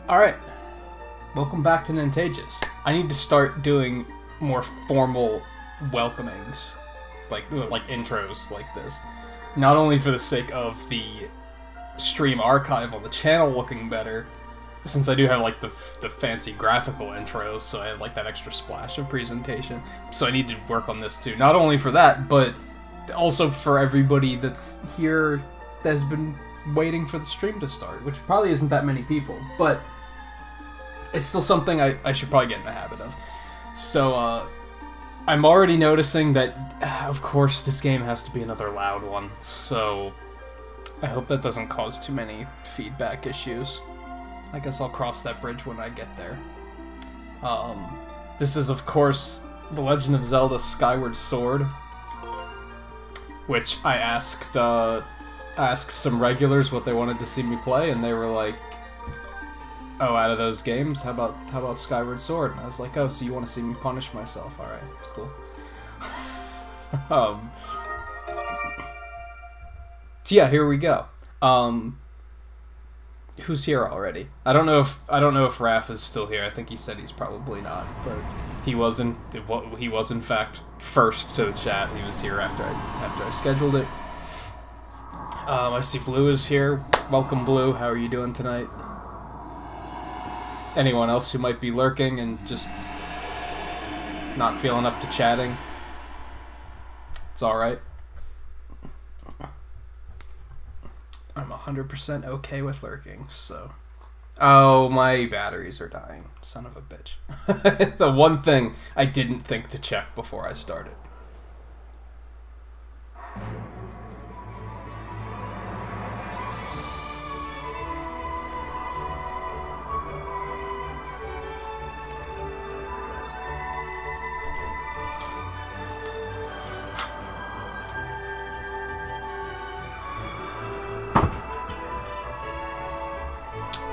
Alright, welcome back to Nintagious. I need to start doing more formal welcomings, like intros like this. Not only for the sake of the stream archive on the channel looking better, since I do have like the fancy graphical intro, so I have like that extra splash of presentation. So I need to work on this too. Not only for that, but also for everybody that's here that's been waiting for the stream to start, which probably isn't that many people, but it's still something I should probably get in the habit of. So, I'm already noticing that, of course, this game has to be another loud one, so I hope that doesn't cause too many feedback issues. I guess I'll cross that bridge when I get there. This is, of course, The Legend of Zelda Skyward Sword, which I asked some regulars what they wanted to see me play, and they were like, oh, out of those games, how about Skyward Sword? And I was like, oh, so you want to see me punish myself? Alright, that's cool. So yeah, here we go. Who's here already? I don't know if Raph is still here. I think he said he's probably not, but he was in fact first to the chat. He was here after I scheduled it. I see Blue is here. Welcome, Blue. How are you doing tonight? Anyone else who might be lurking and just not feeling up to chatting, it's alright. I'm 100% okay with lurking, so... Oh, my batteries are dying. Son of a bitch. The one thing I didn't think to check before I started.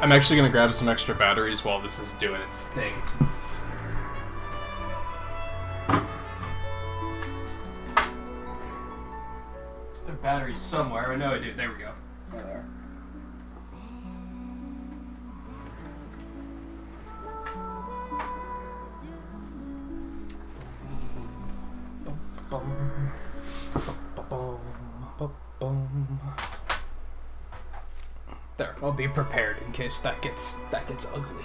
I'm actually going to grab some extra batteries while this is doing its thing. There are batteries somewhere. I know I do. There we go. There they are. There, I'll be prepared in case that gets ugly,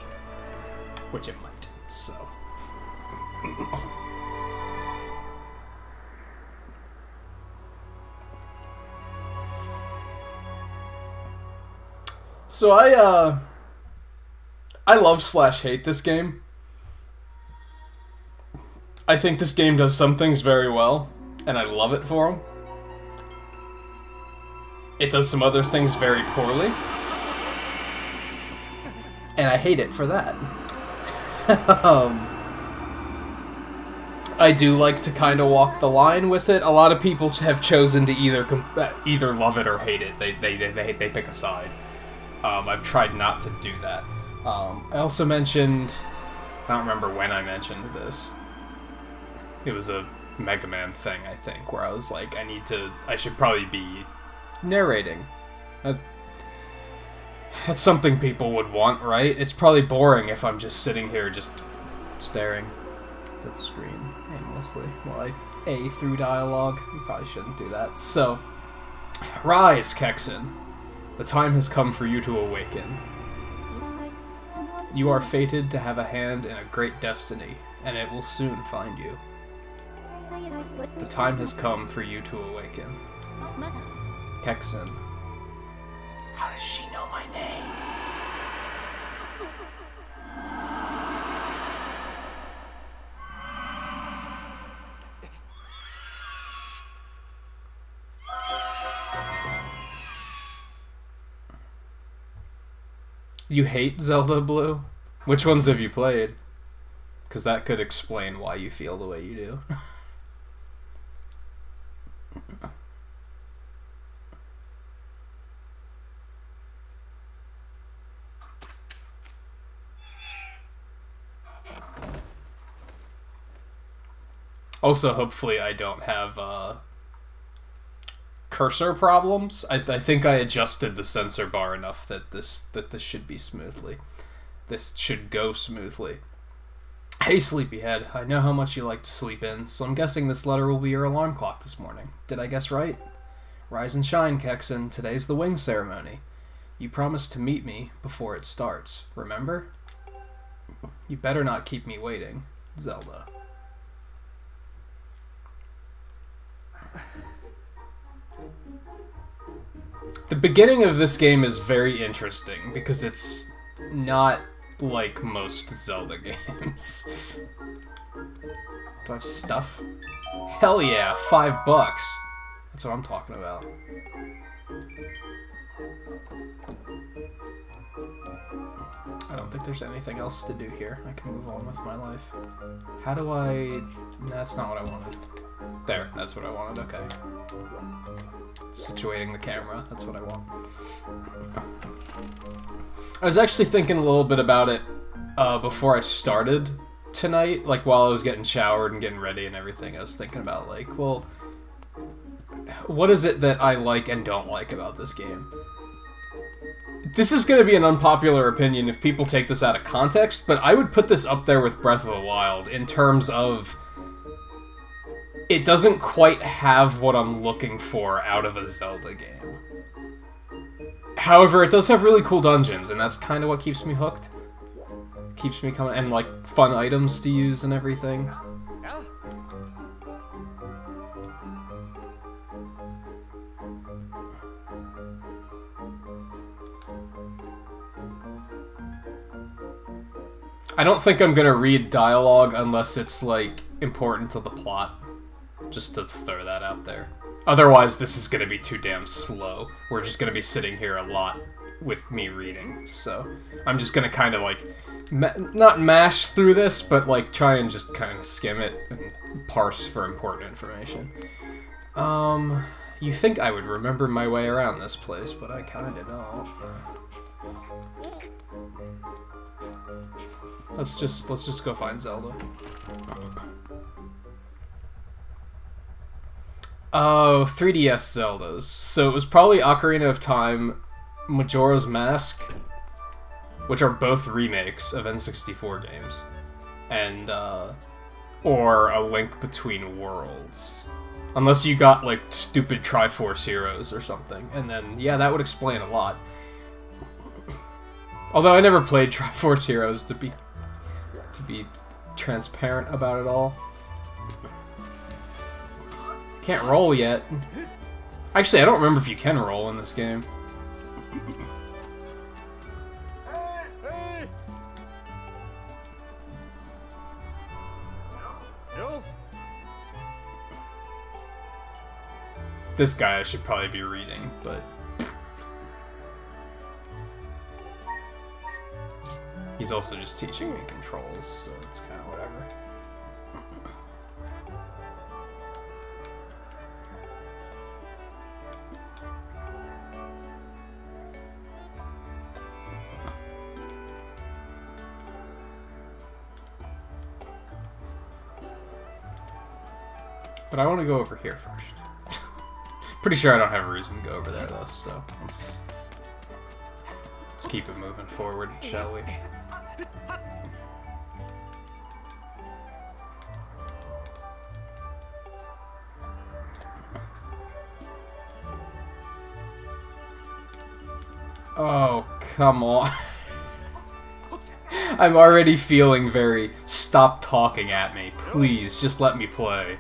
which it might. So, I love/hate this game. I think this game does some things very well, and I love it for them. It does some other things very poorly. And I hate it for that. I do like to kind of walk the line with it. A lot of people have chosen to either love it or hate it. They pick a side. I've tried not to do that. I also mentioned... I don't remember when I mentioned this. It was a Mega Man thing, I think, where I was like, I should probably be narrating. That's something people would want, right? It's probably boring if I'm just sitting here just staring at the screen aimlessly while I A through dialogue. You probably shouldn't do that. So, rise, Kexen. The time has come for you to awaken. You are fated to have a hand in a great destiny, and it will soon find you. The time has come for you to awaken. Kexen. How does she know my name? You hate Zelda, Blue? Which ones have you played? Because that could explain why you feel the way you do. Also, hopefully I don't have cursor problems. I think I adjusted the sensor bar enough that this should be smoothly. This should go smoothly. Hey, sleepyhead, I know how much you like to sleep in, so I'm guessing this letter will be your alarm clock this morning. Did I guess right? Rise and shine, Kexen. Today's the wing ceremony. You promised to meet me before it starts, remember? You better not keep me waiting, Zelda. The beginning of this game is very interesting because it's not like most Zelda games. Do I have stuff? Hell yeah, $5. That's what I'm talking about. I don't think there's anything else to do here. I can move on with my life. How do I... That's not what I wanted. There, that's what I wanted, okay. Situating the camera, that's what I want. I was actually thinking a little bit about it before I started tonight, like while I was getting showered and getting ready and everything. I was thinking about, like, well, what is it that I like and don't like about this game? This is going to be an unpopular opinion if people take this out of context, but I would put this up there with Breath of the Wild in terms of it doesn't quite have what I'm looking for out of a Zelda game. However, it does have really cool dungeons, and that's kind of what keeps me hooked. Keeps me coming, and like fun items to use and everything. I don't think I'm gonna read dialogue unless it's like important to the plot. Just to throw that out there. Otherwise, this is gonna be too damn slow. We're just gonna be sitting here a lot with me reading, so I'm just gonna kind of like not mash through this, but like try and just kind of skim it and parse for important information. You think I would remember my way around this place, but I kind of don't. Let's just go find Zelda. Oh, 3DS Zeldas. So it was probably Ocarina of Time, Majora's Mask, which are both remakes of N64 games, and or A Link Between Worlds. Unless you got like stupid Triforce Heroes or something, and then yeah, that would explain a lot. Although I never played Triforce Heroes to be transparent about it all. Can't roll yet. Actually, I don't remember if you can roll in this game. This guy I should probably be reading, but he's also just teaching me controls, so it's kind of whatever. But I want to go over here first. Pretty sure I don't have a reason to go over there, though, so let's keep it moving forward, shall we? Oh, come on. I'm already feeling very, stop talking at me, please, just let me play.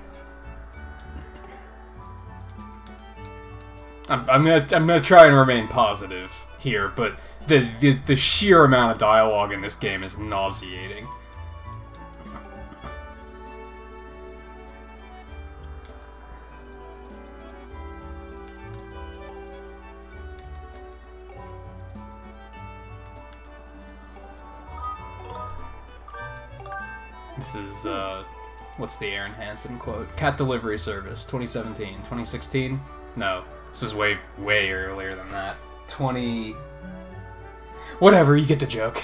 I'm gonna try and remain positive here, but the sheer amount of dialogue in this game is nauseating. This is, what's the Aaron Hansen quote? Cat Delivery Service, 2017. 2016? No. This is way earlier than that. 20... Whatever, you get the joke.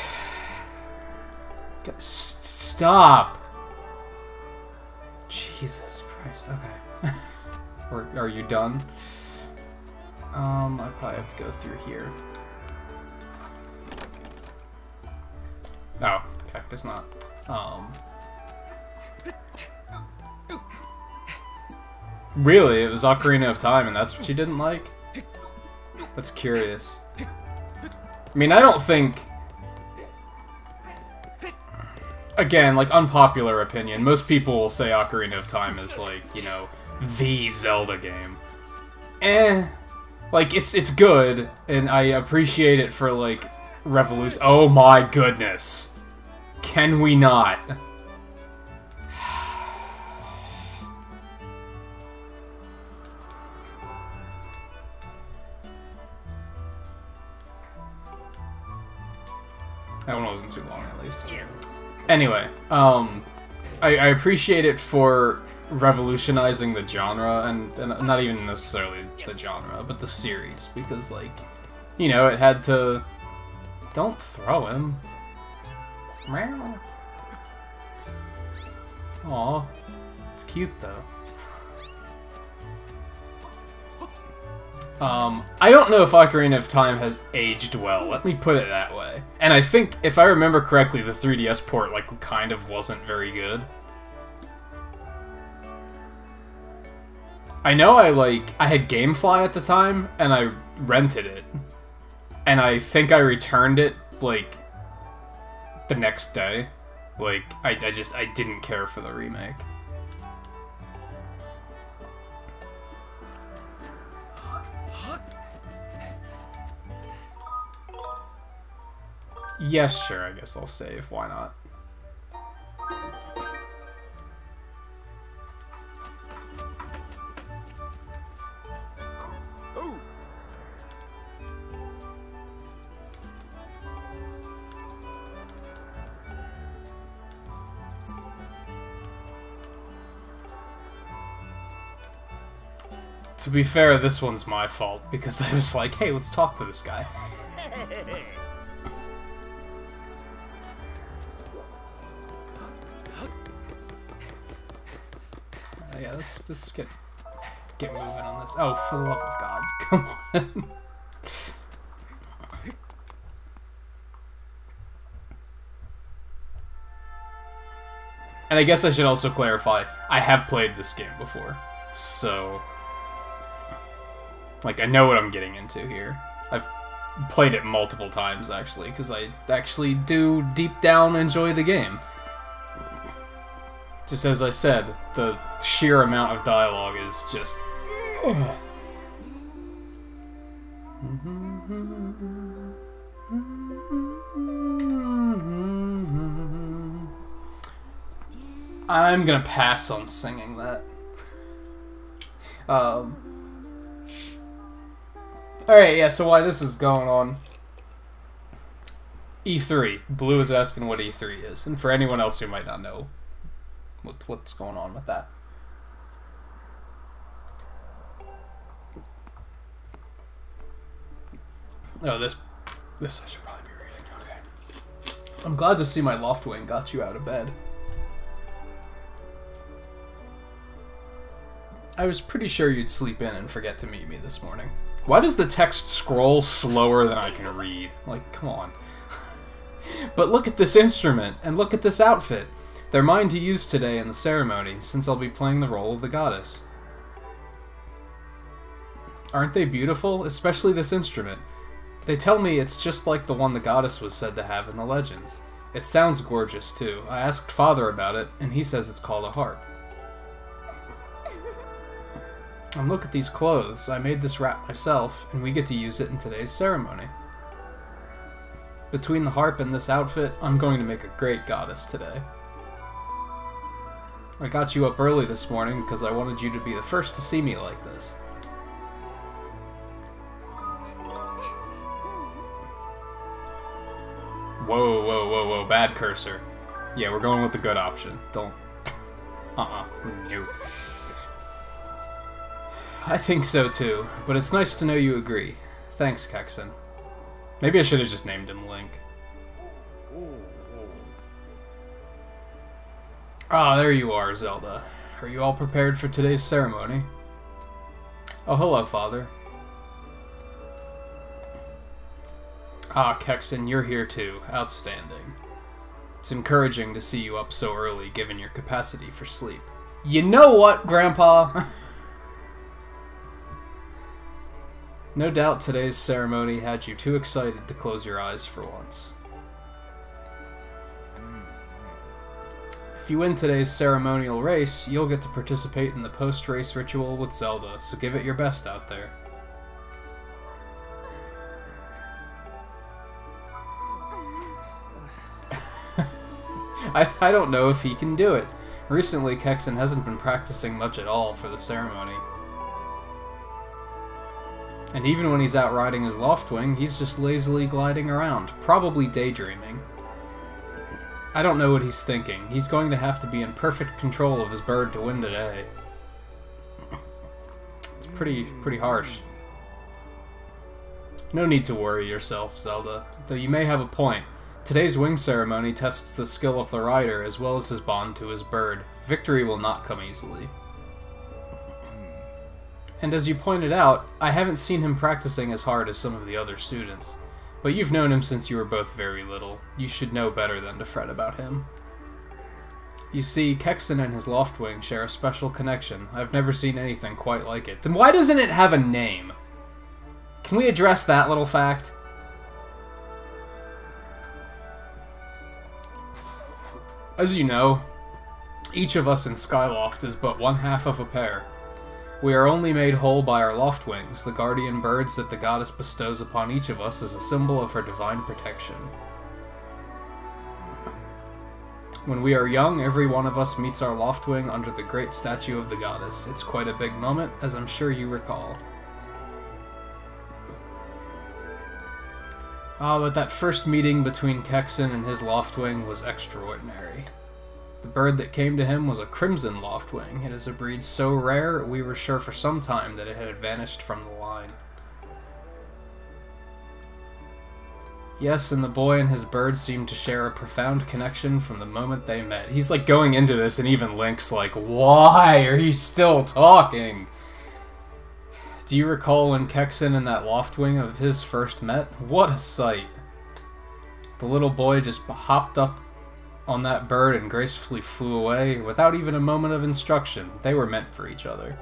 Stop! Jesus Christ, okay. Are you done? I probably have to go through here. Oh, cactus not. Really? It was Ocarina of Time and that's what you didn't like? That's curious. I mean, I don't think... Again, like, unpopular opinion, most people will say Ocarina of Time is, like, you know, the Zelda game. Like, it's good, and I appreciate it for, like, revolution. Oh my goodness. Can we not? That one wasn't too long, at least. Anyway, I appreciate it for revolutionizing the genre, and not even necessarily the genre, but the series, because, like, you know, it had to... Don't throw him. Aw, it's cute, though. I don't know if Ocarina of Time has aged well, let me put it that way. And I think, if I remember correctly, the 3DS port, like, kind of wasn't very good. I know I had Gamefly at the time, and I rented it. And I think I returned it, like, the next day. Like, I didn't care for the remake. Yes, sure, I guess I'll save. Why not? Oh. To be fair, this one's my fault, because I was like, hey, let's talk to this guy. Yeah, let's get moving on this. Oh, for the love of God, come on. And I guess I should also clarify, I have played this game before, so... Like, I know what I'm getting into here. I've played it multiple times, actually, because I actually do, deep down, enjoy the game. Just as I said, the sheer amount of dialogue is just... I'm gonna pass on singing that. Alright, yeah, so why this is going on. E3. Blue is asking what E3 is, and for anyone else who might not know what's going on with that. Oh, this I should probably be reading. Okay. I'm glad to see my Loftwing got you out of bed. I was pretty sure you'd sleep in and forget to meet me this morning. Why does the text scroll slower than I can read? Like, come on. But look at this instrument, and look at this outfit. They're mine to use today in the ceremony, since I'll be playing the role of the goddess. Aren't they beautiful? Especially this instrument. They tell me it's just like the one the goddess was said to have in the legends. It sounds gorgeous, too. I asked Father about it, and he says it's called a harp. And look at these clothes. I made this wrap myself, and we get to use it in today's ceremony. Between the harp and this outfit, I'm going to make a great goddess today. I got you up early this morning because I wanted you to be the first to see me like this. Whoa, whoa, whoa, whoa, bad cursor. Yeah, we're going with the good option. Don't... No. I think so too, but it's nice to know you agree. Thanks, Kexen. Maybe I should have just named him Link. Ah, there you are, Zelda. Are you all prepared for today's ceremony? Oh, hello, Father. Ah, Kexen, you're here too. Outstanding. It's encouraging to see you up so early, given your capacity for sleep. You know what, Grandpa? No doubt today's ceremony had you too excited to close your eyes for once. If you win today's ceremonial race, you'll get to participate in the post-race ritual with Zelda, so give it your best out there. I don't know if he can do it. Recently, Kexen hasn't been practicing much at all for the ceremony. And even when he's out riding his Loftwing, he's just lazily gliding around, probably daydreaming. I don't know what he's thinking. He's going to have to be in perfect control of his bird to win today. It's pretty harsh. No need to worry yourself, Zelda, though you may have a point. Today's wing ceremony tests the skill of the rider as well as his bond to his bird. Victory will not come easily. And as you pointed out, I haven't seen him practicing as hard as some of the other students. But you've known him since you were both very little. You should know better than to fret about him. You see, Kexen and his Loftwing share a special connection. I've never seen anything quite like it. Then why doesn't it have a name? Can we address that little fact? As you know, each of us in Skyloft is but one half of a pair. We are only made whole by our Loftwings, the guardian birds that the goddess bestows upon each of us as a symbol of her divine protection. When we are young, every one of us meets our Loftwing under the great statue of the goddess. It's quite a big moment, as I'm sure you recall. Ah, but that first meeting between Kexen and his Loftwing was extraordinary. The bird that came to him was a crimson Loftwing. It is a breed so rare, we were sure for some time that it had vanished from the line. Yes, and the boy and his bird seemed to share a profound connection from the moment they met. He's like going into this, and even Link's like, why are you still talking? Do you recall when Kexen and that Loftwing of his first met? What a sight. The little boy just hopped up on that bird and gracefully flew away without even a moment of instruction. They were meant for each other.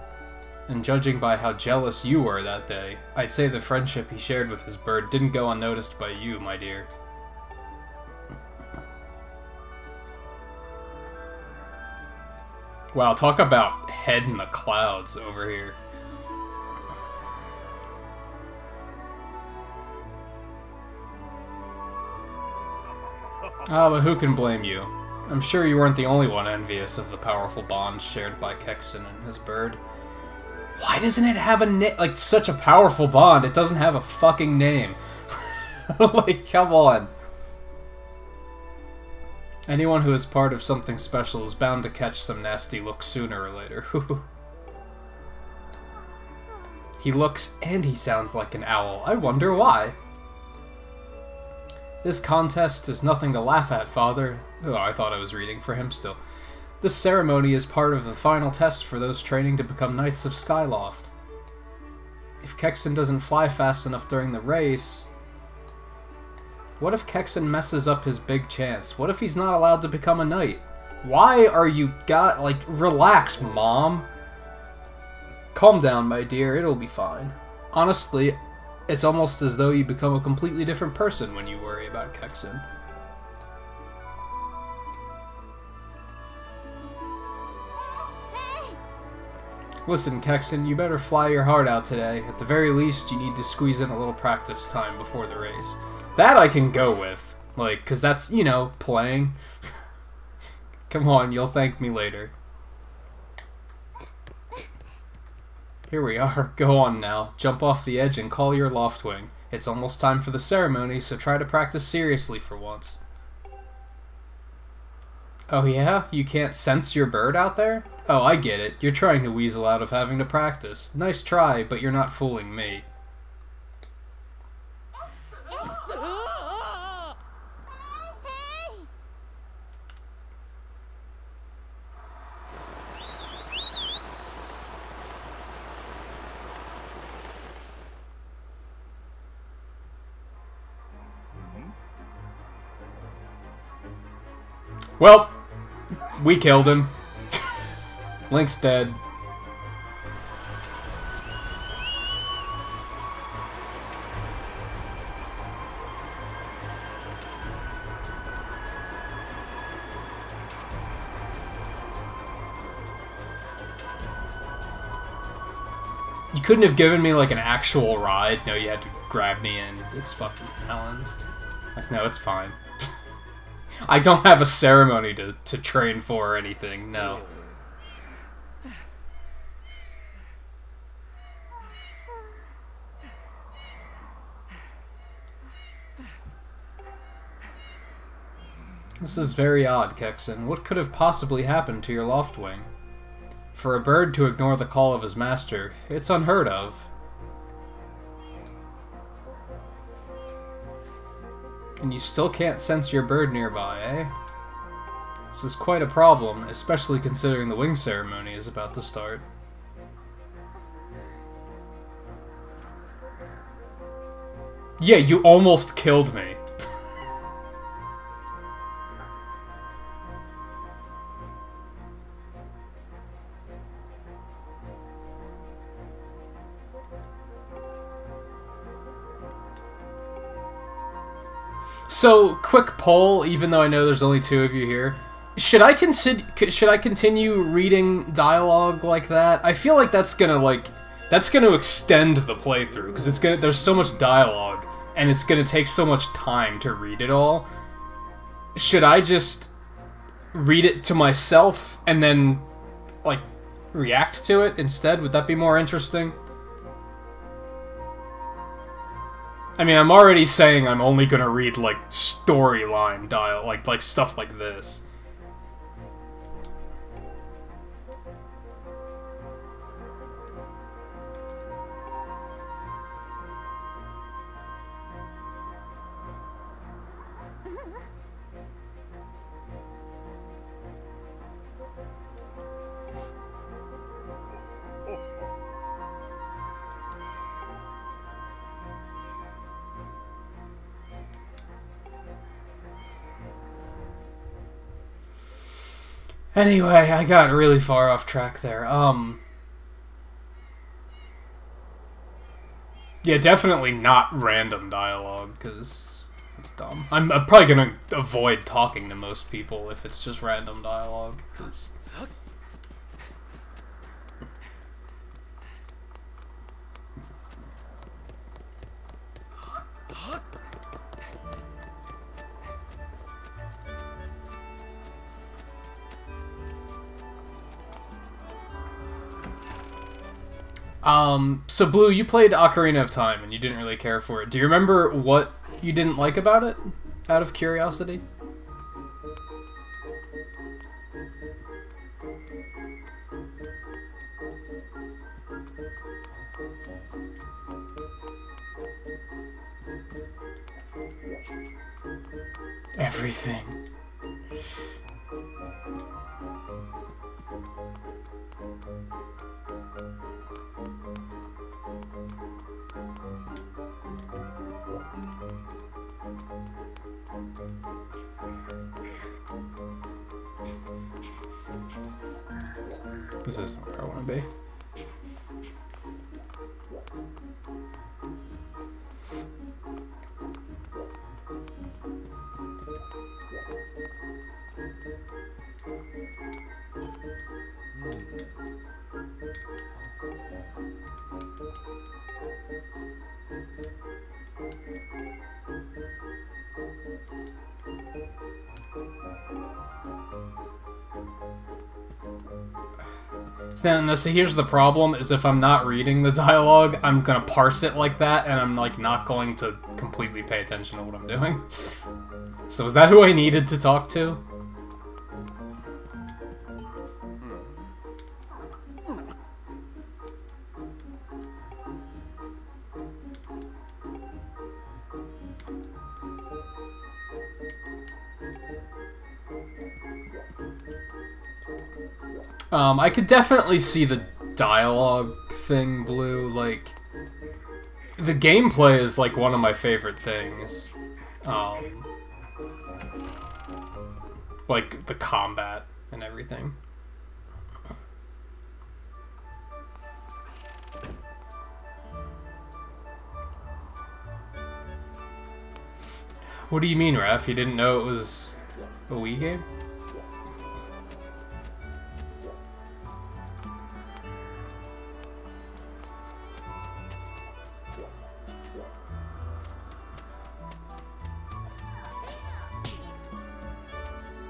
And judging by how jealous you were that day, I'd say the friendship he shared with his bird didn't go unnoticed by you, my dear. Wow, talk about head in the clouds over here. Ah, but who can blame you? I'm sure you weren't the only one envious of the powerful bonds shared by Kexen and his bird. Why doesn't it have a name? Like, such a powerful bond, it doesn't have a fucking name. Like, come on. Anyone who is part of something special is bound to catch some nasty looks sooner or later. He looks and he sounds like an owl. I wonder why. This contest is nothing to laugh at, Father. Oh, I thought I was reading for him still. This ceremony is part of the final test for those training to become Knights of Skyloft. If Kexen doesn't fly fast enough during the race... What if Kexen messes up his big chance? What if he's not allowed to become a knight? Why are you like, relax, Mom. Calm down, my dear, it'll be fine. Honestly, it's almost as though you become a completely different person when you worry about Kexen. Listen, Kexen, you better fly your heart out today. At the very least, you need to squeeze in a little practice time before the race. That I can go with. Like, 'cause that's, you know, playing. Come on, you'll thank me later. Here we are. Go on now. Jump off the edge and call your Loftwing. It's almost time for the ceremony, so try to practice seriously for once. Oh yeah? You can't sense your bird out there? Oh, I get it. You're trying to weasel out of having to practice. Nice try, but you're not fooling me. Well, we killed him. Link's dead. You couldn't have given me, like, an actual ride. No, you had to grab me in its fucking talons. Like, no, it's fine. I don't have a ceremony to train for or anything, no. This is very odd, Kexen. What could have possibly happened to your Loftwing? For a bird to ignore the call of his master, it's unheard of. And you still can't sense your bird nearby, eh? This is quite a problem, especially considering the wing ceremony is about to start. Yeah, you almost killed me. So, quick poll, even though I know there's only 2 of you here. Should I continue reading dialogue like that? I feel like that's gonna extend the playthrough, because there's so much dialogue, and it's gonna take so much time to read it all. Should I just read it to myself, and then, like, react to it instead? Would that be more interesting? I mean, I'm already saying I'm only gonna read, like, storyline dialogue, like stuff like this. Anyway, I got really far off track there. Yeah, definitely not random dialogue, because it's dumb. I'm probably gonna avoid talking to most people if it's just random dialogue, because... So Blue, you played Ocarina of Time and you didn't really care for it. Do you remember what you didn't like about it, out of curiosity? Everything. This isn't where I want to be. Now, so here's the problem, is if I'm not reading the dialogue, I'm gonna parse it like that, and I'm, like, not going to completely pay attention to what I'm doing. So is that who I needed to talk to? I could definitely see the dialogue thing, Blue. Like, the gameplay is, like, one of my favorite things. like the combat and everything. What do you mean, Raph? You didn't know it was a Wii game?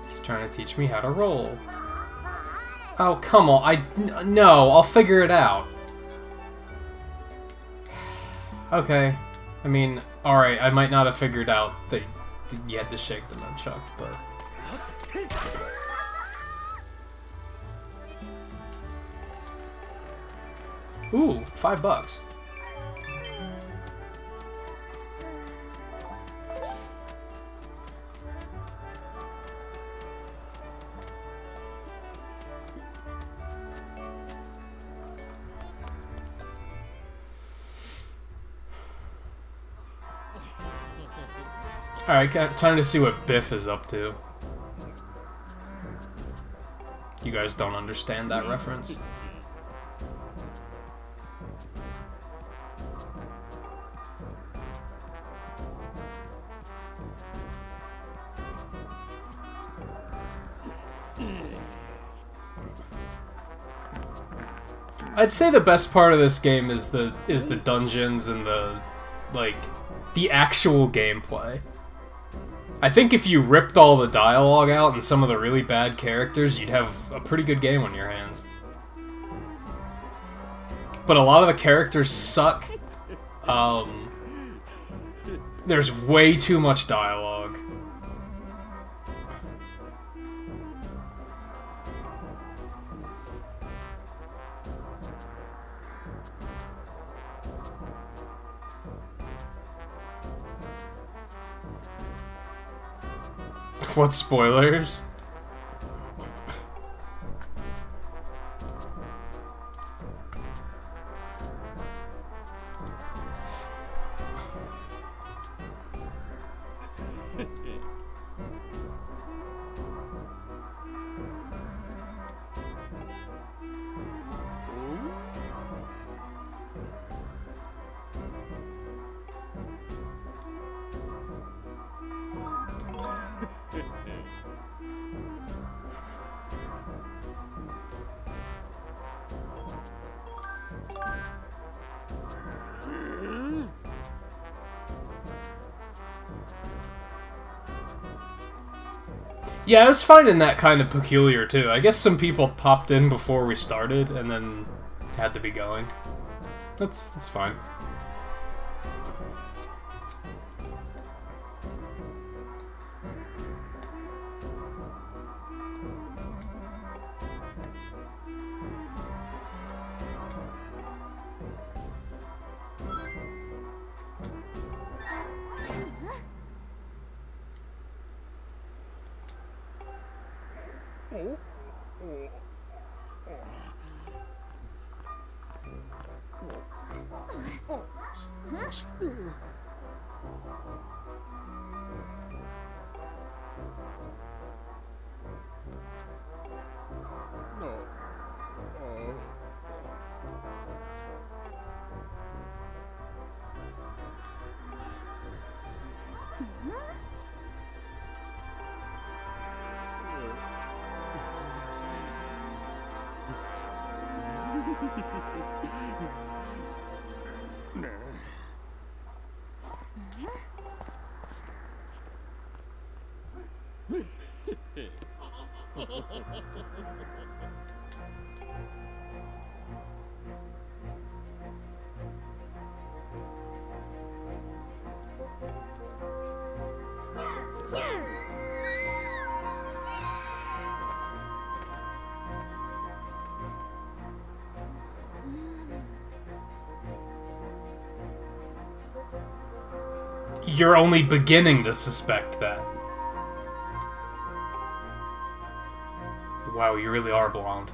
He's trying to teach me how to roll. Oh, come on. No, I'll figure it out. Okay. I mean, alright, I might not have figured out that you had to shake the nunchuck, but... Ooh, $5. Alright, time to see what Biff is up to. You guys don't understand that reference? I'd say the best part of this game is the dungeons and the actual gameplay. I think if you ripped all the dialogue out and some of the really bad characters, you'd have a pretty good game on your hands. But a lot of the characters suck. There's way too much dialogue. What spoilers? Yeah, I was finding that kind of peculiar, too. I guess some people popped in before we started, and then had to be going. That's fine. You're only beginning to suspect that. Wow, you really are blonde.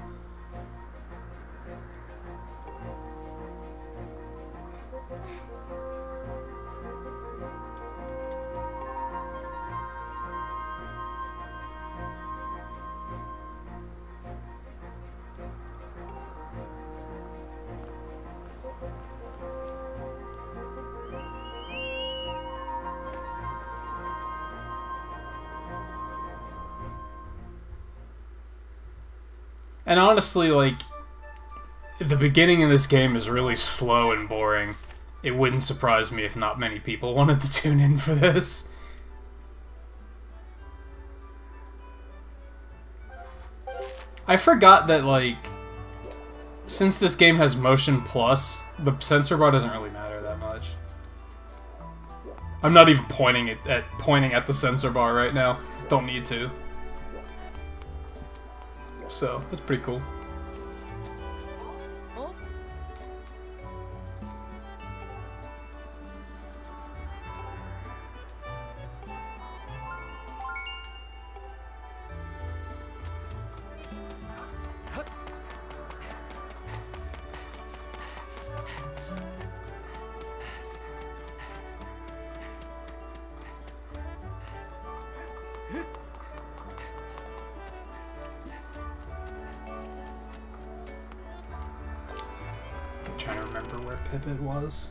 And honestly, like, the beginning of this game is really slow and boring. It wouldn't surprise me if not many people wanted to tune in for this. I forgot that, like, since this game has motion plus, the sensor bar doesn't really matter that much. I'm not even pointing at the sensor bar right now. Don't need to. So, that's pretty cool. Trying to remember where Pipit was.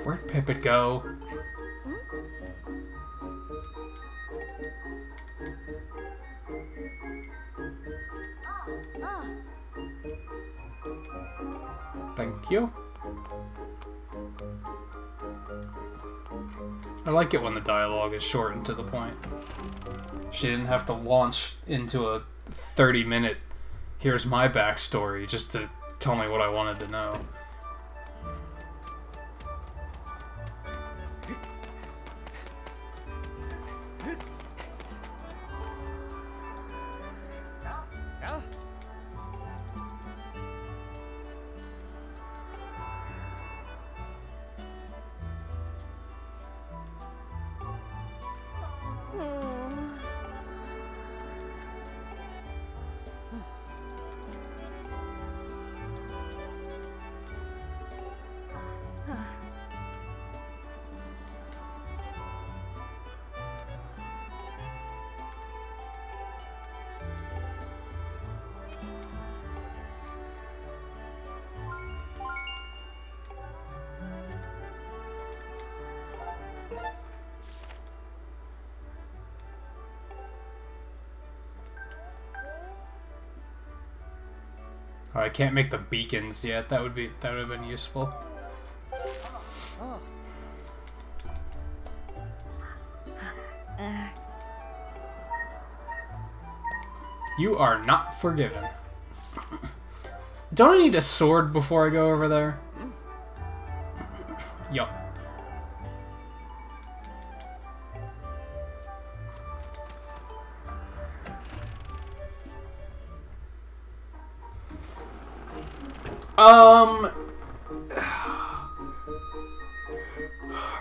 Where'd Pipit go? Thank you. I like it when the dialogue is short and to the point. She didn't have to launch into a 30-minute, here's my backstory, just to tell me what I wanted to know. Oh, I can't make the beacons yet. That would have been useful. You are not forgiven. Don't I need a sword before I go over there? Yup.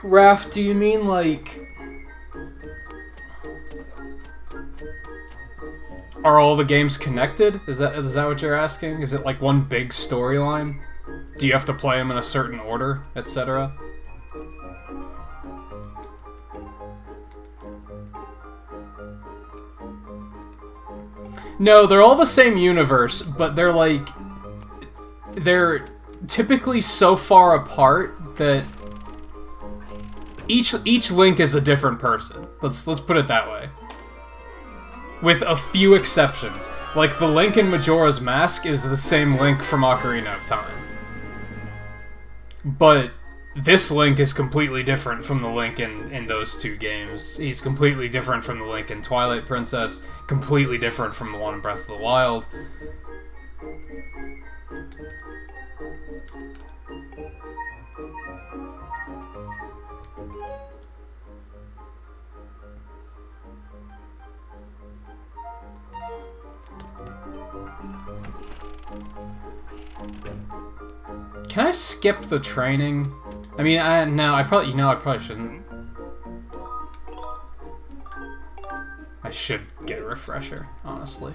Raph, do you mean, like... Are all the games connected? Is that what you're asking? Is it like one big storyline? Do you have to play them in a certain order, etc.? No, they're all the same universe, but they're like... They're typically so far apart that each Link is a different person. Let's put it that way. With a few exceptions. Like, the Link in Majora's Mask is the same Link from Ocarina of Time. But this Link is completely different from the Link in those two games. He's completely different from the Link in Twilight Princess, completely different from the one in Breath of the Wild. Can I skip the training? I mean, no, I probably shouldn't. I should get a refresher, honestly.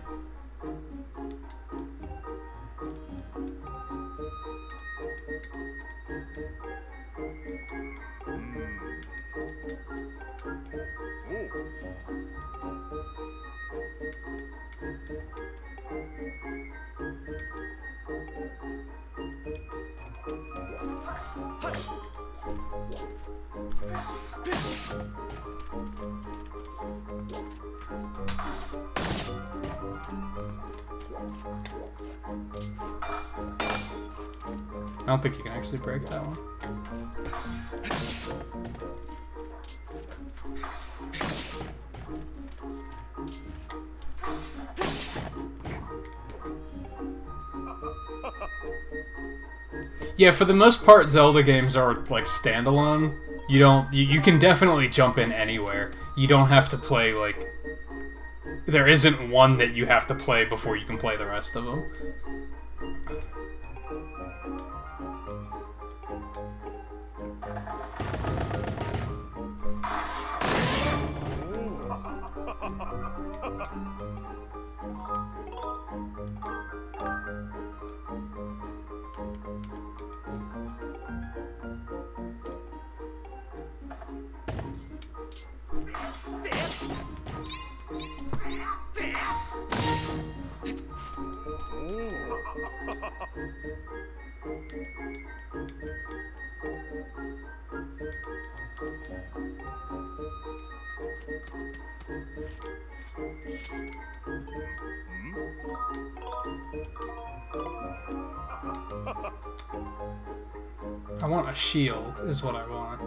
I don't think you can actually break that one. Yeah, for the most part, Zelda games are like standalone. You can definitely jump in anywhere. You don't have to play like. There isn't one that you have to play before you can play the rest of them. I want a shield, is what I want.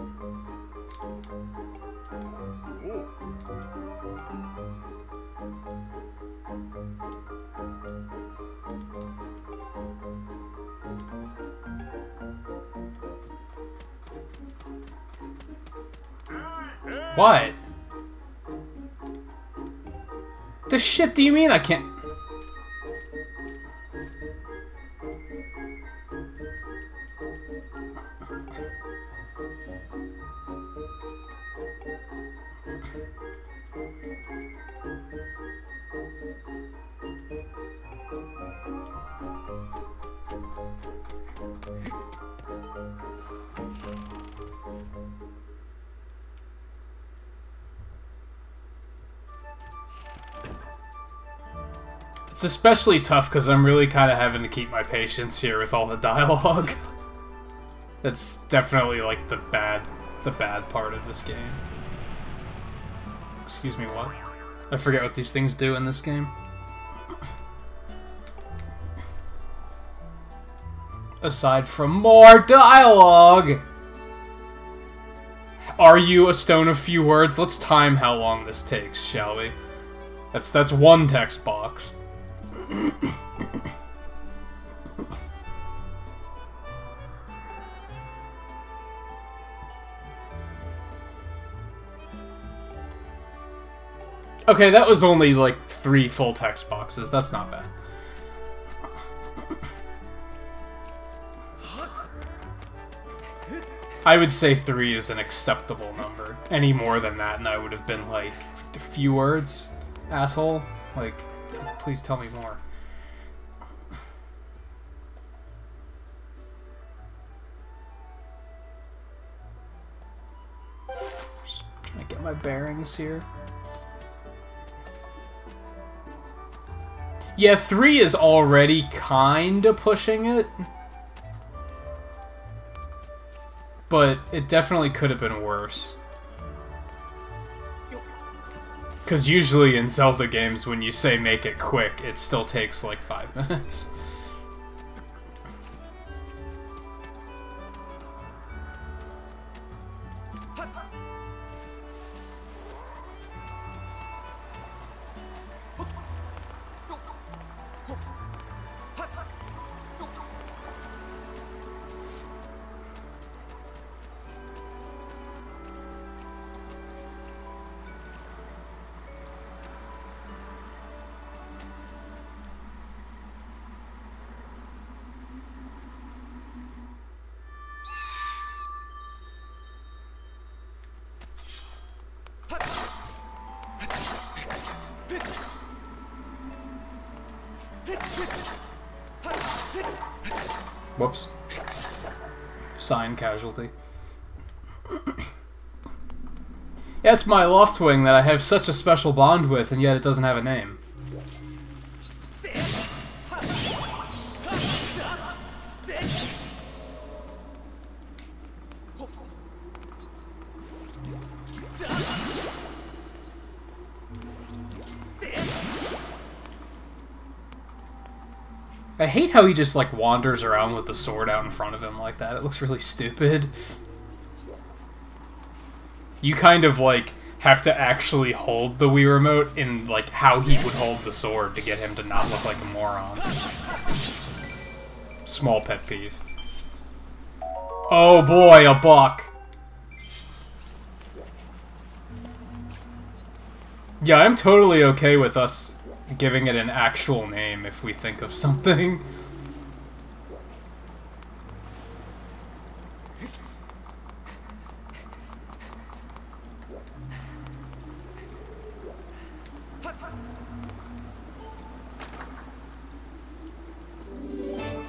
What? The shit do you mean I can't? It's especially tough because I'm really kind of having to keep my patience here with all the dialogue. That's definitely like the bad part of this game. Excuse me, what? I forget what these things do in this game. Aside from more dialogue! Are you a stone of few words? Let's time how long this takes, shall we? That's one text box. Okay, that was only like 3 full text boxes. That's not bad. I would say 3 is an acceptable number. Any more than that, and I would have been like, a few words, asshole. Like, please tell me more. Just trying to get my bearings here. Yeah, 3 is already kinda pushing it. But it definitely could have been worse. Because usually in Zelda games, when you say make it quick, it still takes like 5 minutes. Whoops. Sign casualty. Yeah, it's my Loftwing that I have such a special bond with, and yet it doesn't have a name. I hate how he just, like, wanders around with the sword out in front of him like that. It looks really stupid. You kind of, like, have to actually hold the Wii Remote in, like, how he would hold the sword to get him to not look like a moron. Small pet peeve. Oh boy, a buck! Yeah, I'm totally okay with us giving it an actual name if we think of something.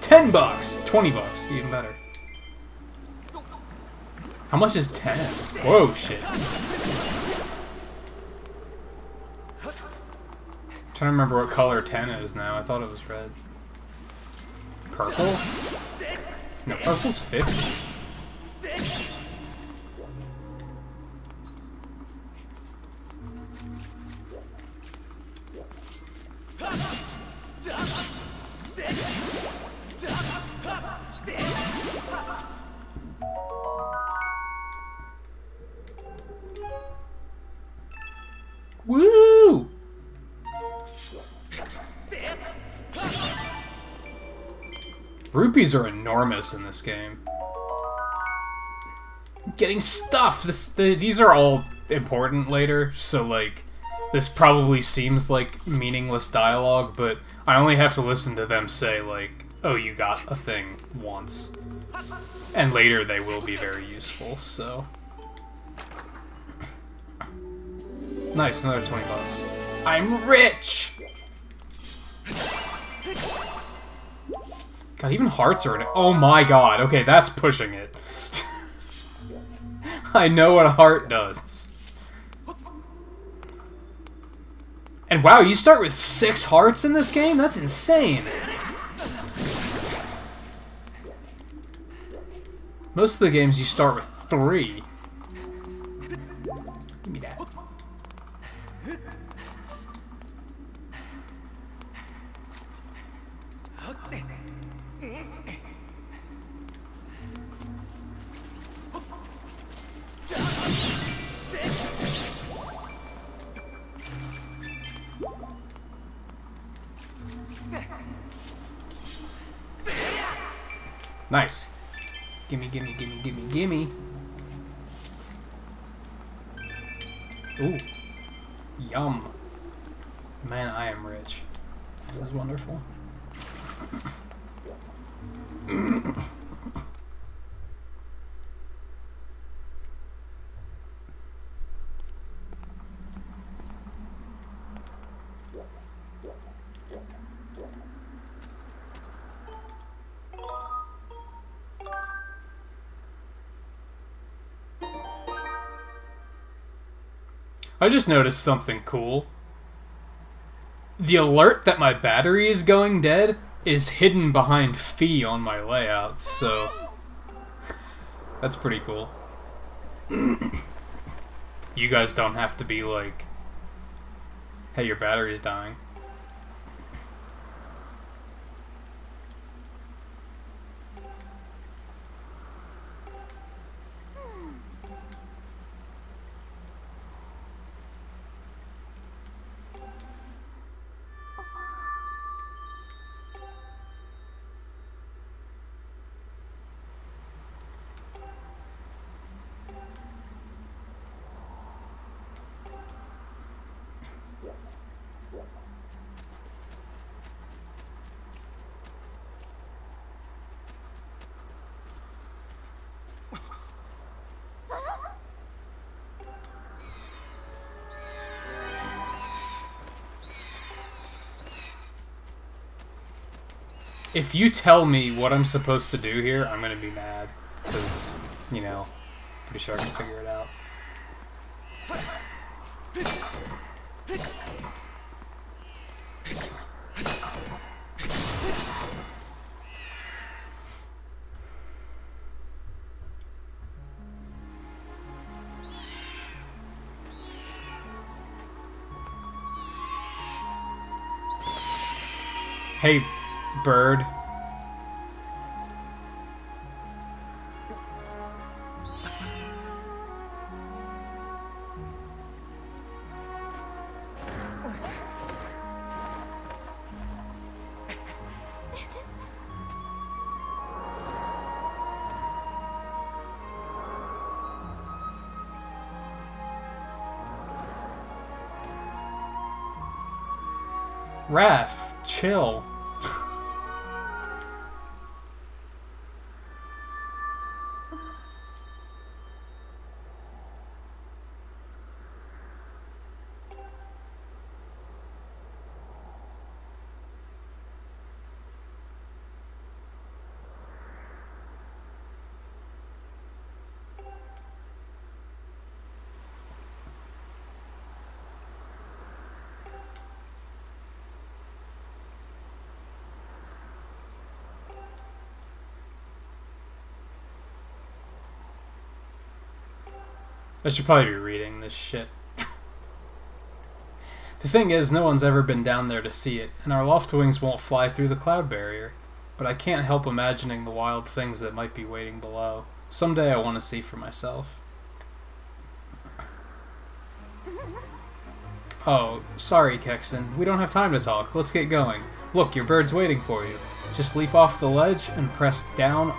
$10, $20, even better. How much is 10? Whoa, shit. I'm trying to remember what color 10 is now. I thought it was red. Purple? No, purple's 50. Woo! Rupees are enormous in this game. Getting stuff! These are all important later, so, like, this probably seems like meaningless dialogue, but I only have to listen to them say, like, oh, you got a thing once. And later they will be very useful, so... Nice, another $20. I'm rich! God, even hearts are in it. Oh my god, okay, that's pushing it. I know what a heart does. And wow, you start with 6 hearts in this game? That's insane! Most of the games you start with 3. Give me that. Nice. Gimme, gimme, gimme, gimme, gimme. Ooh. Yum. Man, I am rich. This is wonderful. I just noticed something cool. The alert that my battery is going dead is hidden behind Phi on my layouts, so... That's pretty cool. You guys don't have to be like, hey, your battery's dying. If you tell me what I'm supposed to do here, I'm gonna be mad. Because, you know, pretty sure I can figure it out. Hey, bird. Raph, chill. I should probably be reading this shit. The thing is, no one's ever been down there to see it, and our loft wings won't fly through the cloud barrier. But I can't help imagining the wild things that might be waiting below. Someday I want to see for myself. Oh, sorry, Kexon. We don't have time to talk. Let's get going. Look, your bird's waiting for you. Just leap off the ledge and press down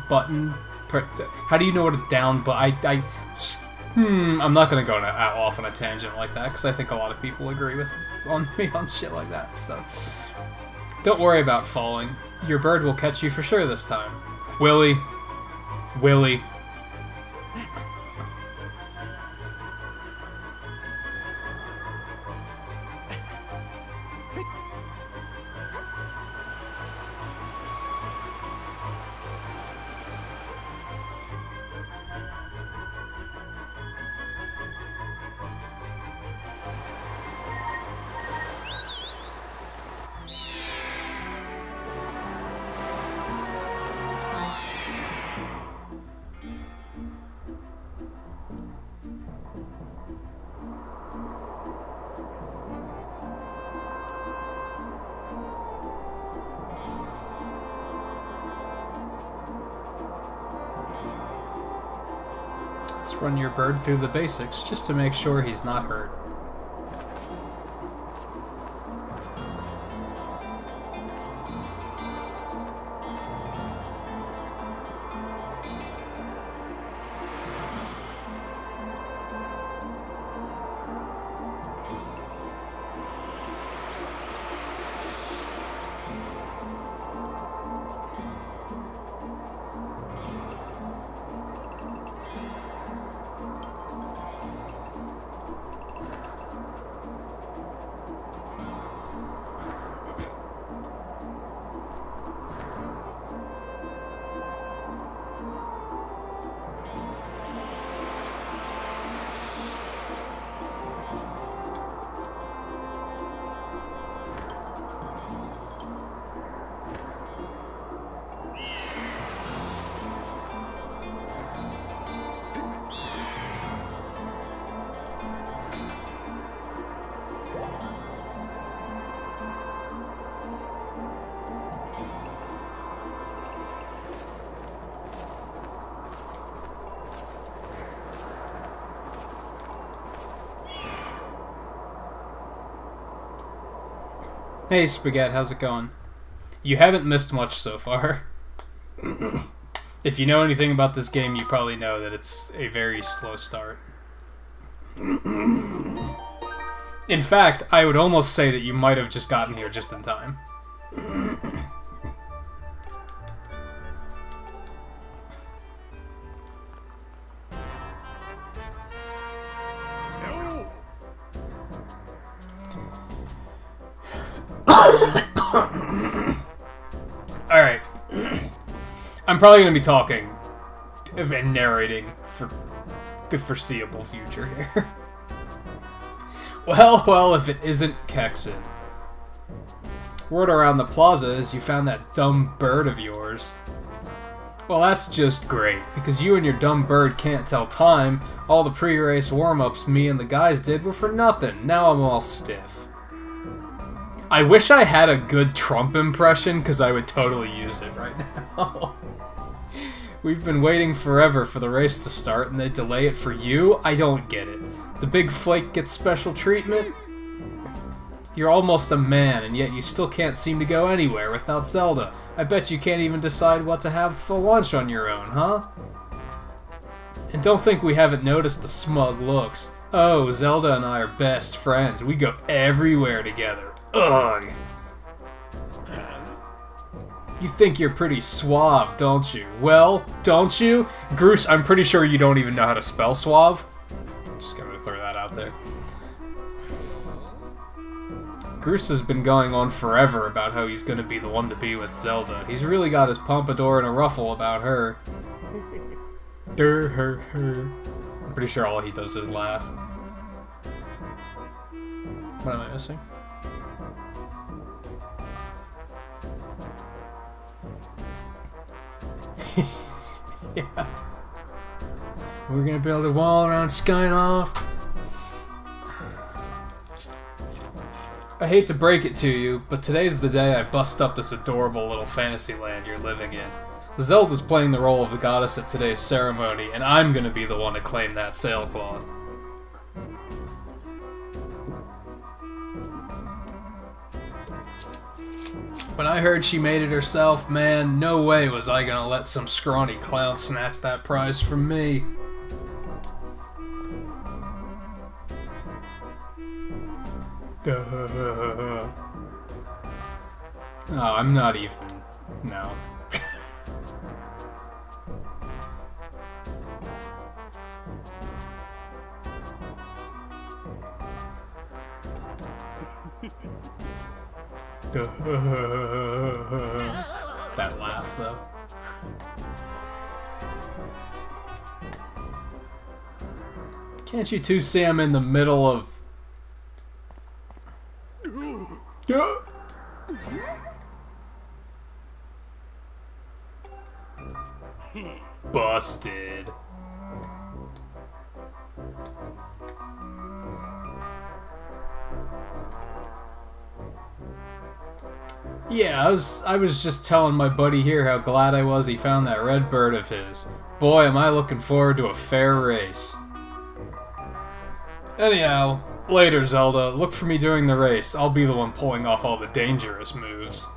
button. How do you know what a down button? I'm not gonna go off on a tangent like that because I think a lot of people agree with me on shit like that. So don't worry about falling. Your bird will catch you for sure this time. Willy. Let's run your bird through the basics just to make sure he's not hurt. Hey Spaghetti, how's it going? You haven't missed much so far. If you know anything about this game, you probably know that it's a very slow start. In fact, I would almost say that you might have just gotten here just in time. Alright. I'm probably going to be talking and narrating for the foreseeable future here. Well, if it isn't Kexon. Word around the plaza is you found that dumb bird of yours. Well, that's just great, because you and your dumb bird can't tell time. All the pre-race warm-ups me and the guys did were for nothing. Now I'm all stiff. I wish I had a good Trump impression, because I would totally use it right now. We've been waiting forever for the race to start, and they delay it for you? I don't get it. The big flake gets special treatment? You're almost a man, and yet you still can't seem to go anywhere without Zelda. I bet you can't even decide what to have for lunch on your own, huh? And don't think we haven't noticed the smug looks. Oh, Zelda and I are best friends. We go everywhere together. Ugh! You think you're pretty suave, don't you? Well, don't you? Groose, I'm pretty sure you don't even know how to spell suave. Just gonna throw that out there. Groose has been going on forever about how he's gonna be the one to be with Zelda. He's really got his pompadour in a ruffle about her. I'm pretty sure all he does is laugh. What am I missing? Yeah. We're gonna build a wall around Skyloft. I hate to break it to you, but today's the day I bust up this adorable little fantasy land you're living in. Zelda's playing the role of the goddess at today's ceremony, and I'm gonna be the one to claim that sailcloth. When I heard she made it herself, man, no way was I gonna let some scrawny clown snatch that prize from me. Oh, I'm not even... no. That laugh, though. Can't you two see I'm in the middle of... Busted. Yeah, I was just telling my buddy here how glad I was he found that red bird of his. Boy, am I looking forward to a fair race. Anyhow, later, Zelda. Look for me during the race. I'll be the one pulling off all the dangerous moves.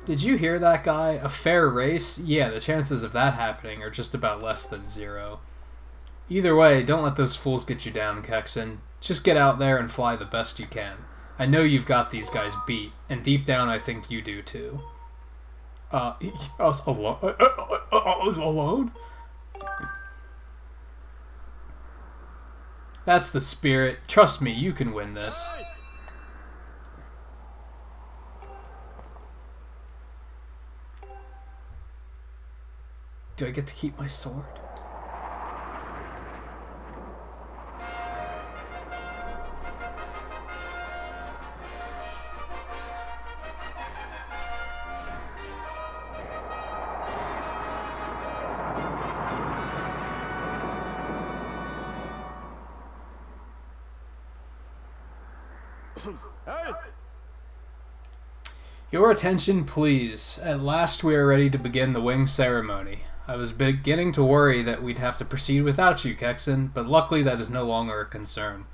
Did you hear that guy? A fair race? Yeah, the chances of that happening are just about less than 0. Either way, don't let those fools get you down, Kexen. Just get out there and fly the best you can. I know you've got these guys beat, and deep down I think you do too. Alone? That's the spirit. Trust me, you can win this. Do I get to keep my sword? Your attention, please. At last we are ready to begin the wing ceremony. I was beginning to worry that we'd have to proceed without you, Kexen, but luckily that is no longer a concern.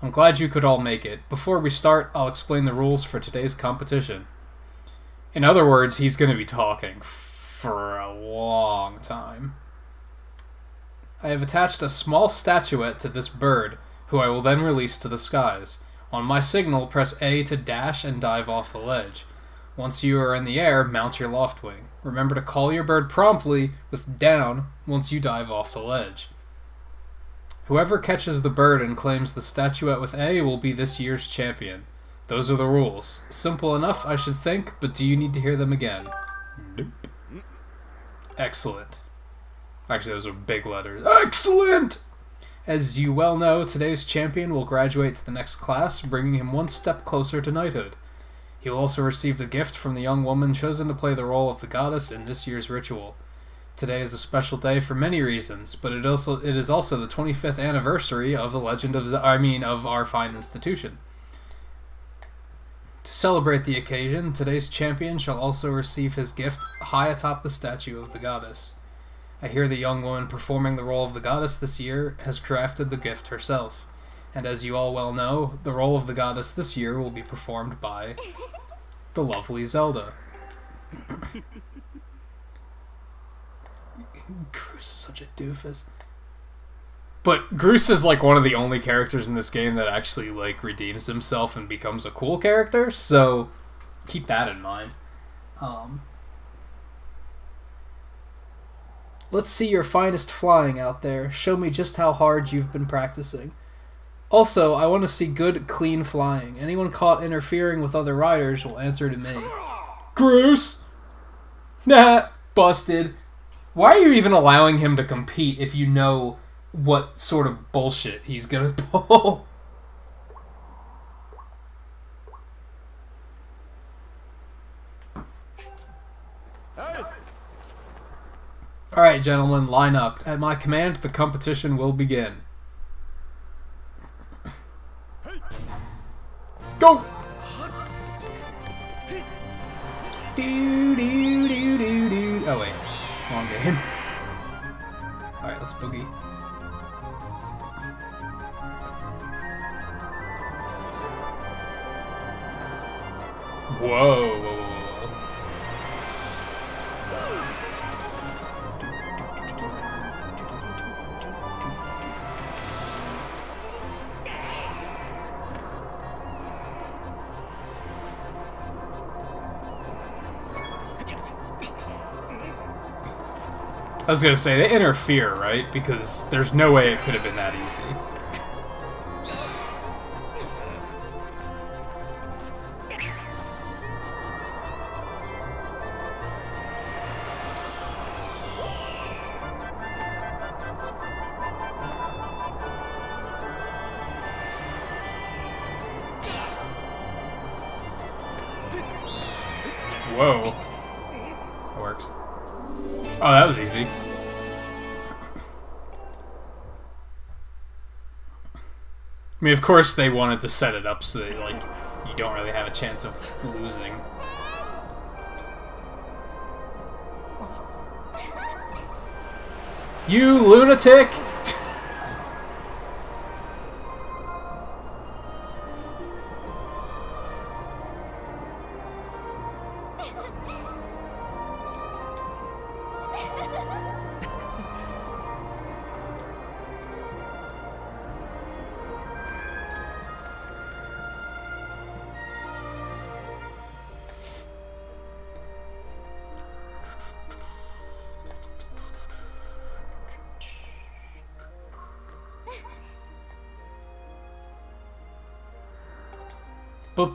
I'm glad you could all make it. Before we start, I'll explain the rules for today's competition. In other words, he's going to be talking for a long time. I have attached a small statuette to this bird, who I will then release to the skies. On my signal, press A to dash and dive off the ledge. Once you are in the air, mount your loft wing. Remember to call your bird promptly with down once you dive off the ledge. Whoever catches the bird and claims the statuette with A will be this year's champion. Those are the rules. Simple enough, I should think, but do you need to hear them again? Nope. Excellent. Actually, those are big letters. Excellent! As you well know, today's champion will graduate to the next class, bringing him one step closer to knighthood. He will also receive the gift from the young woman chosen to play the role of the goddess in this year's ritual. Today is a special day for many reasons, but it is also the 25th anniversary of the legend of of our fine institution. To celebrate the occasion, today's champion shall also receive his gift high atop the statue of the goddess. I hear the young woman performing the role of the goddess this year has crafted the gift herself, and as you all well know, the role of the goddess this year will be performed by the lovely Zelda. Groose is such a doofus. But Groose is like one of the only characters in this game that actually like redeems himself and becomes a cool character, so keep that in mind. Let's see your finest flying out there. Show me just how hard you've been practicing. Also, I want to see good, clean flying. Anyone caught interfering with other riders will answer to me. Groose! Nah, busted. Why are you even allowing him to compete if you know what sort of bullshit he's gonna pull? Alright, gentlemen, line up. At my command, the competition will begin. Go! Oh, wait. Wrong game. Alright, let's boogie. Whoa, whoa, whoa, whoa. I was gonna say, they interfere, right? Because there's no way it could have been that easy. Whoa. That works. Oh, that was easy. I mean, of course they wanted to set it up so that, like, you don't really have a chance of losing. You lunatic!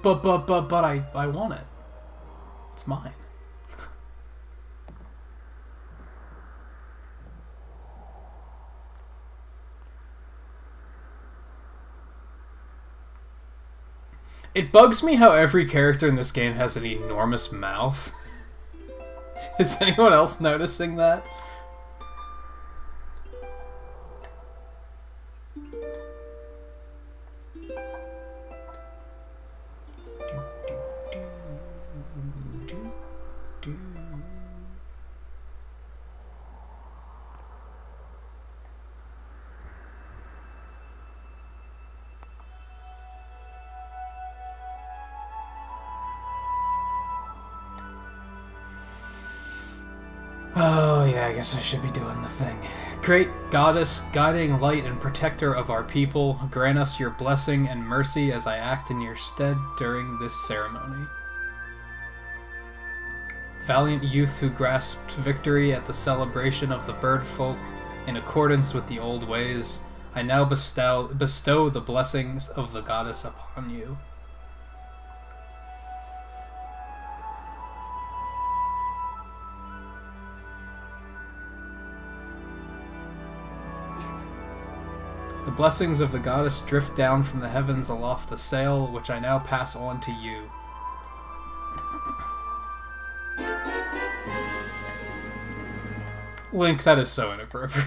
But I want it. It's mine. It bugs me how every character in this game has an enormous mouth. Is anyone else noticing that? Oh, yeah, I guess I should be doing the thing. Great Goddess, guiding light and protector of our people, grant us your blessing and mercy as I act in your stead during this ceremony. Valiant youth who grasped victory at the celebration of the bird folk in accordance with the old ways, I now bestow the blessings of the goddess upon you. The blessings of the goddess drift down from the heavens aloft a sail, which I now pass on to you. Link, that is so inappropriate.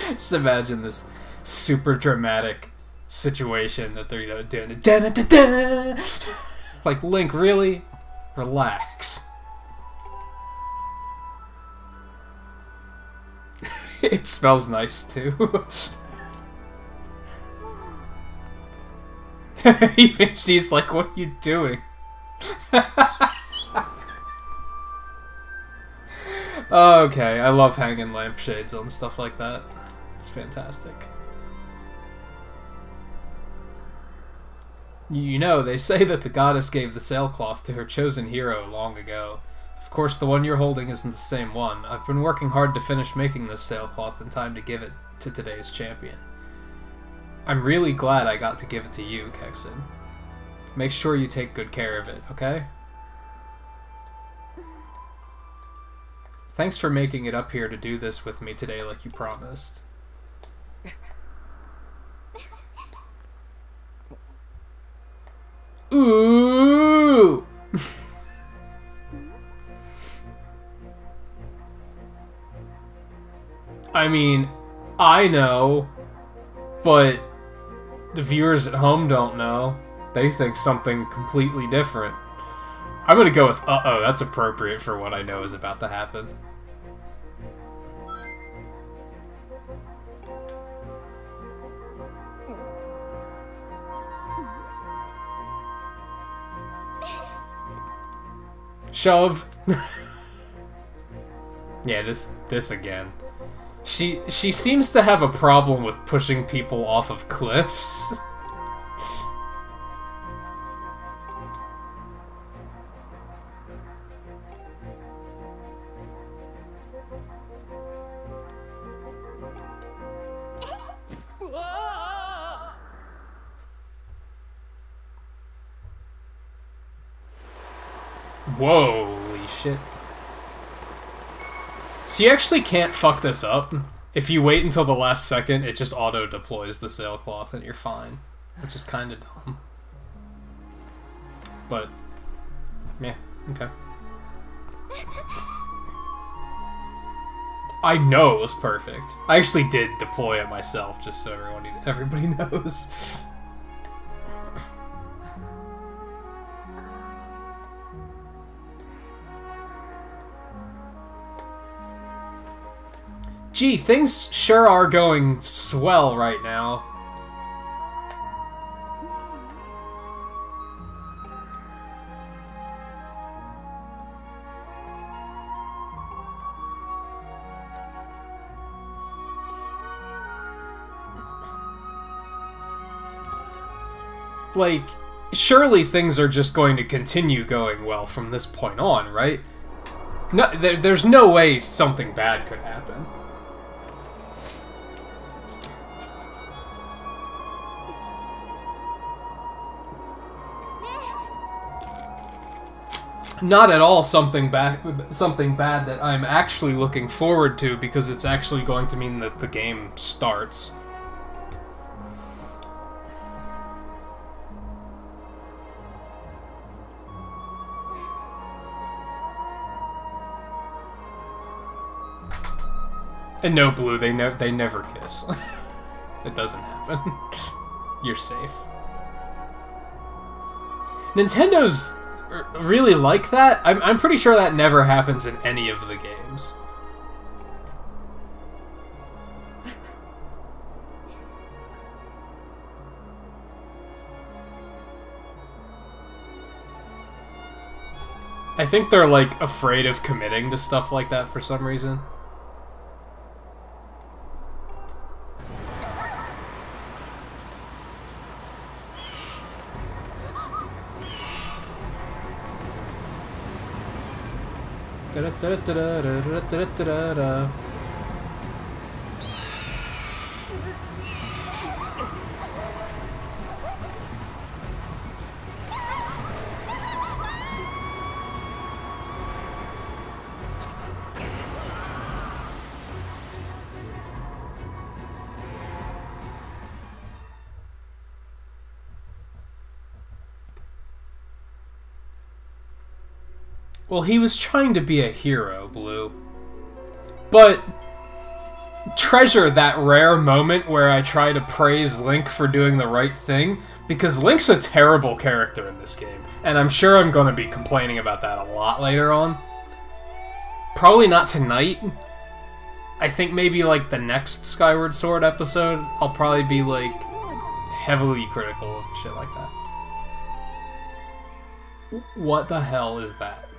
Just imagine this super dramatic situation that they're, you know, doing. Da-da-da-da! Like, Link, really? Relax. It smells nice, too. Even she's like, what are you doing? Okay, I love hanging lampshades on stuff like that. It's fantastic. You know, they say that the goddess gave the sailcloth to her chosen hero long ago. Of course, the one you're holding isn't the same one. I've been working hard to finish making this sailcloth in time to give it to today's champion. I'm really glad I got to give it to you, Kexen. Make sure you take good care of it, okay? Thanks for making it up here to do this with me today like you promised. Ooh! I mean, I know, but the viewers at home don't know. They think something completely different. I'm gonna go with uh-oh, that's appropriate for what I know is about to happen. Shove. Yeah, this again. She seems to have a problem with pushing people off of cliffs. Whoa, holy shit. So you actually can't fuck this up. If you wait until the last second, it just auto-deploys the sailcloth and you're fine. Which is kinda dumb. But, yeah, okay. I know it was perfect. I actually did deploy it myself, just so everybody knows. Gee, things sure are going swell right now. Like, surely things are just going to continue going well from this point on, right? No, there's no way something bad could happen. Not at all something bad that I'm actually looking forward to, because it's actually going to mean that the game starts. And no, Blue, they never kiss. It doesn't happen. You're safe. Nintendo's really like that? I'm pretty sure that never happens in any of the games. I think they're, like, afraid of committing to stuff like that for some reason. Da-da-da-da-da-da-da-da-da-da. Well, he was trying to be a hero, Blue. But treasure that rare moment where I try to praise Link for doing the right thing, because Link's a terrible character in this game, and I'm sure I'm going to be complaining about that a lot later on. Probably not tonight. I think maybe, like, the next Skyward Sword episode, I'll probably be, like, heavily critical of shit like that. What the hell is that?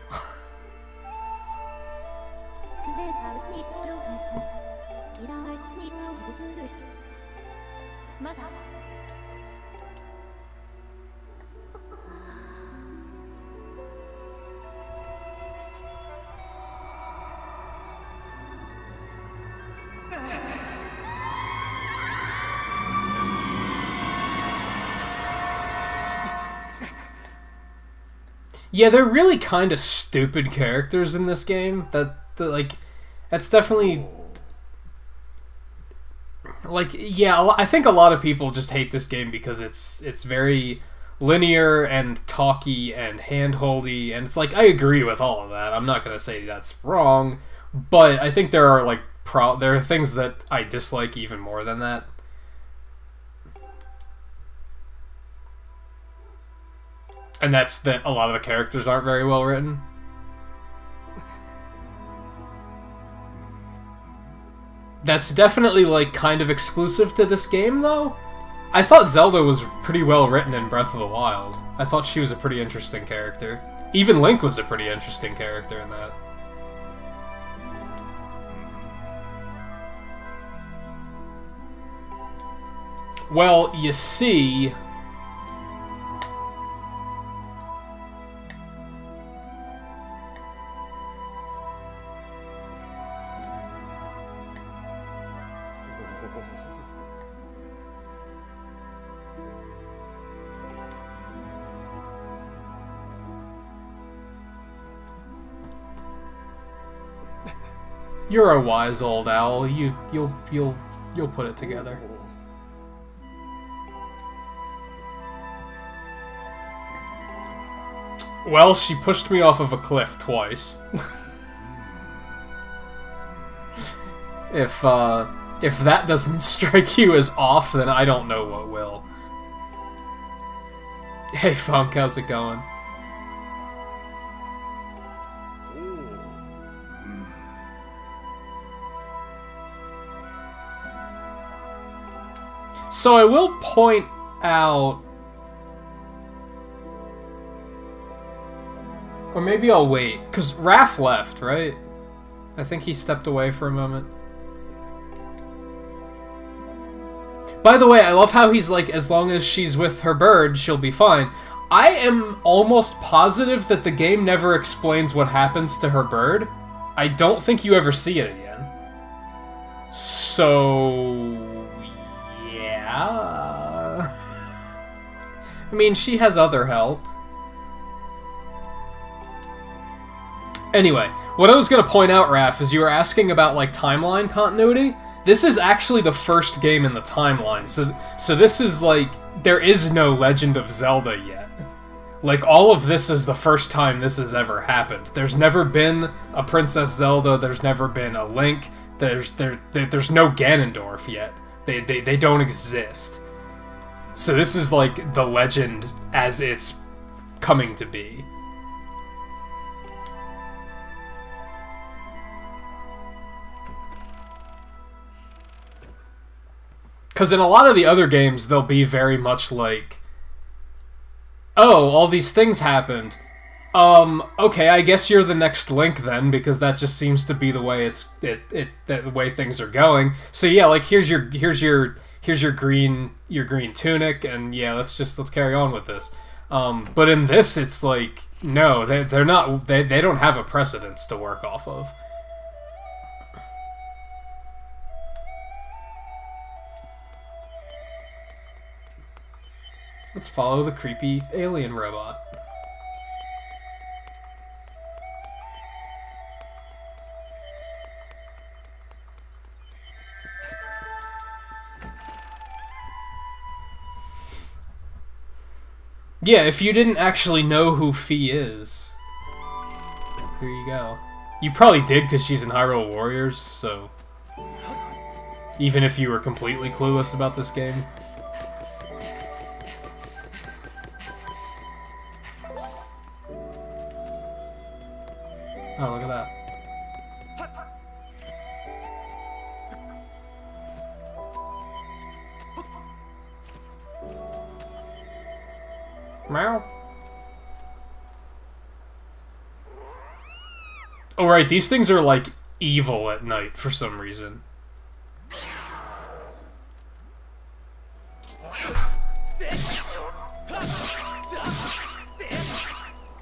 Yeah, they're really kind of stupid characters in this game. That's definitely... Like, yeah, I think a lot of people just hate this game because it's very linear and talky and hand-holdy, and it's like, I agree with all of that. I'm not going to say that's wrong, but I think there are, like, there are things that I dislike even more than that. And that's that a lot of the characters aren't very well written. That's definitely, like, kind of exclusive to this game, though. I thought Zelda was pretty well written in Breath of the Wild. I thought she was a pretty interesting character. Even Link was a pretty interesting character in that. Well, you see... You're a wise old owl. You'll put it together. Well, she pushed me off of a cliff twice. If that doesn't strike you as off, then I don't know what will. Hey Funk, how's it going? So I will point out... Or maybe I'll wait, because Raph left, right? I think he stepped away for a moment. By the way, I love how he's like, as long as she's with her bird, she'll be fine. I am almost positive that the game never explains what happens to her bird. I don't think you ever see it again. So... yeah... I mean, she has other help. Anyway, what I was going to point out, Raph, is you were asking about, like, timeline continuity. This is actually the first game in the timeline, so this is, like, there is no Legend of Zelda yet. Like, all of this is the first time this has ever happened. There's never been a Princess Zelda, there's never been a Link, there's no Ganondorf yet. They don't exist. So this is, like, the legend as it's coming to be. Because in a lot of the other games, they'll be very much like, oh, all these things happened. Okay, I guess you're the next Link then, because that just seems to be the way the way things are going. So yeah, like here's your green tunic, and yeah, let's carry on with this. But in this, it's like, no, they don't have a precedence to work off of. Let's follow the creepy alien robot. Yeah, if you didn't actually know who Fee is, here you go. You probably did because she's in Hyrule Warriors, so... Even if you were completely clueless about this game. Oh, look at that. Meow. Oh, right, these things are, like, evil at night for some reason.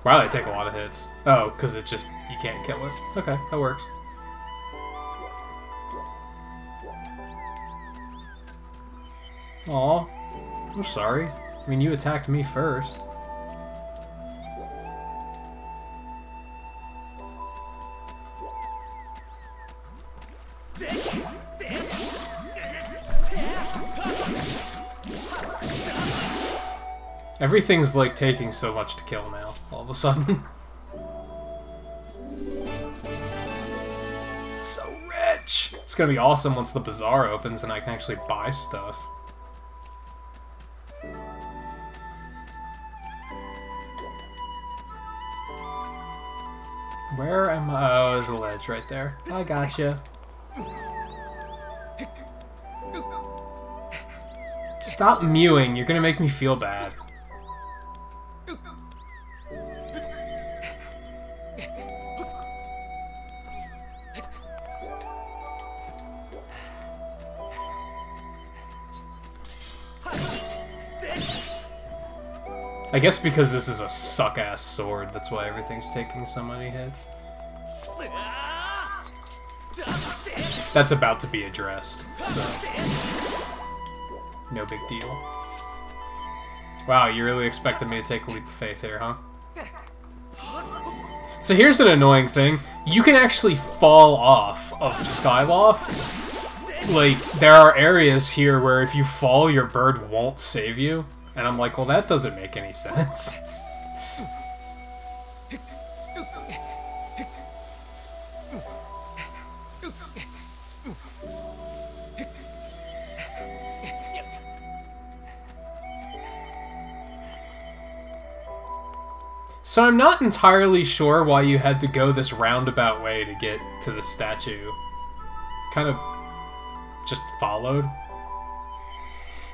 Wow, they take a lot of hits. Oh, because it just, you can't kill it. Okay, that works. Aw, I'm sorry. I mean, you attacked me first. Everything's like taking so much to kill now, all of a sudden. So rich! It's gonna be awesome once the bazaar opens and I can actually buy stuff. Where am I? Oh, there's a ledge right there. I gotcha. Stop mewing, you're gonna make me feel bad. I guess because this is a suck-ass sword, that's why everything's taking so many hits. That's about to be addressed, so... no big deal. Wow, you really expected me to take a leap of faith here, huh? So here's an annoying thing. You can actually fall off of Skyloft. Like, there are areas here where if you fall, your bird won't save you. And I'm like, well, that doesn't make any sense. So I'm not entirely sure why you had to go this roundabout way to get to the statue. Kind of just followed.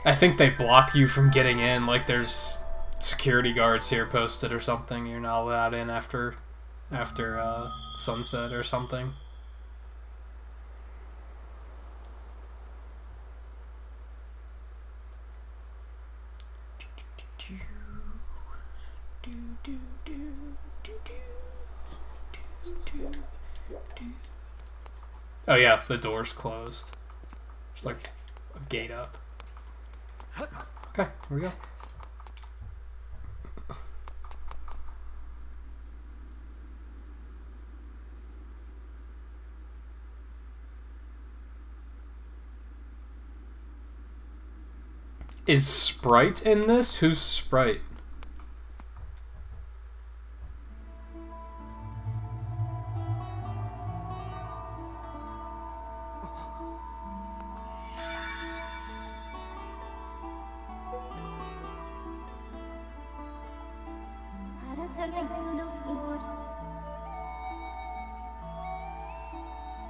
I think they block you from getting in, like there's security guards here posted or something. You're not allowed in after sunset or something. Oh yeah, the door's closed. There's like a gate up. Okay, here we go. Is Sprite in this? Who's Sprite?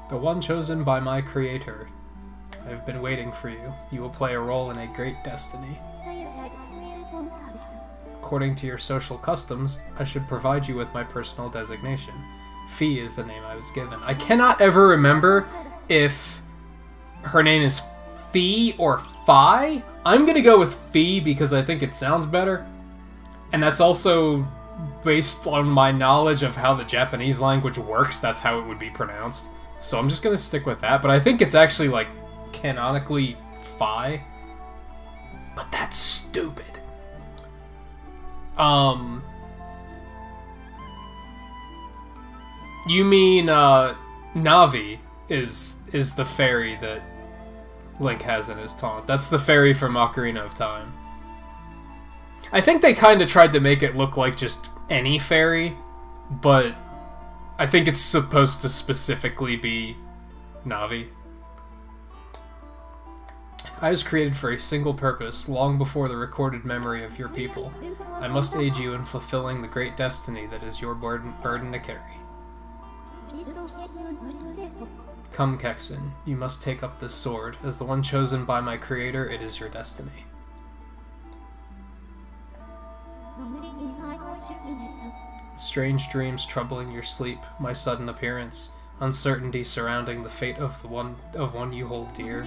The one chosen by my creator. I have been waiting for you. You will play a role in a great destiny. According to your social customs, I should provide you with my personal designation. Fee is the name I was given. I cannot ever remember if her name is Fee or Fi. I'm gonna go with Fee because I think it sounds better. And that's also based on my knowledge of how the Japanese language works. That's how it would be pronounced. So I'm just gonna stick with that, but I think it's actually, like, canonically Phi. But that's stupid. You mean, Navi is the fairy that Link has in his taunt. That's the fairy from Ocarina of Time. I think they kind of tried to make it look like just any fairy, but I think it's supposed to specifically be Navi. I was created for a single purpose, long before the recorded memory of your people. I must aid you in fulfilling the great destiny that is your burden to carry. Come, Kexen, you must take up this sword. As the one chosen by my creator, it is your destiny. Strange dreams troubling your sleep, my sudden appearance, uncertainty surrounding the fate of one you hold dear.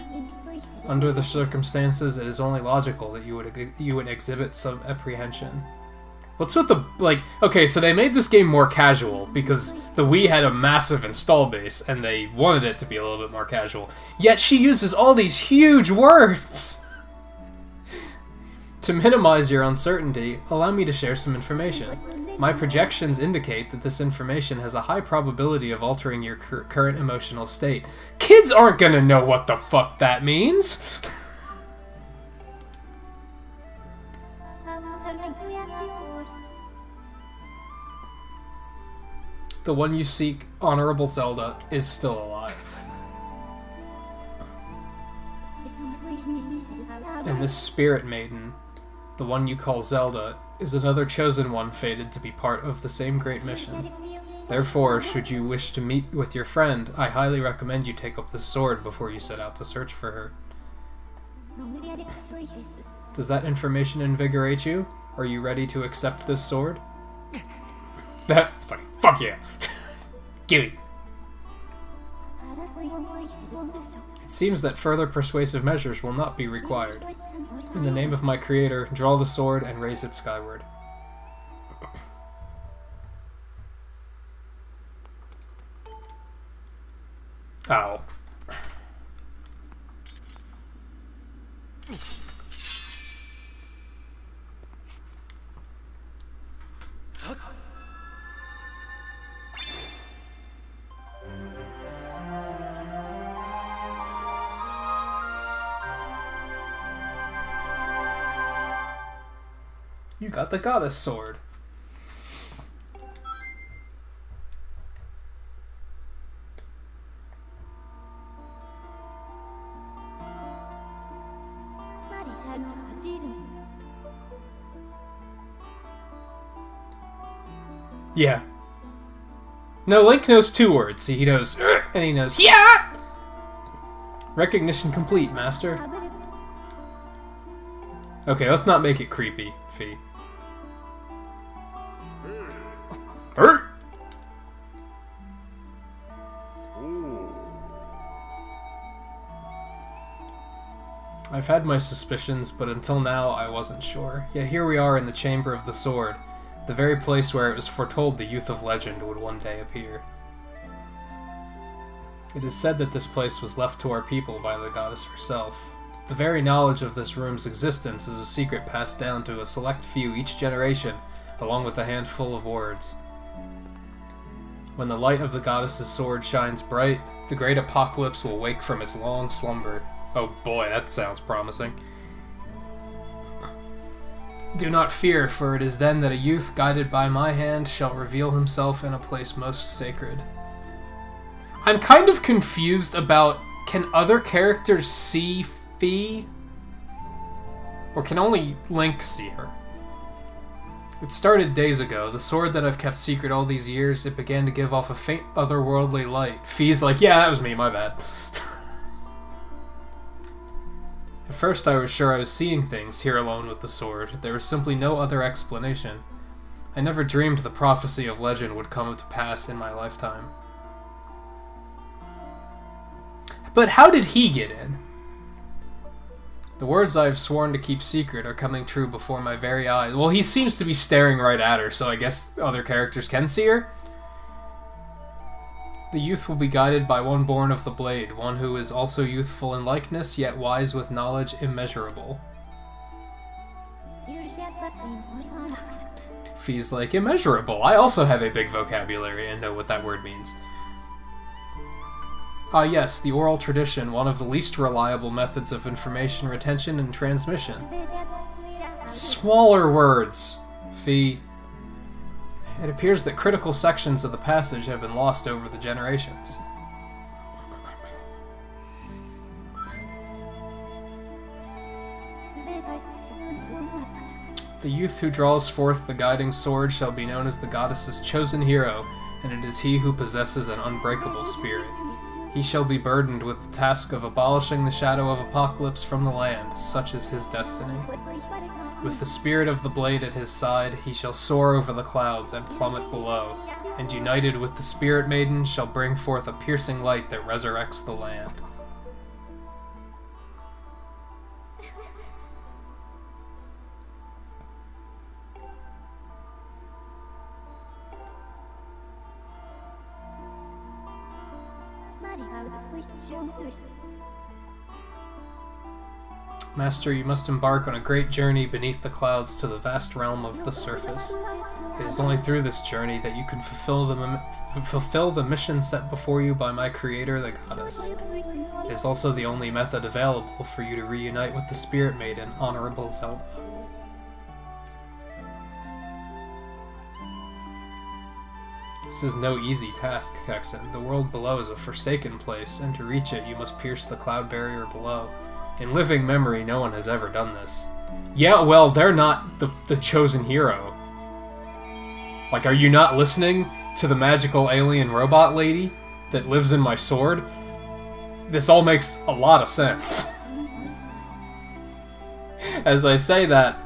Under the circumstances, it is only logical that you would exhibit some apprehension. What's with the, like, okay, so they made this game more casual because the Wii had a massive install base and they wanted it to be a little bit more casual. Yet she uses all these huge words! To minimize your uncertainty, allow me to share some information. My projections indicate that this information has a high probability of altering your current emotional state. Kids aren't gonna know what the fuck that means! The one you seek, Honorable Zelda, is still alive. And this Spirit Maiden, the one you call Zelda, is another chosen one fated to be part of the same great mission. Therefore, should you wish to meet with your friend, I highly recommend you take up the sword before you set out to search for her. Does that information invigorate you? Are you ready to accept this sword? It's like, fuck yeah! Gimme! It seems that further persuasive measures will not be required. In the name of my creator, draw the sword and raise it skyward. Ow. You got the goddess sword. Yeah. No, Link knows 2 words. He knows and he knows yeah! Recognition complete, Master. Okay, let's not make it creepy, Fee. Hurt! I've had my suspicions, but until now I wasn't sure. Yet here we are in the Chamber of the Sword, the very place where it was foretold the youth of legend would one day appear. It is said that this place was left to our people by the goddess herself. The very knowledge of this room's existence is a secret passed down to a select few each generation, along with a handful of words. When the light of the goddess's sword shines bright, the great apocalypse will wake from its long slumber. Oh boy, that sounds promising. Do not fear, for it is then that a youth guided by my hand shall reveal himself in a place most sacred. I'm kind of confused about, can other characters see Fee? Or can only Link see her? It started days ago. The sword that I've kept secret all these years, it began to give off a faint otherworldly light. Fee's like, yeah, that was me, my bad. At first I was sure I was seeing things, here alone with the sword. There was simply no other explanation. I never dreamed the prophecy of legend would come to pass in my lifetime. But how did he get in? The words I have sworn to keep secret are coming true before my very eyes. Well, he seems to be staring right at her, so I guess other characters can see her? The youth will be guided by one born of the blade, one who is also youthful in likeness, yet wise with knowledge immeasurable. Fee's like, immeasurable. I also have a big vocabulary and know what that word means. Ah yes, the oral tradition, one of the least reliable methods of information retention and transmission. Smaller words, Fee. It appears that critical sections of the passage have been lost over the generations. The youth who draws forth the guiding sword shall be known as the goddess's chosen hero, and it is he who possesses an unbreakable spirit. He shall be burdened with the task of abolishing the shadow of apocalypse from the land, such is his destiny. With the spirit of the blade at his side, he shall soar over the clouds and plummet below, and united with the spirit maiden shall bring forth a piercing light that resurrects the land. Master, you must embark on a great journey beneath the clouds to the vast realm of the surface. It is only through this journey that you can fulfill the mission set before you by my creator, the goddess. It is also the only method available for you to reunite with the Spirit Maiden, Honorable Zelda. This is no easy task, Kexen. The world below is a forsaken place, and to reach it you must pierce the cloud barrier below. In living memory, no one has ever done this. Yeah, well, they're not the chosen hero. Like, are you not listening to the magical alien robot lady that lives in my sword? This all makes a lot of sense. As I say that,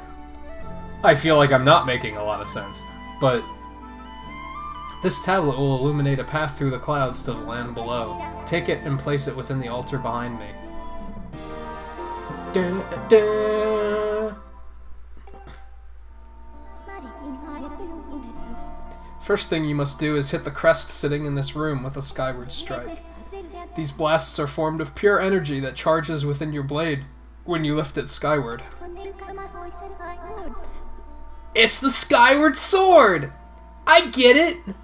I feel like I'm not making a lot of sense, but this tablet will illuminate a path through the clouds to the land below. Take it and place it within the altar behind me. Da, da. First thing you must do is hit the crest sitting in this room with a skyward strike. These blasts are formed of pure energy that charges within your blade when you lift it skyward. It's the Skyward Sword! I get it!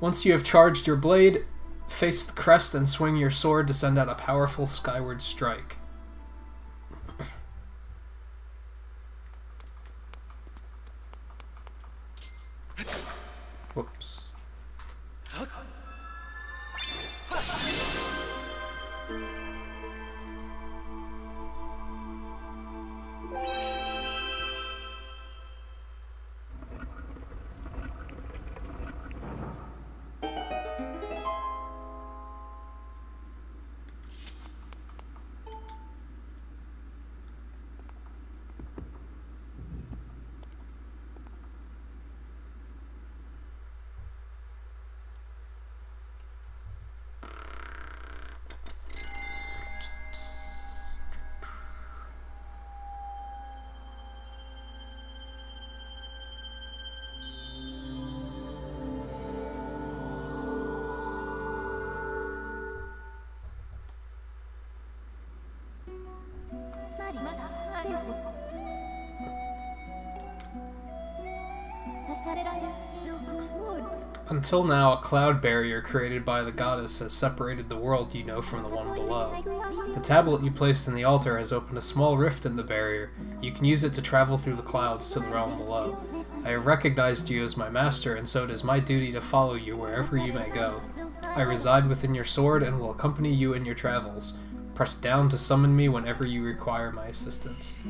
Once you have charged your blade, face the crest and swing your sword to send out a powerful skyward strike. Whoops. Until now, a cloud barrier created by the goddess has separated the world you know from the one below. The tablet you placed in the altar has opened a small rift in the barrier. You can use it to travel through the clouds to the realm below. I have recognized you as my master, and so it is my duty to follow you wherever you may go. I reside within your sword and will accompany you in your travels. Press down to summon me whenever you require my assistance.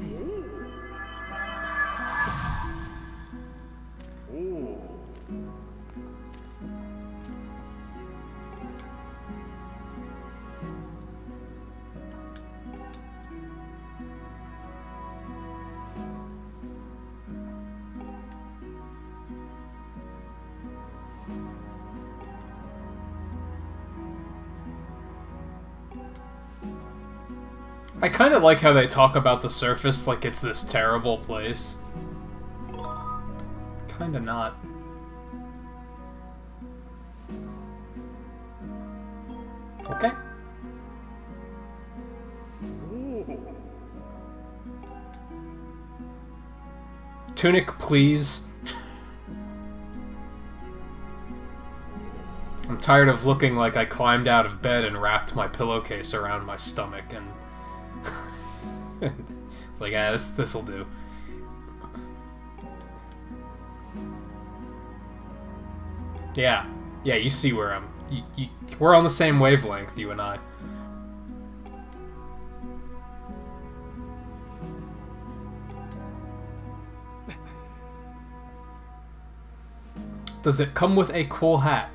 I kind of like how they talk about the surface like it's this terrible place. Kinda not. Okay. Tunic, please. I'm tired of looking like I climbed out of bed and wrapped my pillowcase around my stomach and it's like, this'll do. Yeah. Yeah, you see where I'm... we're on the same wavelength, you and I. Does it come with a cool hat?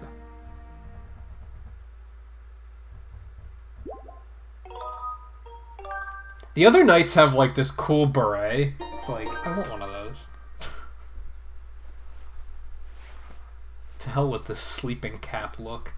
The other knights have, like, this cool beret. It's like, I want one of those. To hell with this sleeping cap look.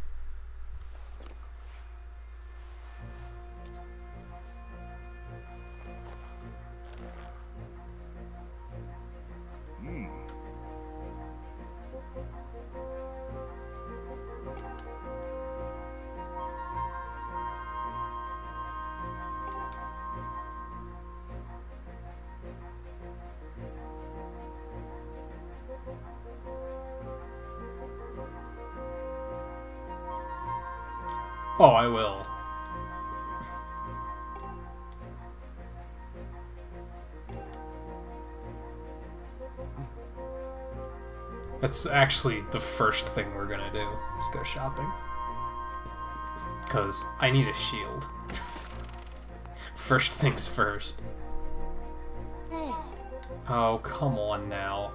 Oh, I will. That's actually the first thing we're gonna do, is go shopping. Because I need a shield. First things first. Oh, come on now.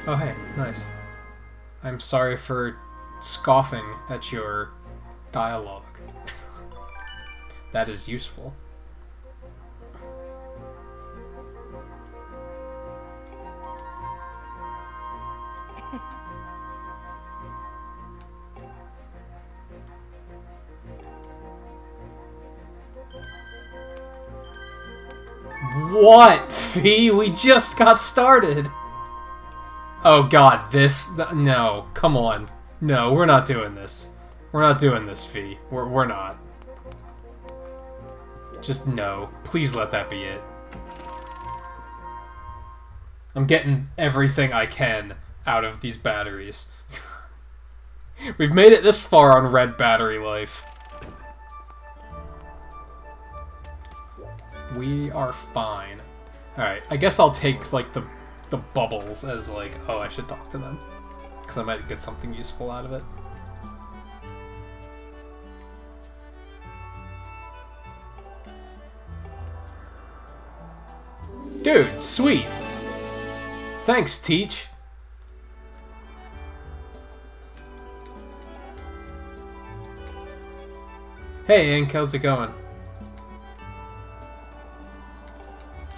Oh hey, nice. I'm sorry for scoffing at your dialogue. That is useful. What, Fee? We just got started! Oh god, this... No, come on. No, we're not doing this. We're not doing this, Fee. We're not. Just no. Please let that be it. I'm getting everything I can out of these batteries. We've made it this far on red battery life. We are fine. Alright, I guess I'll take, like, the bubbles as, like, oh, I should talk to them. Because I might get something useful out of it. Dude, sweet! Thanks, Teach! Hey, Ink, how's it going?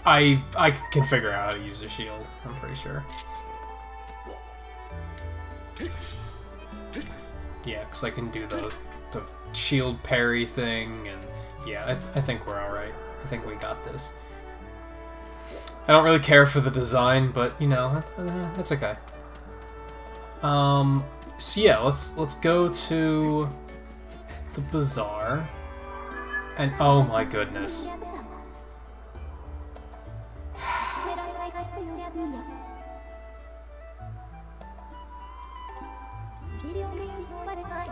I can figure out how to use a shield, I'm pretty sure. Yeah, because I can do the shield parry thing, and yeah, I think we're alright. I think we got this. I don't really care for the design, but, you know, that's okay. So yeah, let's go to the bazaar, and oh my goodness.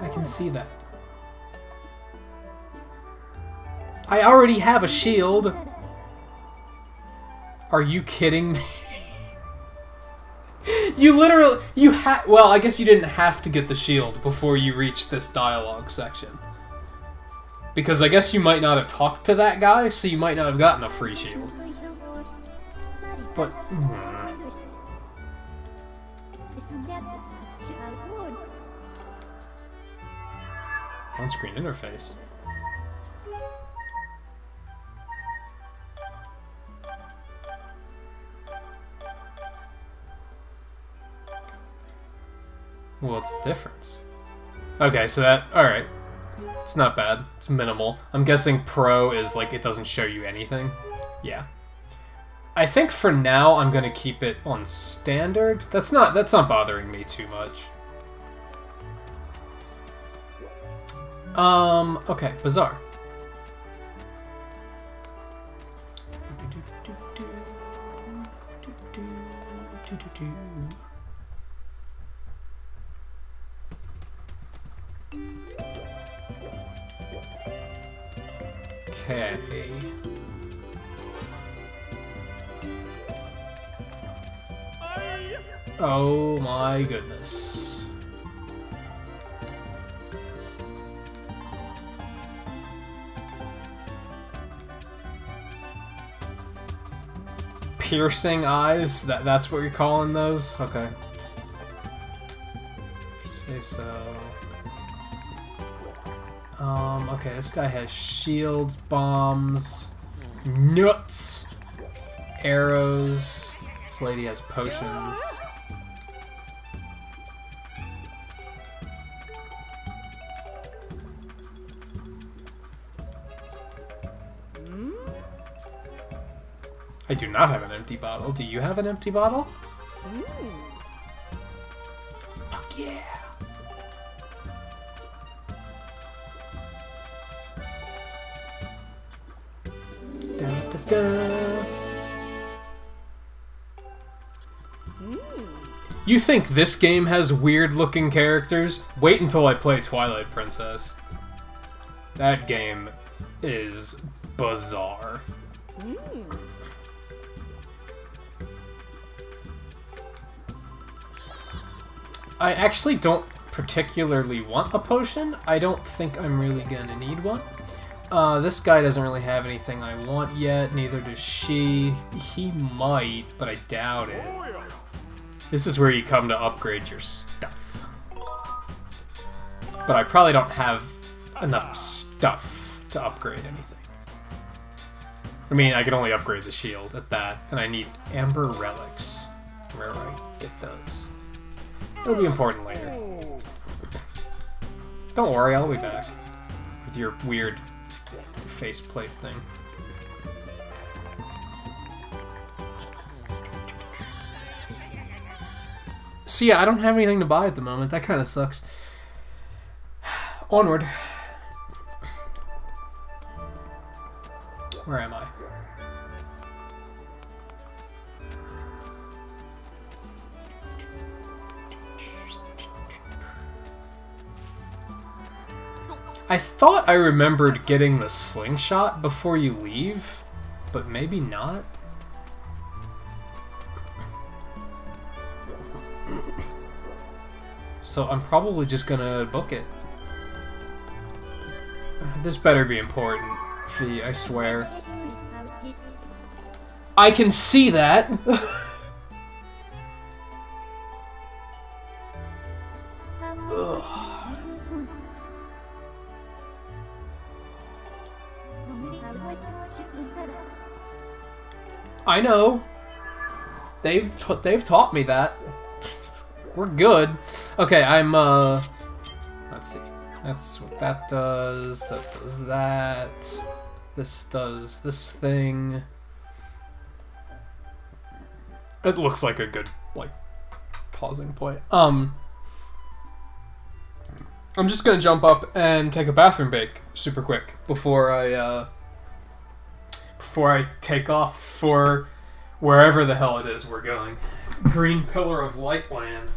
I can see that. I already have a shield. Are you kidding me? You literally, well, I guess you didn't have to get the shield before you reached this dialogue section. Because I guess you might not have talked to that guy, so you might not have gotten a free shield. But... On-screen interface. Well, what's the difference? Okay, so that... Alright. It's not bad. It's minimal. I'm guessing Pro is, like, it doesn't show you anything. Yeah. I think for now I'm gonna keep it on standard. That's not bothering me too much. Okay, Bazaar. Okay. Oh my goodness. Piercing eyes? That's what you're calling those? Okay. If you say so. Okay, this guy has shields, bombs, nuts, arrows. This lady has potions. I do not have an empty bottle. Do you have an empty bottle? Fuck yeah. Dun, dun, dun. You think this game has weird-looking characters? Wait until I play Twilight Princess. That game is bizarre. I actually don't particularly want a potion. I don't think I'm really gonna need one. This guy doesn't really have anything I want yet, neither does she. He might, but I doubt it. This is where you come to upgrade your stuff. But I probably don't have enough stuff to upgrade anything. I mean, I can only upgrade the shield at that, and I need amber relics. Where do I get those? It'll be important later. Don't worry, I'll be back. With your weird faceplate thing. So yeah, I don't have anything to buy at the moment. That kind of sucks. Onward. Where am I? I thought I remembered getting the slingshot before you leave, but maybe not. So I'm probably just gonna book it. This better be important, Fee, I swear. I can see that! I know. They've taught me that. We're good. Okay, I'm let's see. That's what that does. That does that. This does this thing. It looks like a good like pausing point. I'm just gonna jump up and take a bathroom break super quick before I take off for wherever the hell it is we're going. Green Pillar of Light Land.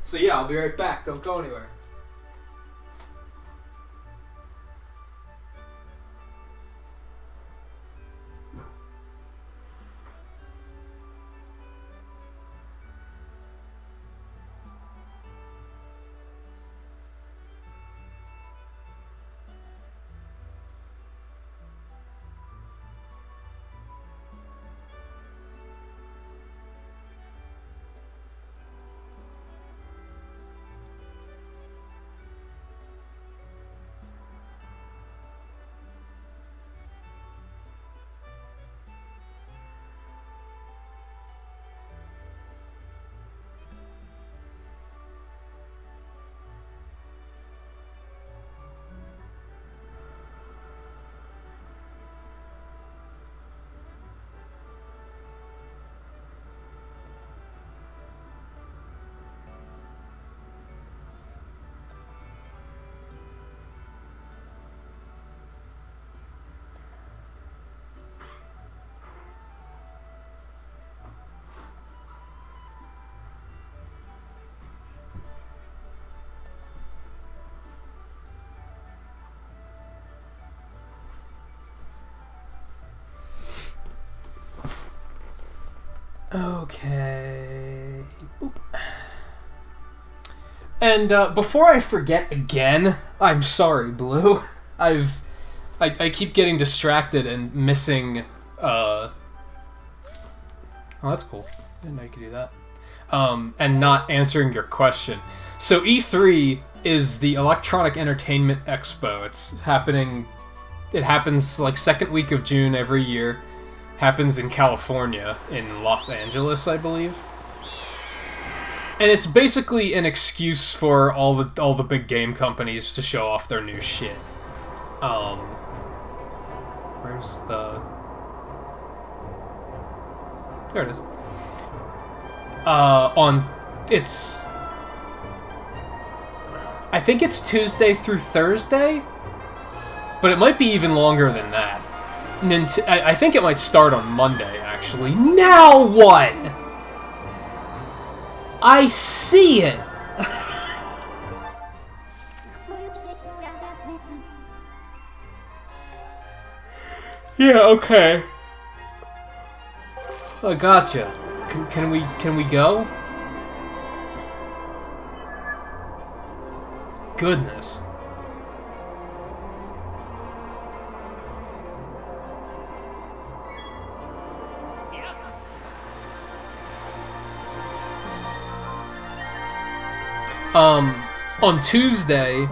So yeah, I'll be right back. Don't go anywhere. Okay. Boop. And before I forget again, I'm sorry, Blue. I keep getting distracted and missing. Oh, that's cool. I didn't know you could do that. And not answering your question. So E3 is the Electronic Entertainment Expo. It's happening. It happens like second week of June every year. Happens in California, in Los Angeles, I believe. And it's basically an excuse for all the big game companies to show off their new shit. Where's the... There it is. It's... I think it's Tuesday through Thursday, but it might be even longer than that. I think it might start on Monday, actually. Now what? I see it! Yeah, okay. I gotcha. Can we go? Goodness. On Tuesday,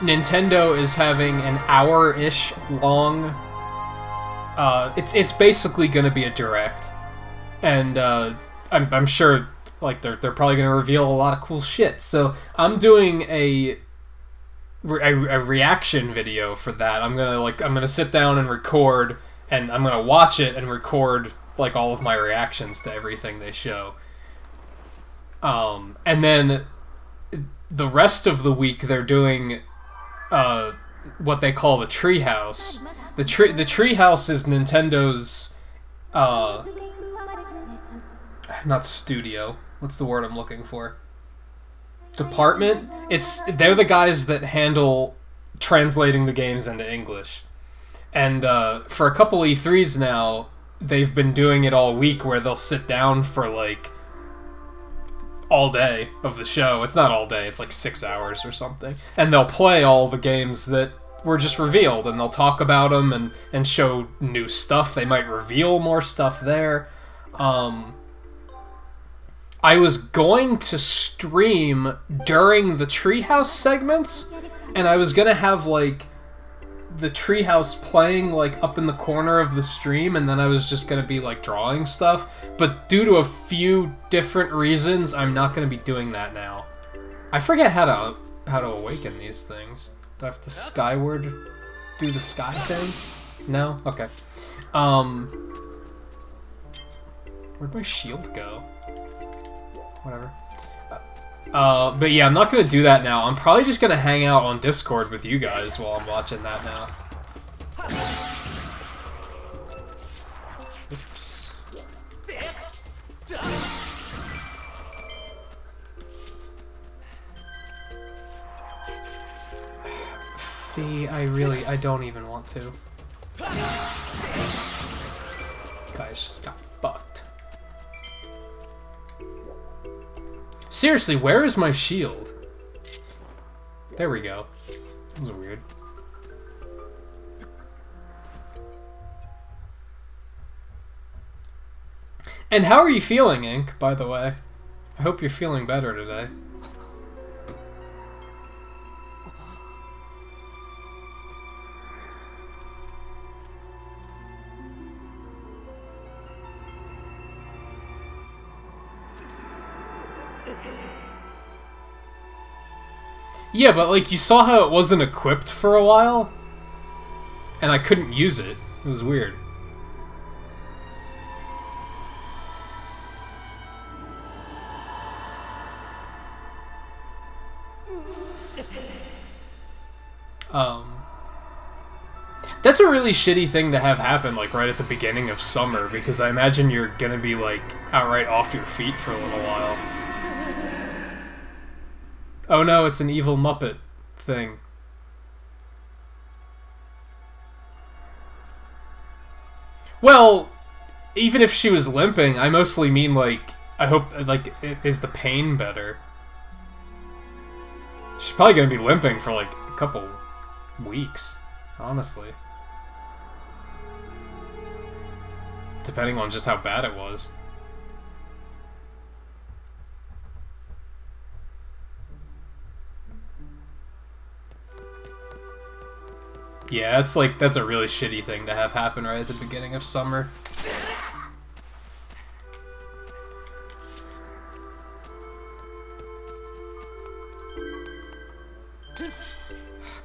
Nintendo is having an hour-ish long. It's basically gonna be a direct, and I'm sure like they're probably gonna reveal a lot of cool shit. So I'm doing a reaction video for that. I'm gonna sit down and record, and I'm gonna watch it and record like all of my reactions to everything they show. And then the rest of the week they're doing what they call the Treehouse. The Treehouse is Nintendo's not studio. What's the word I'm looking for? Department? They're the guys that handle translating the games into English. And for a couple E3s now, they've been doing it all week where they'll sit down for like all day of the show. It's not all day, it's like 6 hours or something. And they'll play all the games that were just revealed, and they'll talk about them and show new stuff. They might reveal more stuff there. I was going to stream during the Treehouse segments, and I was gonna have like the Treehouse playing like up in the corner of the stream, and then I was just gonna be like drawing stuff. But due to a few different reasons, I'm not gonna be doing that now. I forget how to awaken these things. Do I have to Skyward do the sky thing? No? Okay. Where'd my shield go? Whatever. But yeah, I'm not gonna do that now. I'm probably just gonna hang out on Discord with you guys while I'm watching that now. Oops. Fee, I don't even want to. Guys just got fucked. Seriously, where is my shield? There we go. That was weird. And how are you feeling, Ink, by the way? I hope you're feeling better today. Yeah, but like, you saw how it wasn't equipped for a while? And I couldn't use it. It was weird. That's a really shitty thing to have happen, like, right at the beginning of summer, because I imagine you're gonna be, like, outright off your feet for a little while. Oh no, it's an evil Muppet thing. Well, even if she was limping, I mostly mean, like, I hope, like, is the pain better? She's probably gonna be limping for, like, a couple weeks, honestly. Depending on just how bad it was. Yeah, that's a really shitty thing to have happen right at the beginning of summer.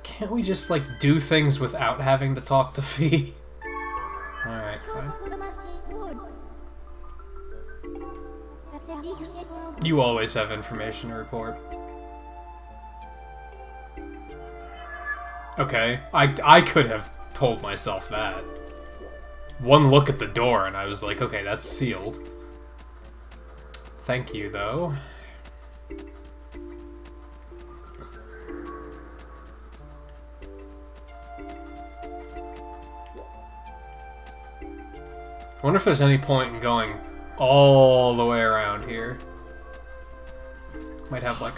Can't we just, like, do things without having to talk to Fee? Alright, fine. You always have information to report. Okay, I could have told myself that. One look at the door and I was like, okay, that's sealed. Thank you, though. I wonder if there's any point in going all the way around here. Might have, like,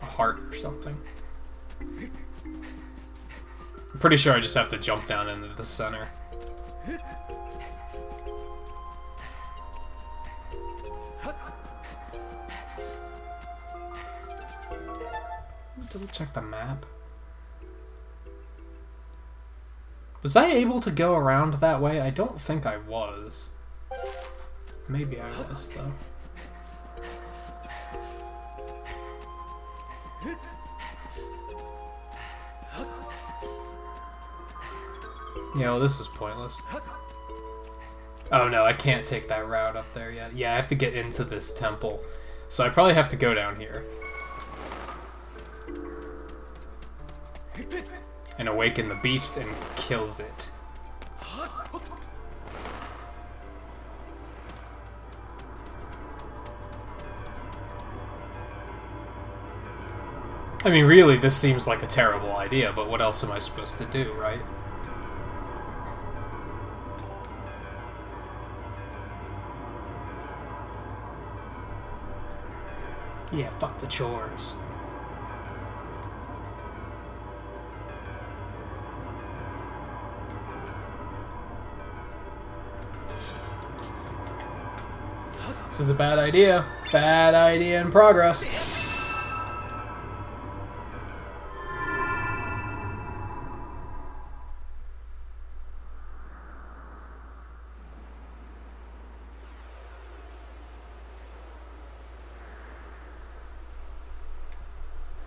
a heart or something. I'm pretty sure I just have to jump down into the center. Double check the map. Was I able to go around that way? I don't think I was. Maybe I was, though. Yeah, well, this is pointless. Oh no, I can't take that route up there yet. Yeah, I have to get into this temple. So I probably have to go down here. And awaken the beast and kills it. I mean, really, this seems like a terrible idea, but what else am I supposed to do, right? Yeah, fuck the chores. This is a bad idea. Bad idea in progress.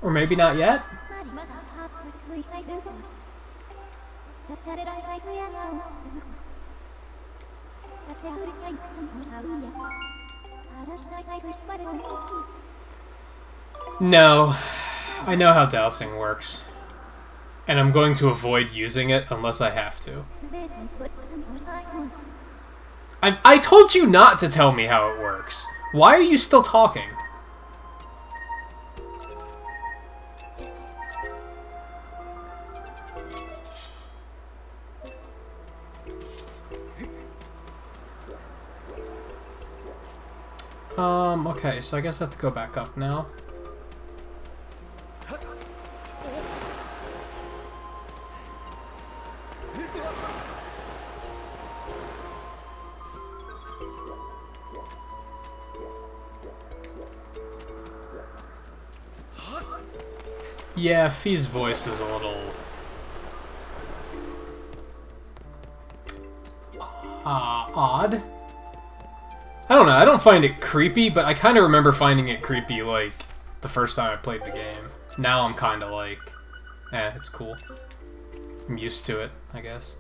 Or maybe not yet? No. I know how dowsing works. And I'm going to avoid using it unless I have to. I told you not to tell me how it works. Why are you still talking? Okay, so I guess I have to go back up now. Yeah, Fee's voice is a little... odd? I don't know, I don't find it creepy, but I kind of remember finding it creepy, like, the first time I played the game. Now I'm kind of like, it's cool. I'm used to it, I guess.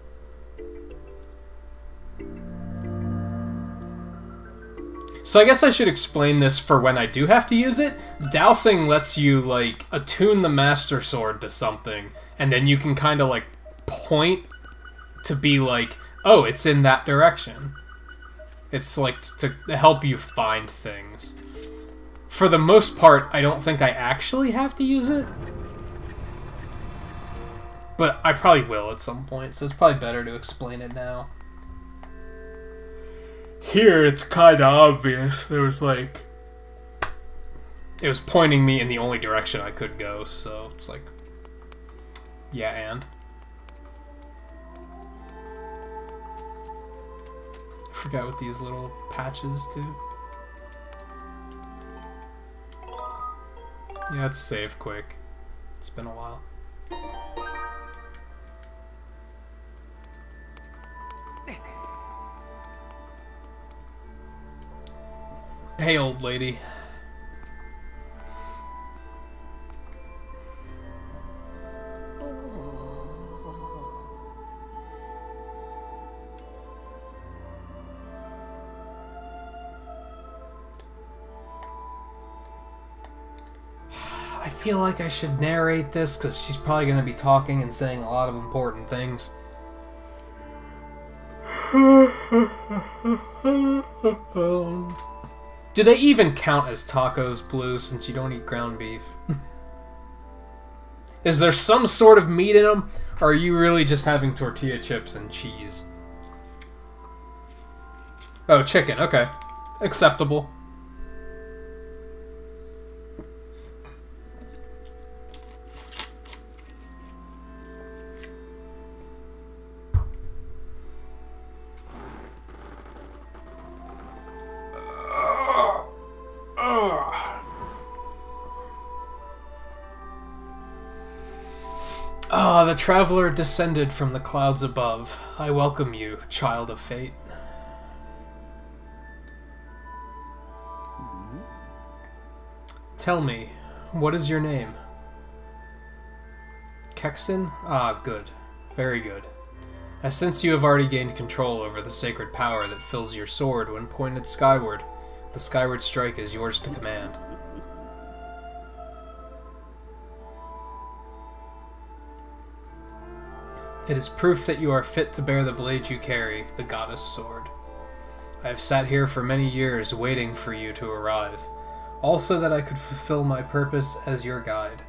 So I guess I should explain this for when I do have to use it. Dowsing lets you, like, attune the Master Sword to something, and then you can kind of, like, point to be like, oh, it's in that direction. It's, like, to help you find things. For the most part, I don't think I actually have to use it. But I probably will at some point, so it's probably better to explain it now. Here, it's kind of obvious. There was like... It was pointing me in the only direction I could go, so it's like... Yeah, and... I forgot what these little patches do. Yeah, let's save quick. It's been a while. Hey, old lady. I feel like I should narrate this because she's probably going to be talking and saying a lot of important things. Do they even count as tacos, Blue, since you don't eat ground beef? Is there some sort of meat in them, or are you really just having tortilla chips and cheese? Oh, chicken, okay. Acceptable. Ah, the traveler descended from the clouds above. I welcome you, child of fate. Tell me, what is your name? Kexen? Ah, good. Very good. I sense you have already gained control over the sacred power that fills your sword when pointed skyward. The skyward strike is yours to command. It is proof that you are fit to bear the blade you carry, the goddess sword. I have sat here for many years waiting for you to arrive, also that I could fulfill my purpose as your guide.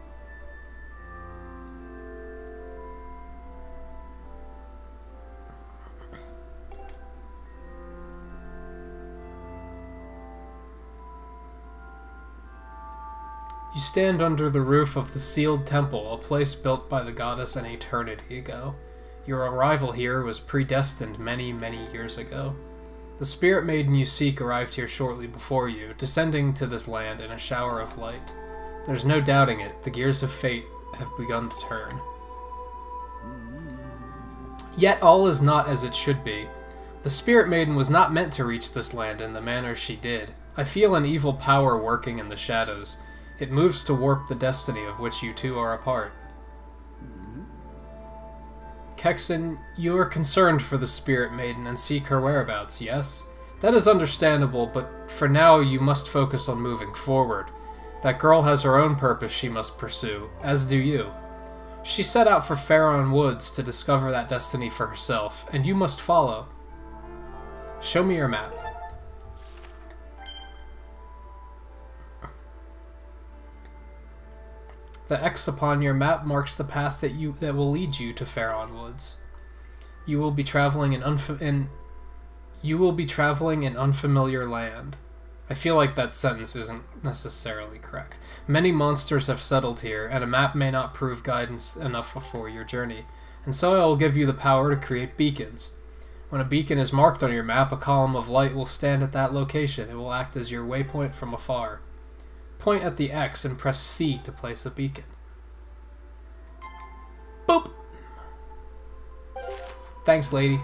You stand under the roof of the sealed temple, a place built by the goddess an eternity ago. Your arrival here was predestined many, many years ago. The spirit maiden you seek arrived here shortly before you, descending to this land in a shower of light. There's no doubting it, the gears of fate have begun to turn. Yet all is not as it should be. The spirit maiden was not meant to reach this land in the manner she did. I feel an evil power working in the shadows. It moves to warp the destiny of which you two are a part. Kexen, you are concerned for the Spirit Maiden and seek her whereabouts, yes? That is understandable, but for now you must focus on moving forward. That girl has her own purpose she must pursue, as do you. She set out for Faron Woods to discover that destiny for herself, and you must follow. Show me your map. The X upon your map marks the path that will lead you to Faron Woods. You will be traveling in unfamiliar land. I feel like that sentence isn't necessarily correct. Many monsters have settled here, and a map may not prove guidance enough for your journey, and so I will give you the power to create beacons. When a beacon is marked on your map, a column of light will stand at that location. It will act as your waypoint from afar. Point at the X and press C to place a beacon. Boop! Thanks, lady.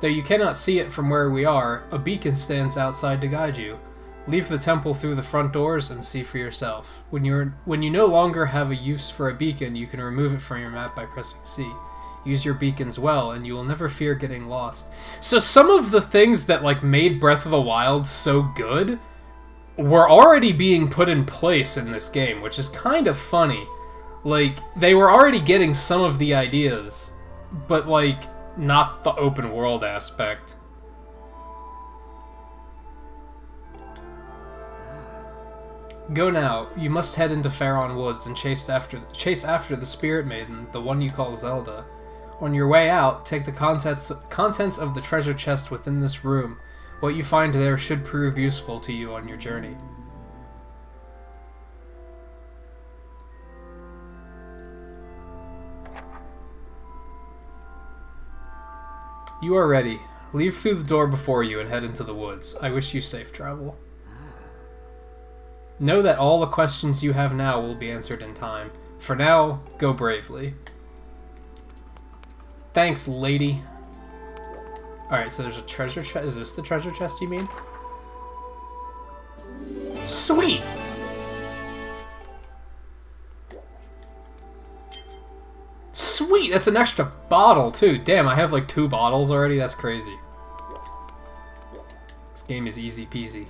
Though you cannot see it from where we are, a beacon stands outside to guide you. Leave the temple through the front doors and see for yourself. When you no longer have a use for a beacon, you can remove it from your map by pressing C. Use your beacons well, and you will never fear getting lost. So some of the things that made Breath of the Wild so good were already being put in place in this game, which is kind of funny. They were already getting some of the ideas, but, not the open world aspect. Go now. You must head into Faron Woods and chase after the Spirit Maiden, the one you call Zelda. On your way out, take the contents of the treasure chest within this room. What you find there should prove useful to you on your journey. You are ready. Leave through the door before you and head into the woods. I wish you safe travel. Know that all the questions you have now will be answered in time. For now, go bravely. Thanks, lady. Alright, so there's a treasure chest. Is this the treasure chest you mean? Sweet! Sweet! That's an extra bottle, too. Damn, I have like 2 bottles already? That's crazy. This game is easy peasy.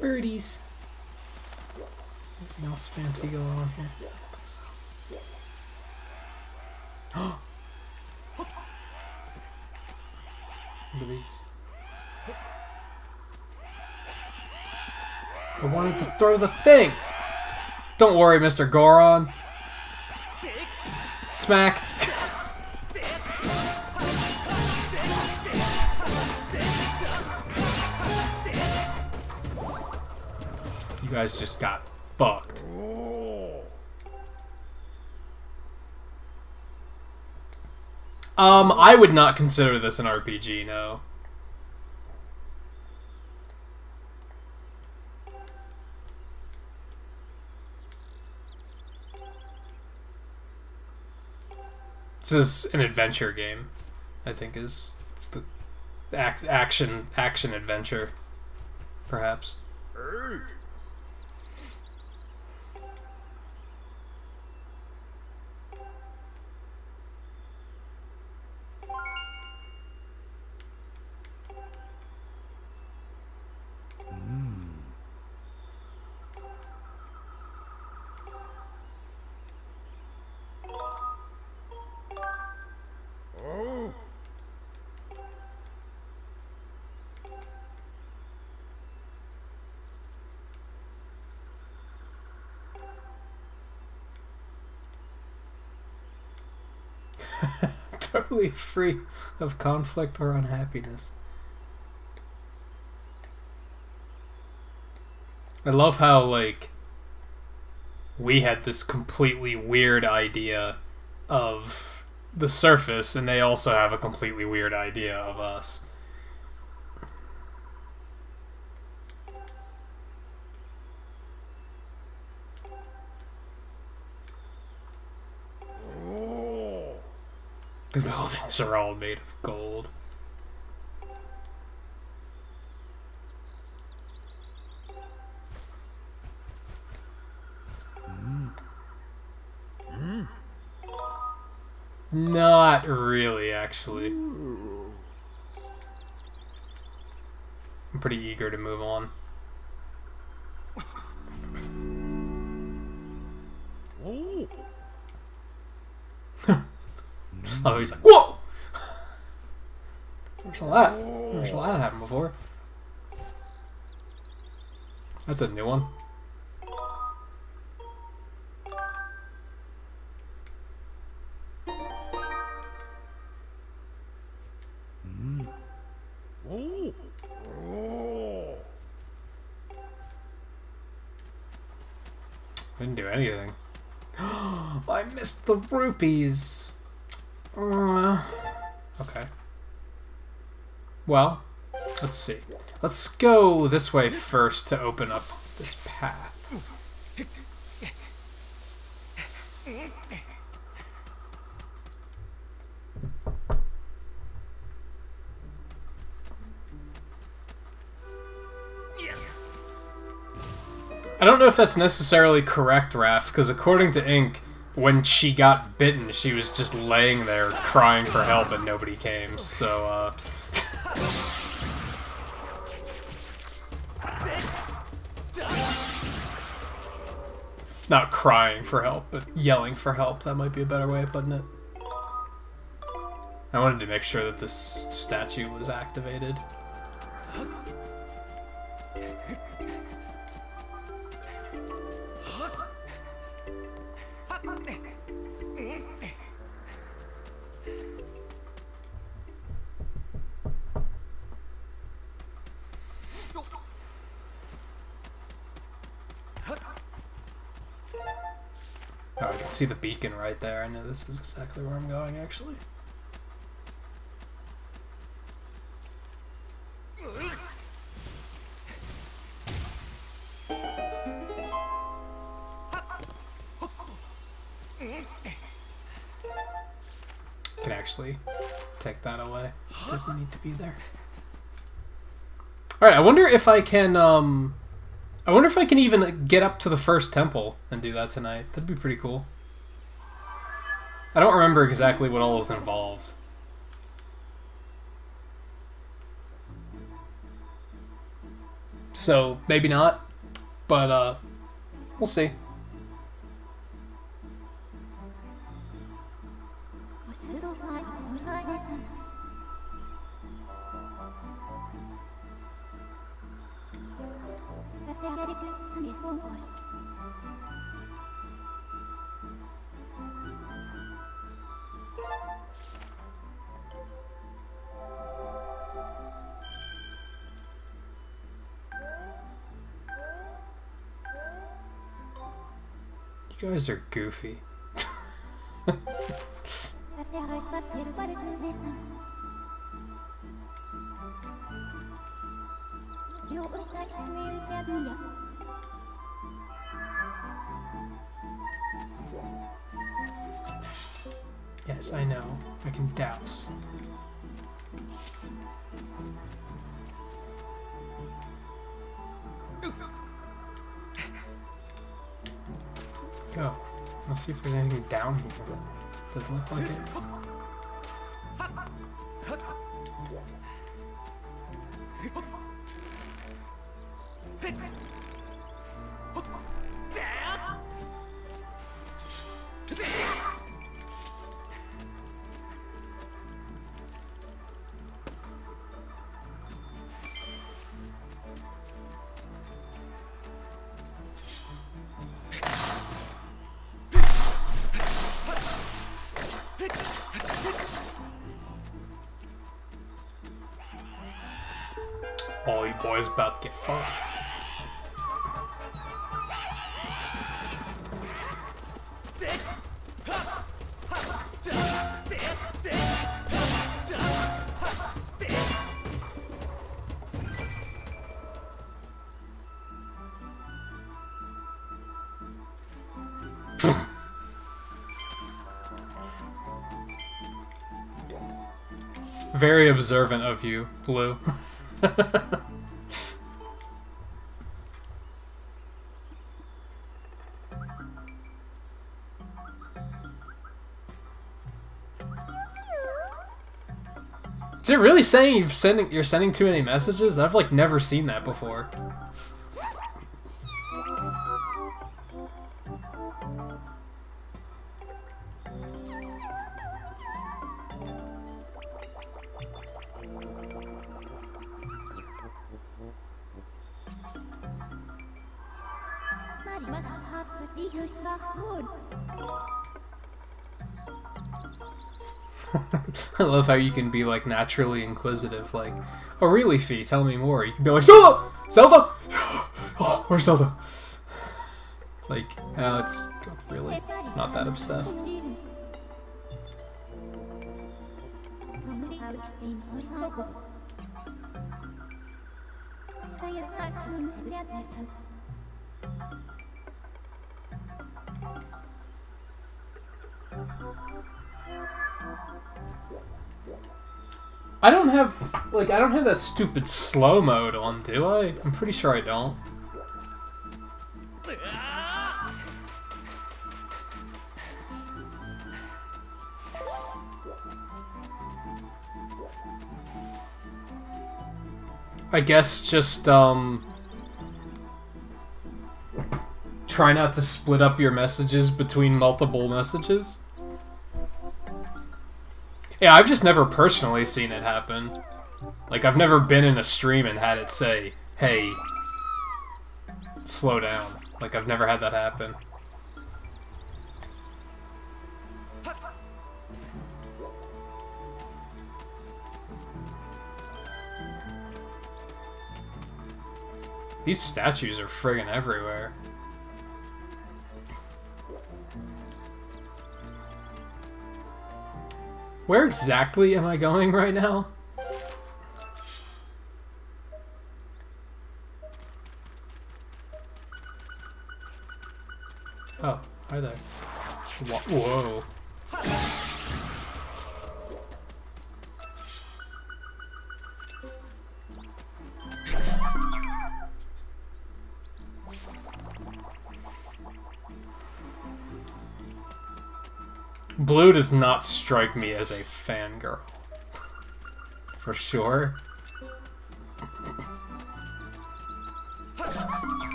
Birdies. Anything else fancy going on here? I don't think so. Look at these. I wanted to throw the thing! Don't worry, Mr. Goron. Smack. You guys just got fucked. I would not consider this an RPG, no. This is an adventure game, I think, is the action adventure, perhaps. Totally free of conflict or unhappiness. I love how, like, we had this completely weird idea of the surface, and they also have a completely weird idea of us. The buildings are all made of gold. Not really, actually. I'm pretty eager to move on. Oh, he's like, whoa! Never saw that. Never saw that happen before. That's a new one. Didn't do anything. I missed the rupees. Okay. Well, let's see. Let's go this way first to open up this path. I don't know if that's necessarily correct, Raph, because according to Ink, when she got bitten, she was just laying there crying for help and nobody came, so, Not crying for help, but yelling for help. That might be a better way of putting it. I wanted to make sure that this statue was activated. Oh, I can see the beacon right there. I know this is exactly where I'm going, actually. Can actually take that away. Doesn't need to be there. Alright, I wonder if I can, I wonder if I can even get up to the first temple and do that tonight. That'd be pretty cool. I don't remember exactly what all is involved. So, maybe not. But, we'll see. You guys are goofy. Yes, I know. I can douse. Go. Let's see if there's anything down here. Doesn't look like it. Oh, you boys about to get fucked. Very observant of you, Blue. Is it really saying you're sending too many messages? I've like never seen that before. I love how you can be like naturally inquisitive, like, oh really, Fee, tell me more. You can be like, Zelda! Zelda! Oh, where's Zelda? It's like, it's really not that obsessed. I don't have that stupid slow mode on, do I? I'm pretty sure I don't. I guess just, try not to split up your messages between multiple messages. Yeah, I've just never personally seen it happen. Like, I've never been in a stream and had it say, hey, slow down. Like, I've never had that happen. These statues are friggin' everywhere. Where exactly am I going right now? Oh, hi there. Whoa. Blue does not strike me as a fangirl. For sure.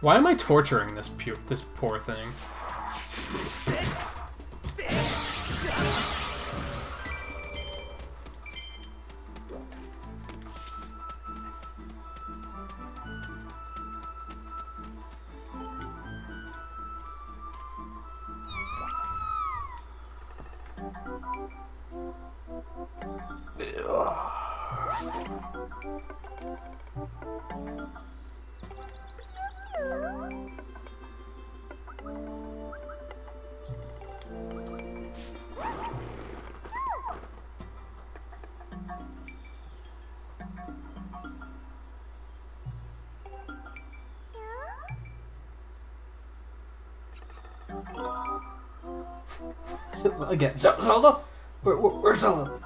Why am I torturing this poor thing? Again, Zelda? Where's Zelda?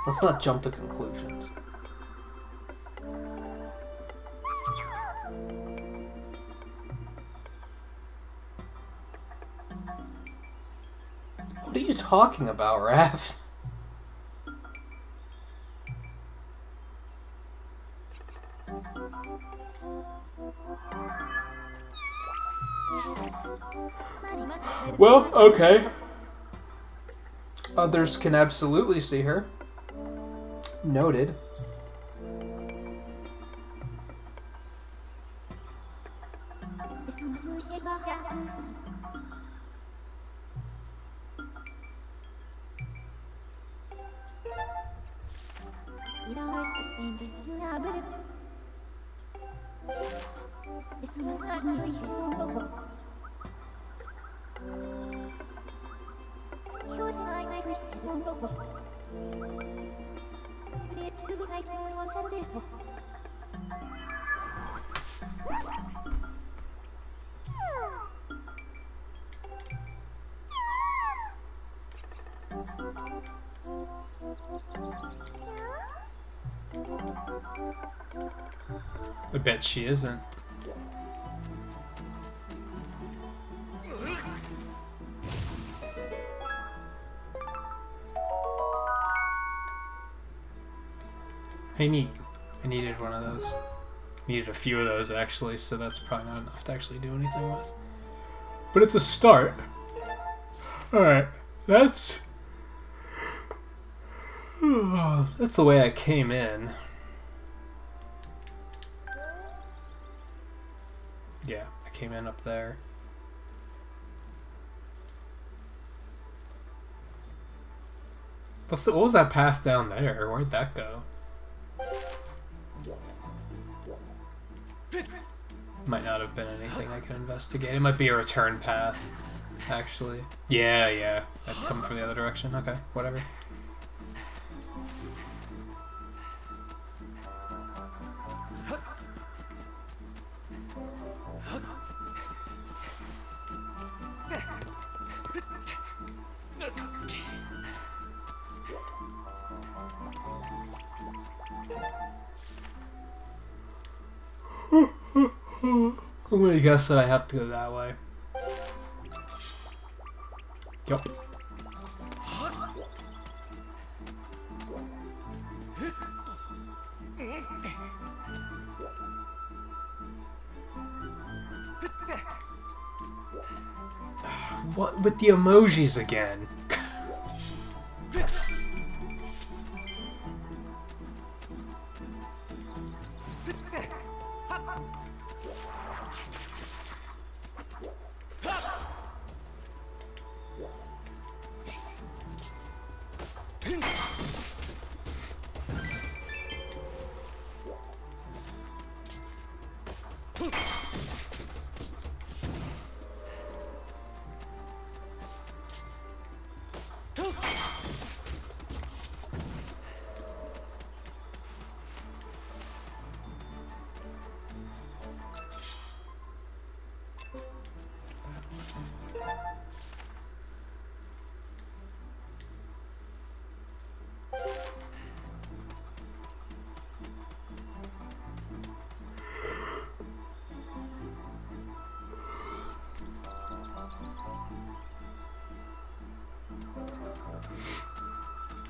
Let's not jump to conclusions. What are you talking about, Raph? Well, okay. Others can absolutely see her. Noted. I bet she isn't. Hey, neat. I needed one of those. Needed a few of those, actually, so that's probably not enough to actually do anything with. But it's a start. Alright, that's the way I came in. Yeah, I came in up there. What was that path down there? Where'd that go? Might not have been anything I could investigate. It might be a return path, actually. Yeah. I'd come from the other direction. Okay, whatever. I'm gonna guess that I have to go that way. Yup. What with the emojis again?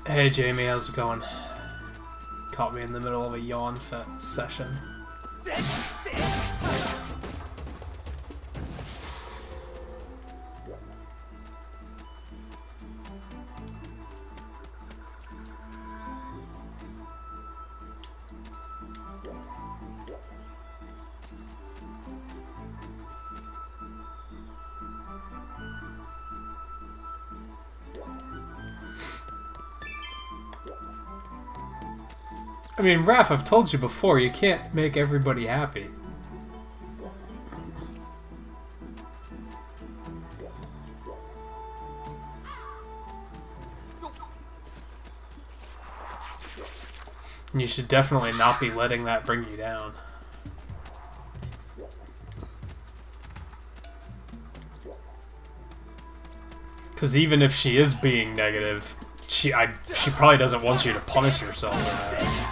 Hey Jamie, how's it going? Caught me in the middle of a yawn session. I mean, Raph, I've told you before, you can't make everybody happy. You should definitely not be letting that bring you down. Because even if she is being negative, she probably doesn't want you to punish yourself for that.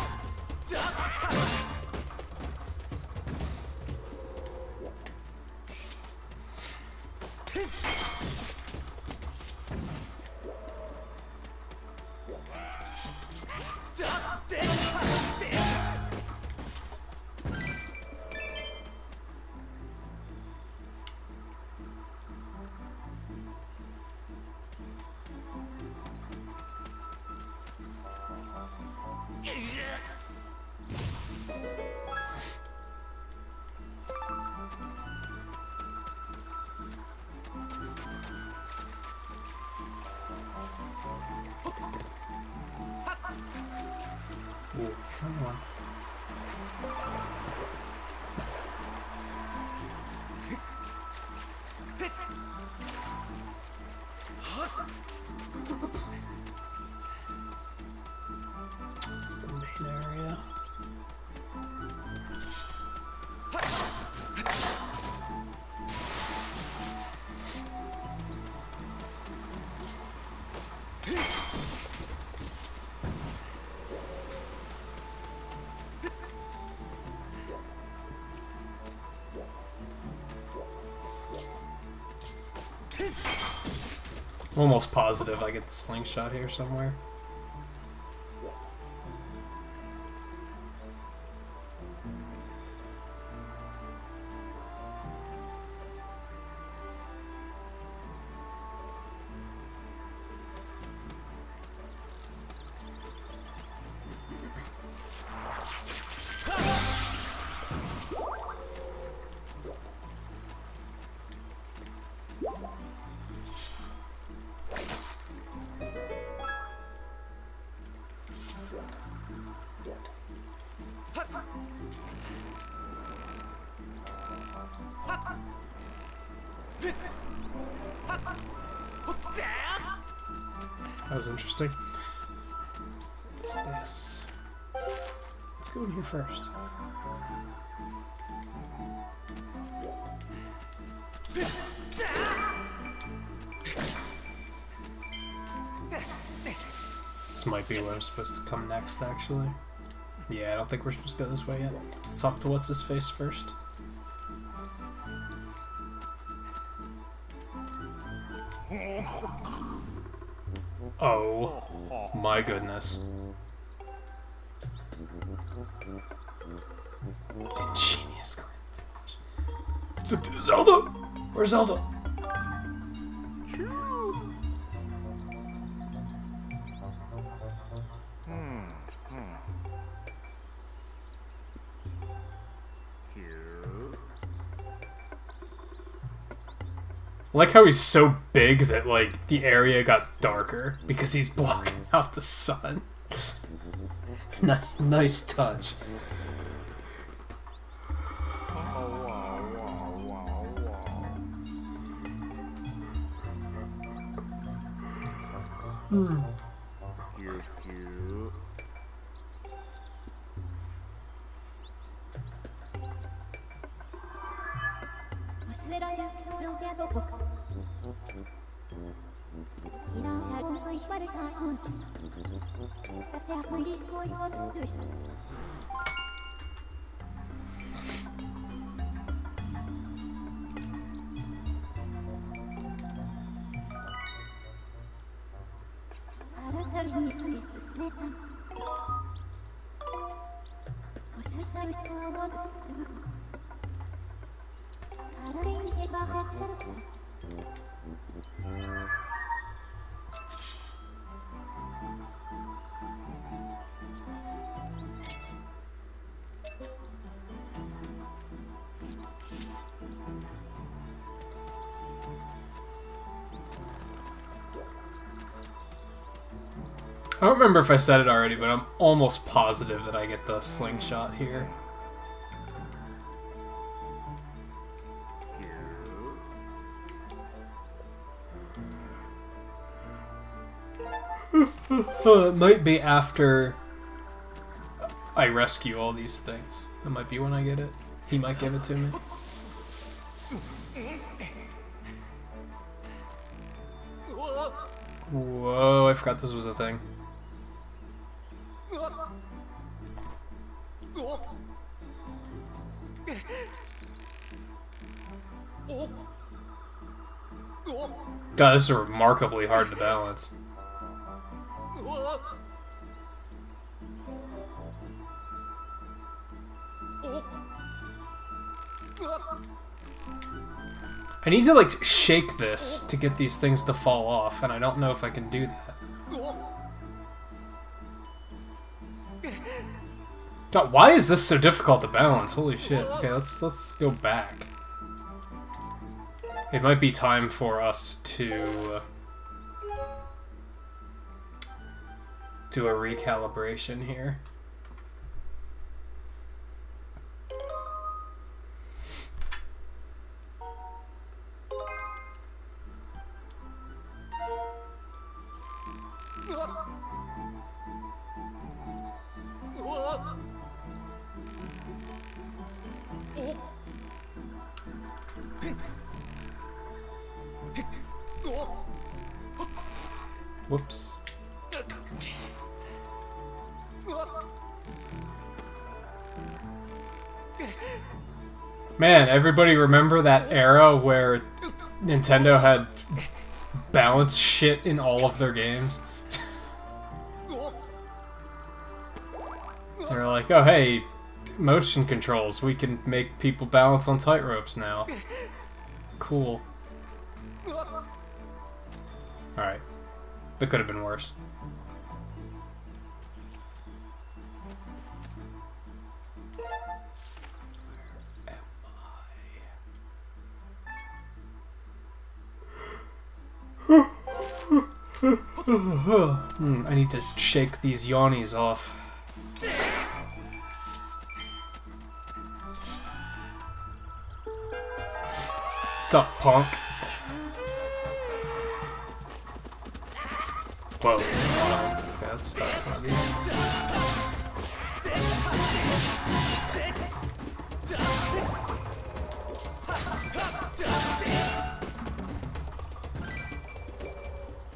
Ooh, come on. It's the main area. I'm almost positive I get the slingshot here somewhere. That was interesting. What's this? Let's go in here first. This might be where I'm supposed to come next, actually. Yeah, I don't think we're supposed to go this way yet. Let's talk to what's-his-face first. Oh my goodness. Ingenious clan. Zelda? Where's Zelda? I like how he's so big that, like, the area got darker because he's blocking out the sun. Nice touch. I don't remember if I said it already, but I'm almost positive that I get the slingshot here. It might be after I rescue all these things. That might be when I get it. He might give it to me. Whoa, I forgot this was a thing. God, this is remarkably hard to balance. I need to, like, shake this to get these things to fall off, and I don't know if I can do that. God, why is this so difficult to balance? Holy shit. Okay, let's go back. It might be time for us to do a recalibration here. Whoops. Man, everybody remember that era where Nintendo had balance shit in all of their games? They're like, oh hey, motion controls, we can make people balance on tightropes now. Cool. Alright. That could have been worse. I need to shake these yawnies off. What's up, punk? Whoa. Okay, let's start one of these.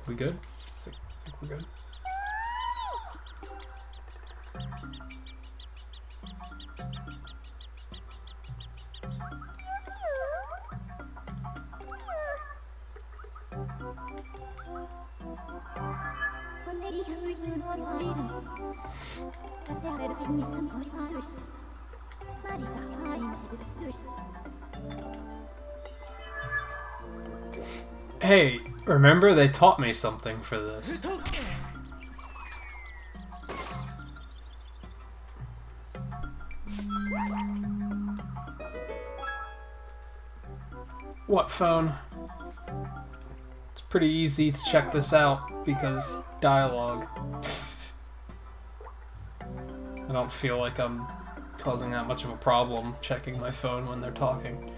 We good? I think we're good. Hey, remember they taught me something for this. What phone? It's pretty easy to check this out because dialogue. I don't feel like I'm causing that much of a problem checking my phone when they're talking.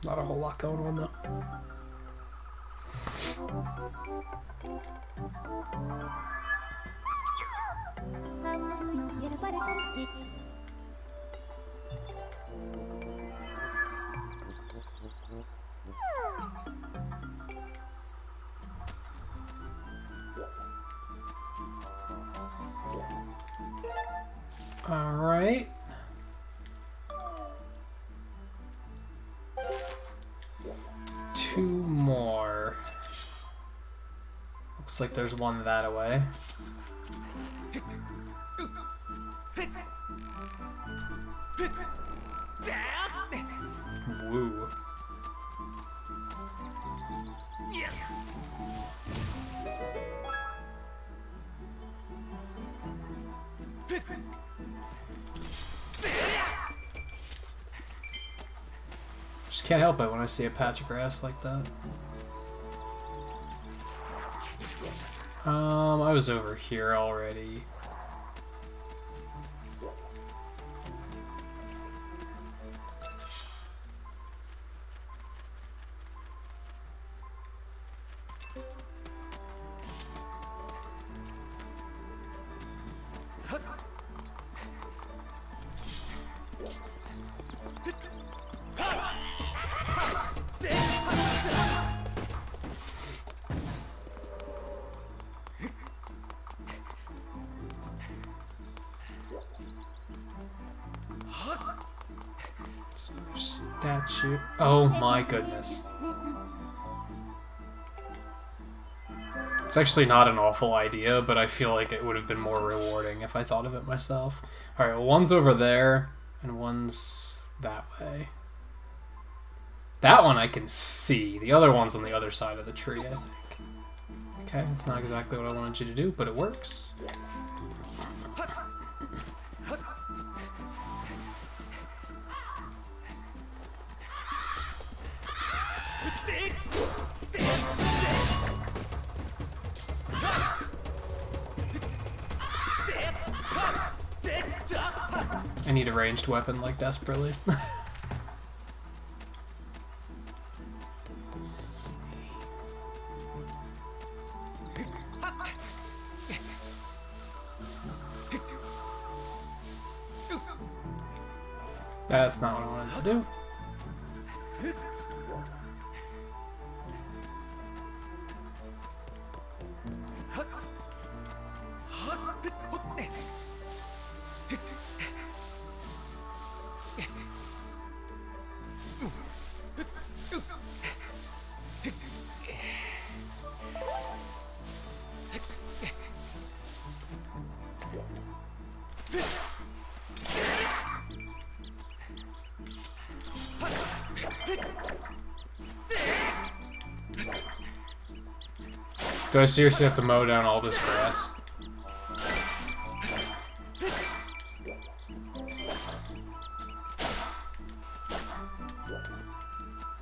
Not a whole lot going on though. All right. Two more. Looks like there's one that away. Woo. Just can't help it when I see a patch of grass like that. I was over here already. Statue. Oh my goodness. It's actually not an awful idea, but I feel like it would have been more rewarding if I thought of it myself. Alright, well, one's over there, and one's that way. That one I can see. The other one's on the other side of the tree, I think. Okay, that's not exactly what I wanted you to do, but it works. I need a ranged weapon, like, desperately. That's not what I wanted to do. Do I seriously have to mow down all this grass?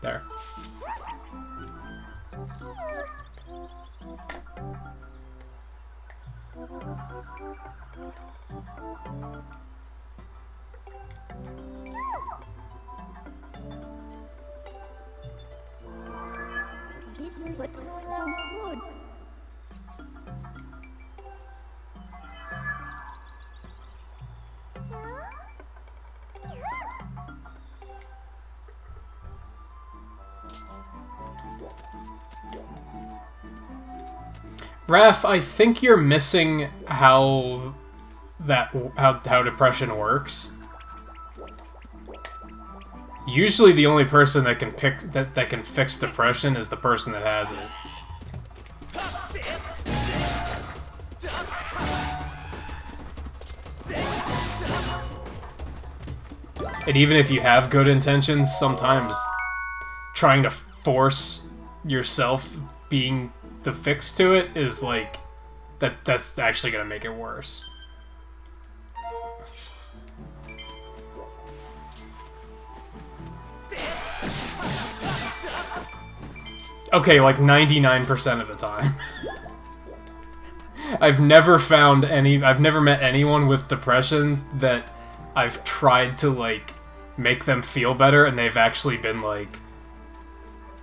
There. Raph, I think you're missing how depression works. Usually the only person that can that can fix depression is the person that has it. And even if you have good intentions, sometimes trying to force yourself being the fix to it is like that's actually gonna make it worse. Okay, like 99% of the time. I've never met anyone with depression that I've tried to, like, make them feel better, and they've actually been like,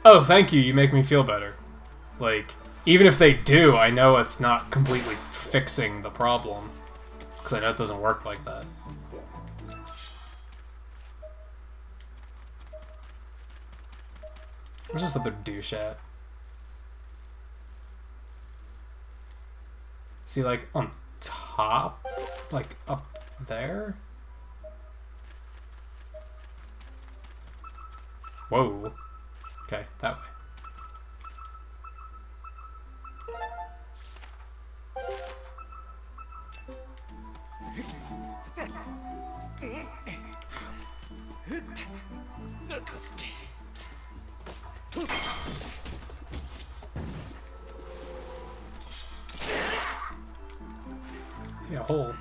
oh, thank you, you make me feel better. Like, even if they do, I know it's not completely fixing the problem. Because I know it doesn't work like that. Where's this other douche at? Is he, like, on top? Like, up there? Whoa. Okay, that way. Yeah, hole.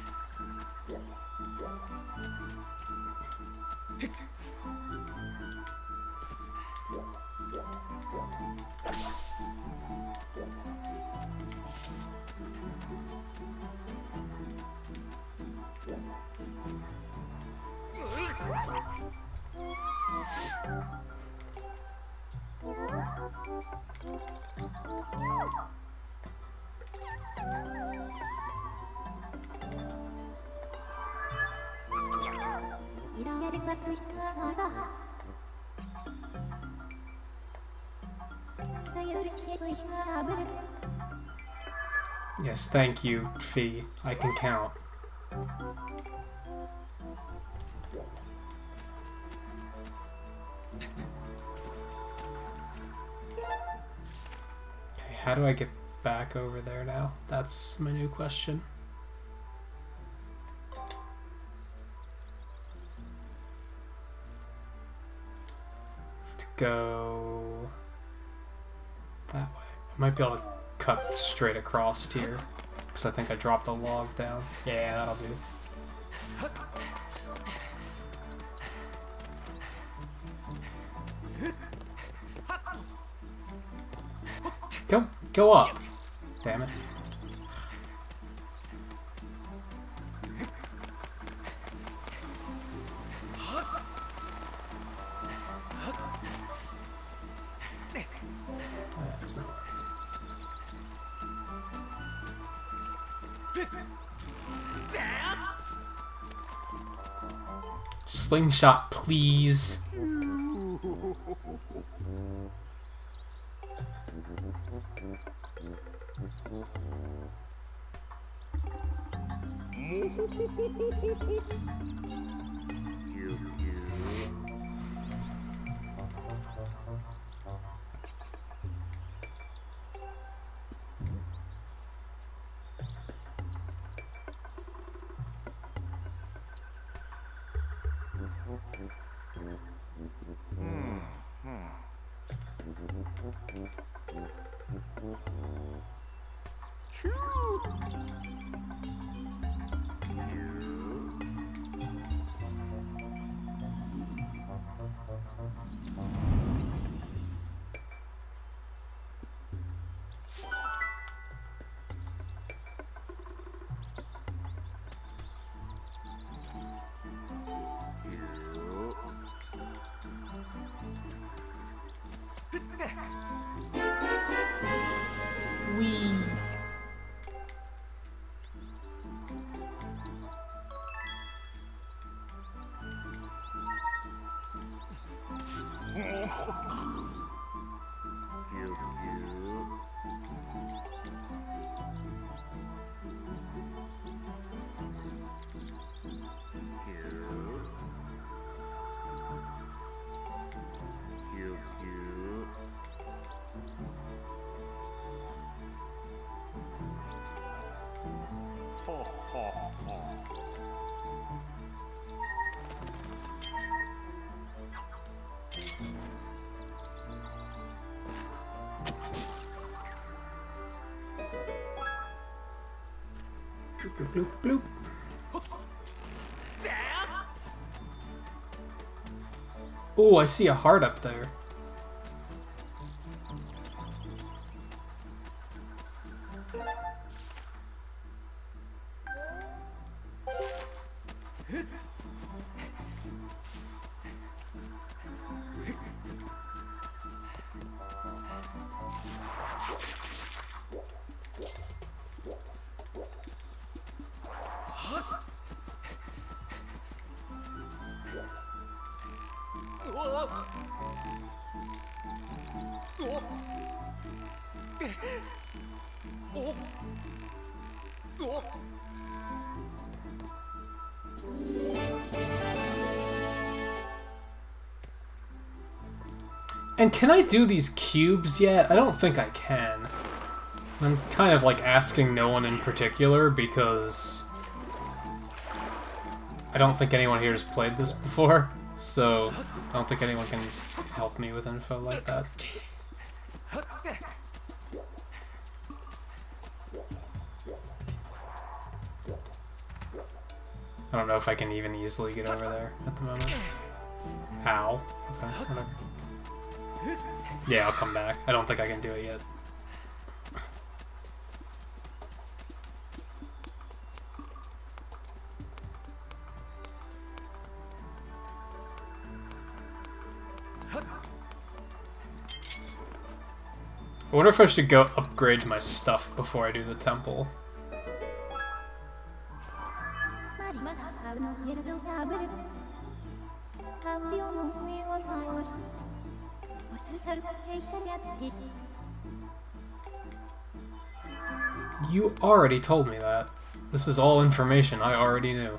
Yes, thank you, Fee. I can count. Okay, how do I get back over there now? That's my new question. To go that way. I might be able to cut straight across here, because I think I dropped the log down. Yeah, that'll do. Go up. Damn it. That's not. Slingshot, please. bloop, bloop. Oh, I see a heart up there. And can I do these cubes yet? I don't think I can. I'm kind of like asking no one in particular because I don't think anyone here has played this before, so I don't think anyone can help me with info like that. I don't know if I can even easily get over there at the moment. Ow. Okay, whatever. Yeah, I'll come back. I don't think I can do it yet. I wonder if I should go upgrade my stuff before I do the temple. You already told me that. This is all information I already knew.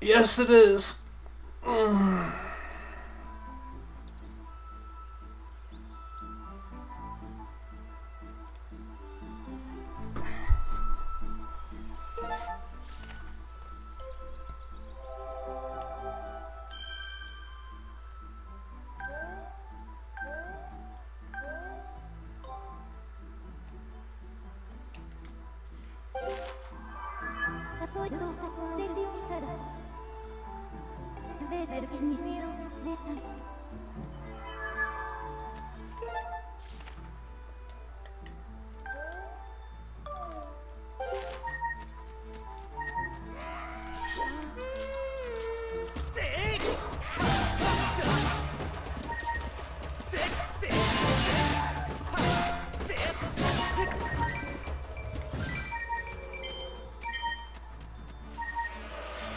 Yes, it is.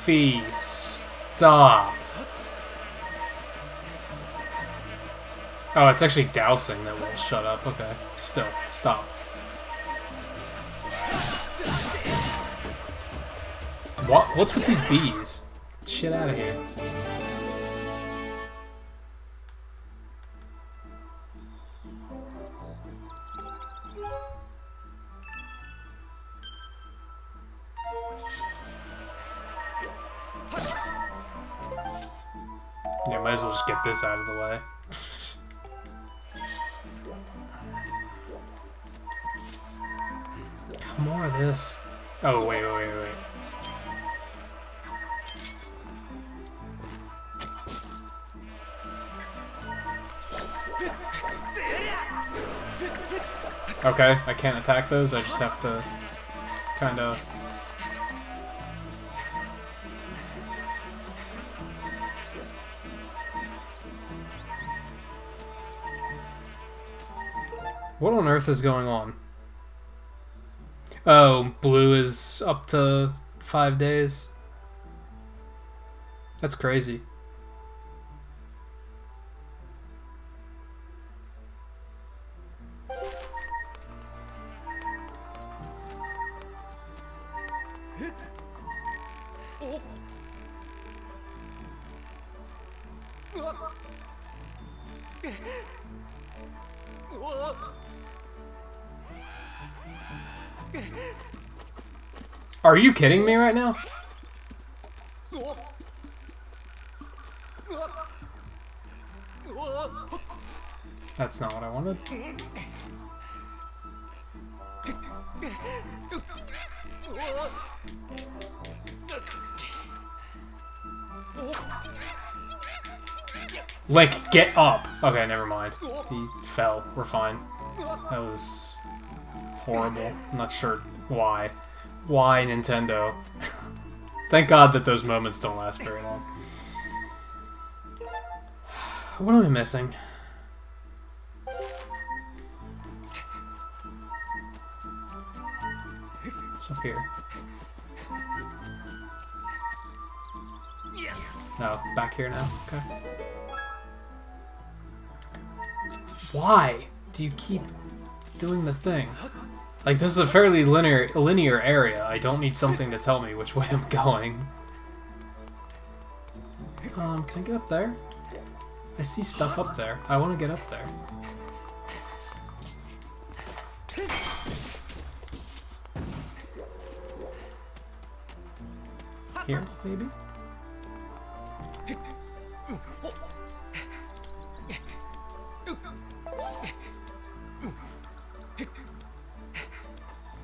Fee, stop. Oh, it's actually dousing that will shut up. Okay, still, stop. What? What's with these bees? Shit out of here. Yeah, might as well just get this out of the way. More of this. Oh, wait. Okay, I can't attack those, I just have to kinda... What on earth is going on? Oh, blue is up to 5 days? That's crazy. Are you kidding me right now? That's not what I wanted. Link, get up! Okay, never mind. He fell. We're fine. That was horrible. I'm not sure why. Why, Nintendo? Thank God that those moments don't last very long. What am I missing? It's up here. No, back here now? Okay. Why do you keep doing the thing? Like, this is a fairly linear area. I don't need something to tell me which way I'm going. Can I get up there? I see stuff up there. I want to get up there. Here, maybe?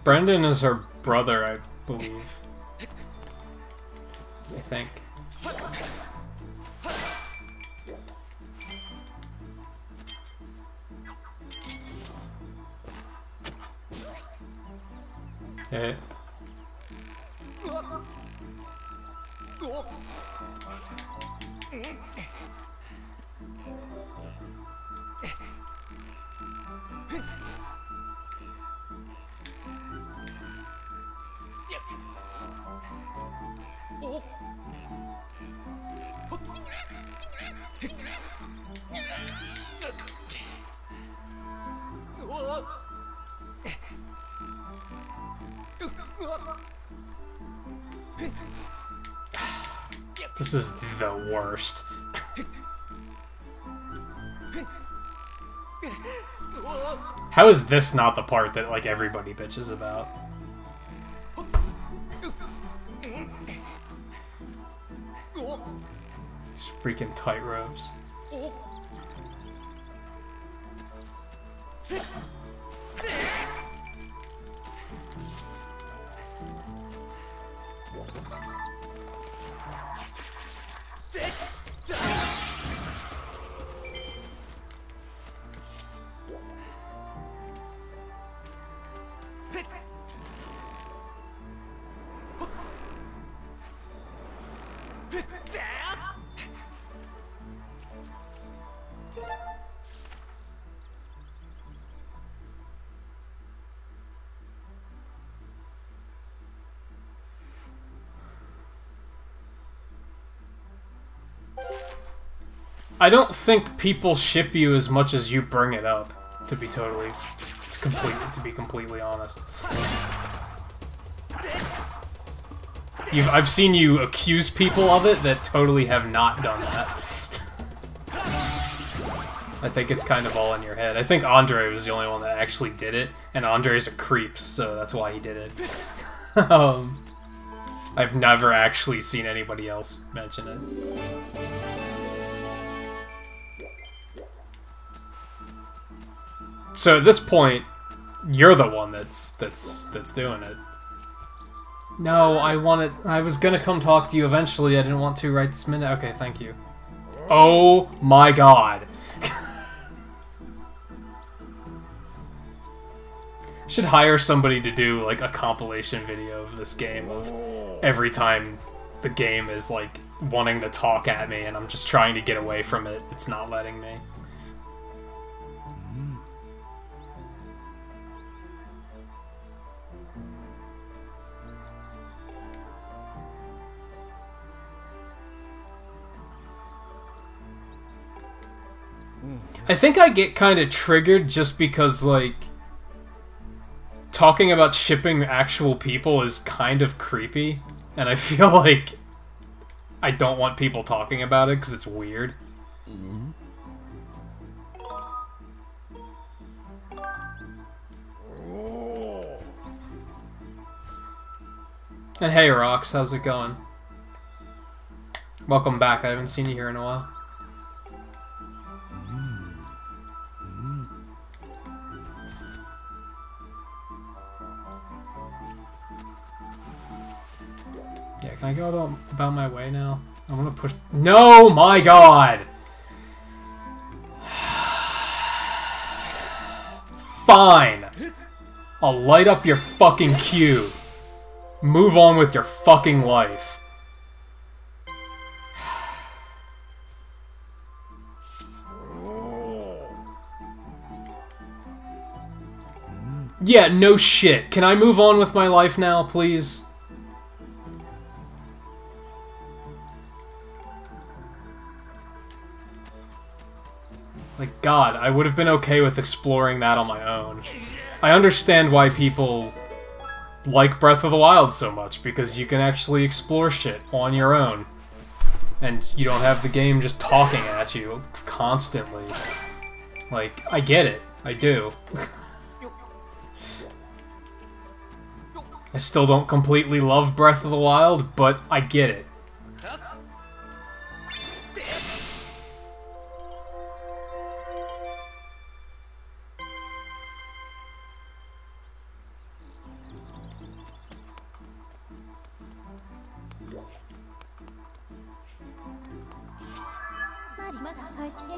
Brendan is her brother, I believe. I think. Hey. This is the worst. How is this not the part that, like, everybody bitches about? These freaking tightropes. I don't think people ship you as much as you bring it up, to be completely honest. I've seen you accuse people of it that totally have not done that. I think it's kind of all in your head. I think Andre was the only one that actually did it, and Andre's a creep, so that's why he did it. I've never actually seen anybody else mention it. So at this point, you're the one that's doing it. No, I was gonna come talk to you eventually. I didn't want to right this minute. Okay, thank you. Oh my god. Should hire somebody to do like a compilation video of this game of every time the game is like wanting to talk at me and I'm just trying to get away from it. It's not letting me. I think I get kind of triggered just because, like, talking about shipping actual people is kind of creepy, and I feel like I don't want people talking about it because it's weird. And hey, Rox, how's it going? Welcome back. I haven't seen you here in a while. Yeah, can I go about my way now? I want to push... No, my God! Fine! I'll light up your fucking queue. Move on with your fucking life. Yeah, no shit. Can I move on with my life now, please? Like, God, I would have been okay with exploring that on my own. I understand why people like Breath of the Wild so much, because you can actually explore shit on your own. And you don't have the game just talking at you constantly. Like, I get it. I do. I still don't completely love Breath of the Wild, but I get it.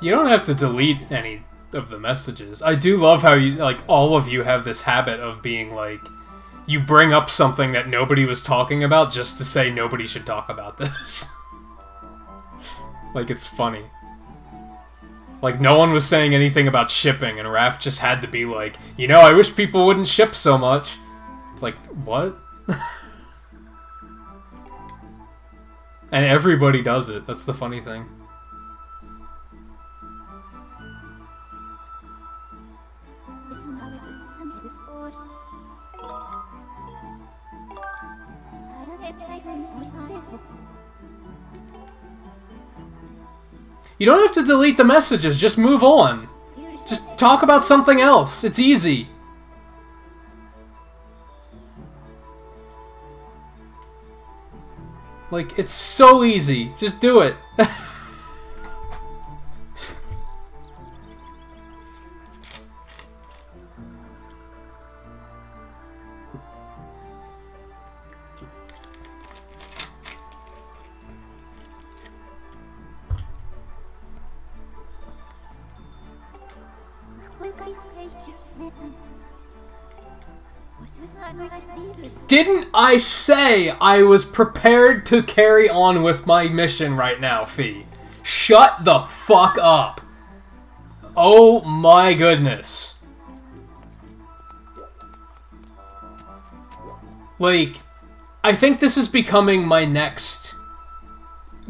You don't have to delete any of the messages. I do love how you, like, all of you have this habit of being like, you bring up something that nobody was talking about just to say nobody should talk about this. Like, it's funny. Like, no one was saying anything about shipping, and Raph just had to be like, you know, I wish people wouldn't ship so much. It's like, what? And everybody does it. That's the funny thing. You don't have to delete the messages, just move on. Just talk about something else. It's easy. Like, it's so easy. Just do it. Didn't I say I was prepared to carry on with my mission right now, Fee? Shut the fuck up. Oh my goodness. Like, I think this is becoming my next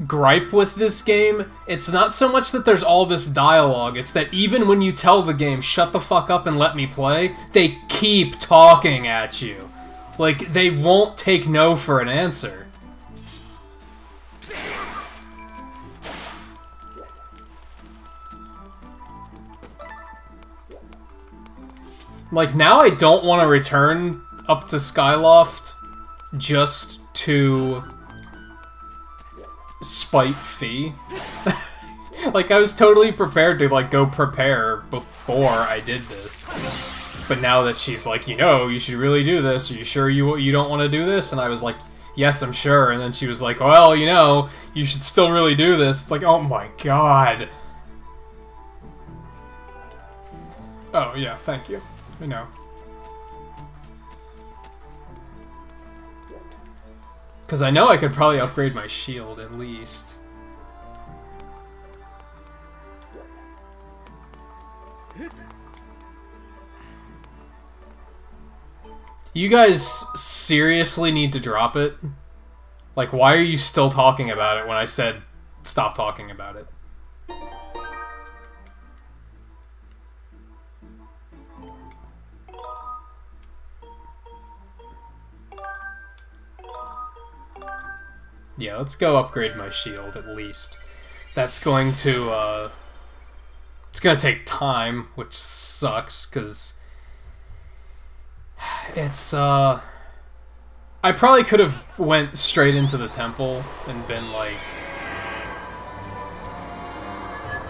gripe with this game. It's not so much that there's all this dialogue, it's that even when you tell the game, shut the fuck up and let me play, they keep talking at you. Like, they won't take no for an answer. Like, now I don't want to return up to Skyloft just to spite Fee. Like, I was totally prepared to, like, go prepare before I did this. But now that she's like, you know, you should really do this. Are you sure you don't want to do this? And I was like, yes, I'm sure. And then she was like, well, you know, you should still really do this. It's like, oh my god. Oh, yeah, thank you. I know. Because I know I could probably upgrade my shield, at least. You guys seriously need to drop it? Like, why are you still talking about it when I said stop talking about it? Yeah, let's go upgrade my shield, at least. That's going to, it's gonna take time, which sucks, because it's, I probably could have went straight into the temple and been like...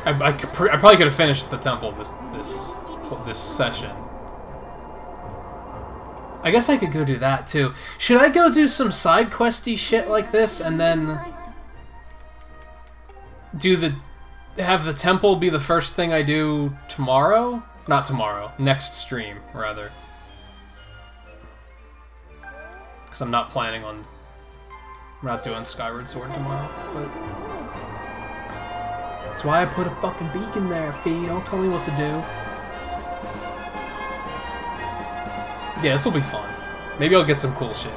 I probably could have finished the temple this session. I guess I could go do that too. Should I go do some side questy shit like this and then have the temple be the first thing I do tomorrow? Not tomorrow. Next stream, rather. Because I'm not planning on... I'm not doing Skyward Sword tomorrow, but... That's why I put a fucking beacon there, Fee. Don't tell me what to do. Yeah, this will be fun. Maybe I'll get some cool shit.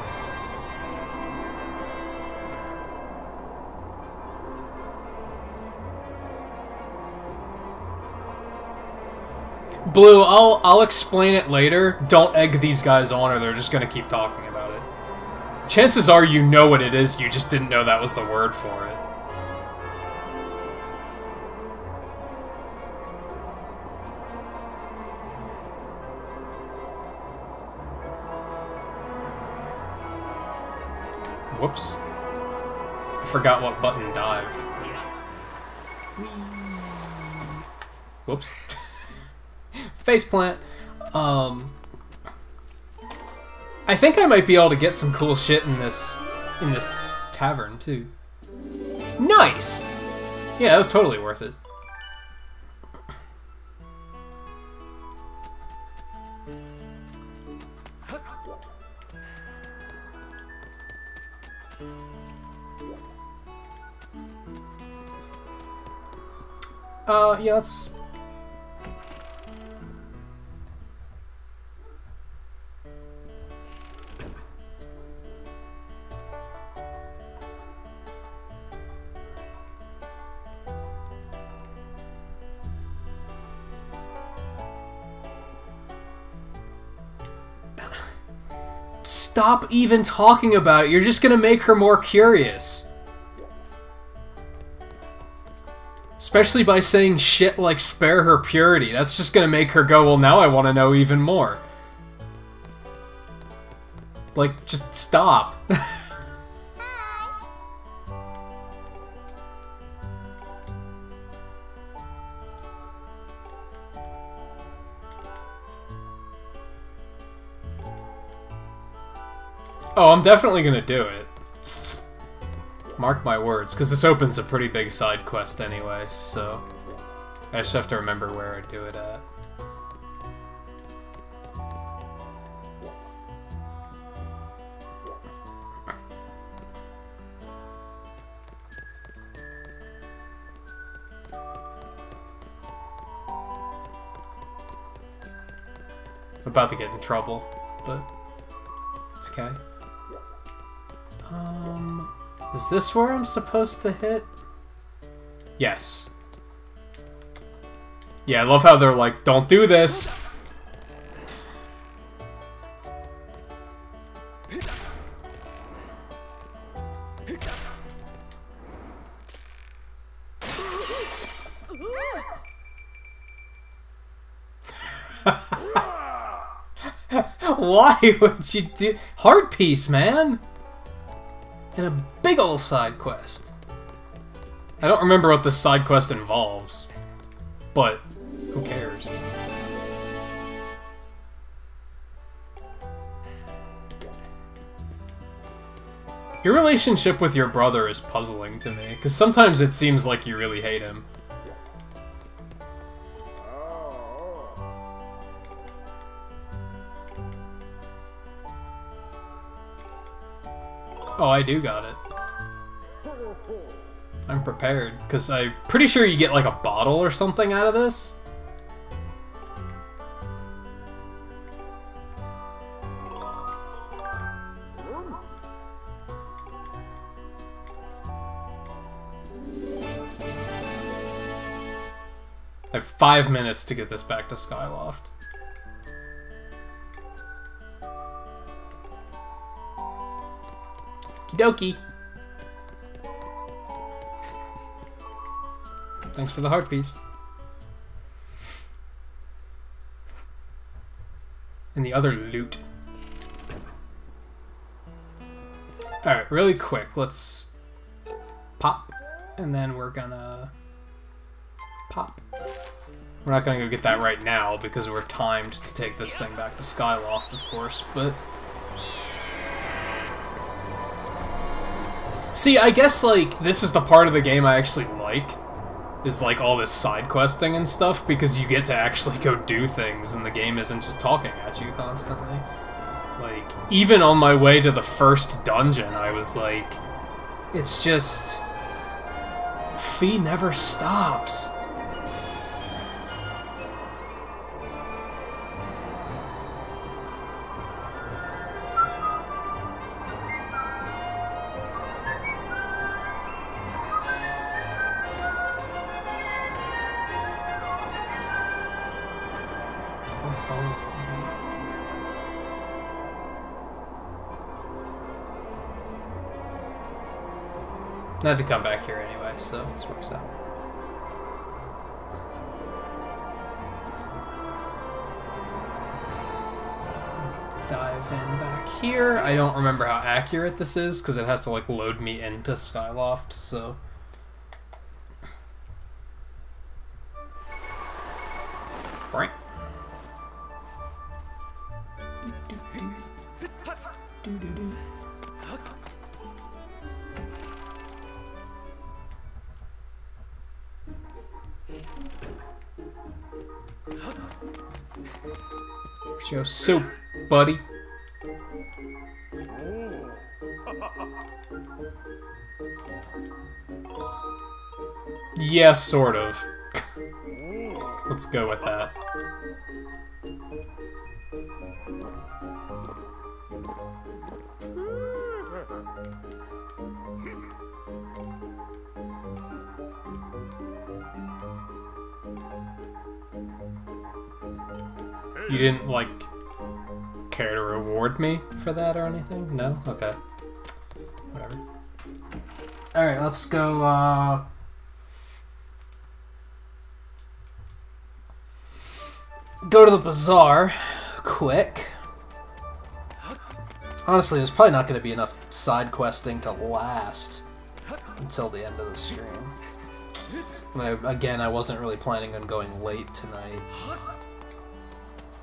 Blue, I'll explain it later. Don't egg these guys on or they're just gonna keep talking about it. Chances are you know what it is, you just didn't know that was the word for it. Whoops. I forgot what button dived. Whoops. Faceplant. I think I might be able to get some cool shit in this tavern too. Nice! Yeah, that was totally worth it. Yeah, let's... Stop even talking about it. You're just gonna make her more curious. Especially by saying shit like spare her purity. That's just gonna make her go, well, now I want to know even more. Like, just stop. Oh, I'm definitely gonna do it. Mark my words, because this opens a pretty big side quest anyway, so... I just have to remember where I do it at. I'm about to get in trouble, but it's okay. Is this where I'm supposed to hit? Yes. Yeah, I love how they're like, don't do this! Why would you do... Heart piece, man! And a big ol' side quest. I don't remember what this side quest involves, but who cares? Your relationship with your brother is puzzling to me, because sometimes it seems like you really hate him. Oh, I do got it. I'm prepared, because I'm pretty sure you get like a bottle or something out of this. I have 5 minutes to get this back to Skyloft. Okie dokie. Thanks for the heart piece. And the other loot. Alright, really quick, let's pop, and then we're gonna pop. We're not gonna go get that right now, because we're timed to take this thing back to Skyloft, of course, but... See, I guess, like, this is the part of the game I actually like, is, like, all this side questing and stuff, because you get to actually go do things, and the game isn't just talking at you constantly. Like, even on my way to the first dungeon, I was like, it's just... Fee never stops. I had to come back here anyway, so this works out. Dive in back here. I don't remember how accurate this is, because it has to, like, load me into Skyloft, so... Right. Show soup, buddy. Yeah, sort of. Let's go with that. You didn't, like, care to reward me for that or anything? No? Okay. Whatever. Alright, let's go, go to the bazaar. Quick. Honestly, there's probably not going to be enough side questing to last until the end of the stream. Again, I wasn't really planning on going late tonight.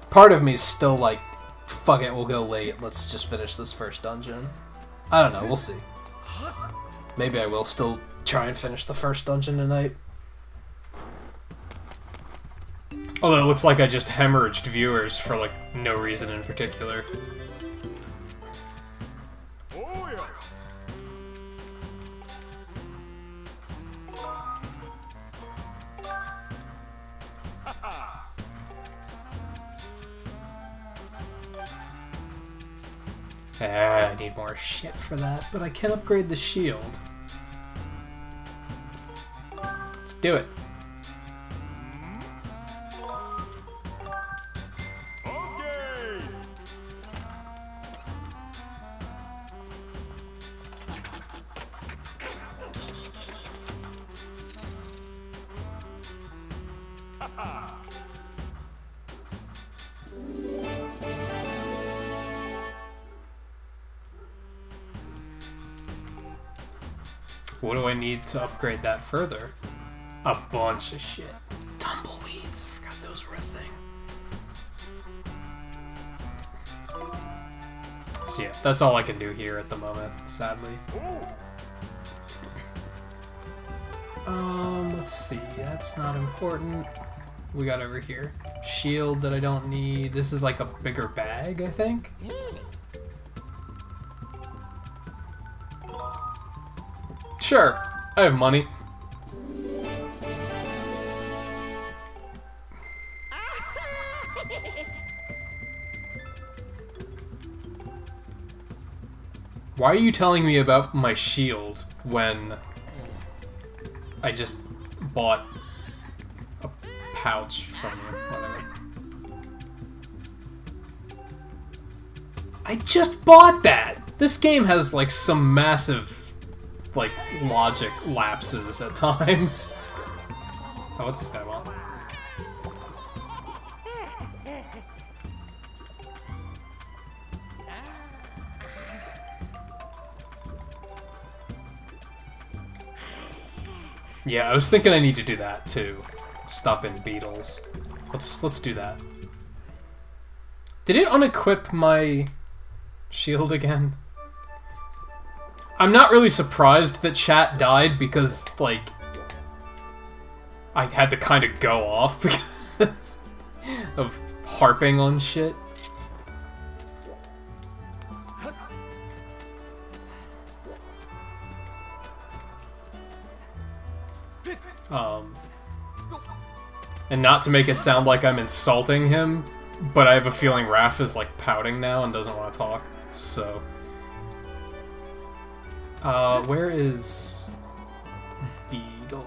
Part of me's still like, fuck it, we'll go late, let's just finish this first dungeon. I don't know, we'll see. Maybe I will still try and finish the first dungeon tonight. Although it looks like I just hemorrhaged viewers for, like, no reason in particular. I need more shit for that, but I can upgrade the shield. Let's do it. Okay. What do I need to upgrade that further? A bunch of shit. Tumbleweeds. I forgot those were a thing. So yeah, that's all I can do here at the moment, sadly. Let's see. That's not important. We got over here. Shield that I don't need. This is like a bigger bag, I think. Sure, I have money. Why are you telling me about my shield when I just bought a pouch from you? Whatever. I just bought that! This game has, like, some massive, like, logic lapses at times. Oh, what's this guy want? Yeah, I was thinking I need to do that too. Stop in beetles. Let's do that. Did it unequip my shield again? I'm not really surprised that chat died because, like, I had to kind of go off because of harping on shit. And not to make it sound like I'm insulting him, but I have a feeling Raph is, like, pouting now and doesn't want to talk, so... where is... Beetle?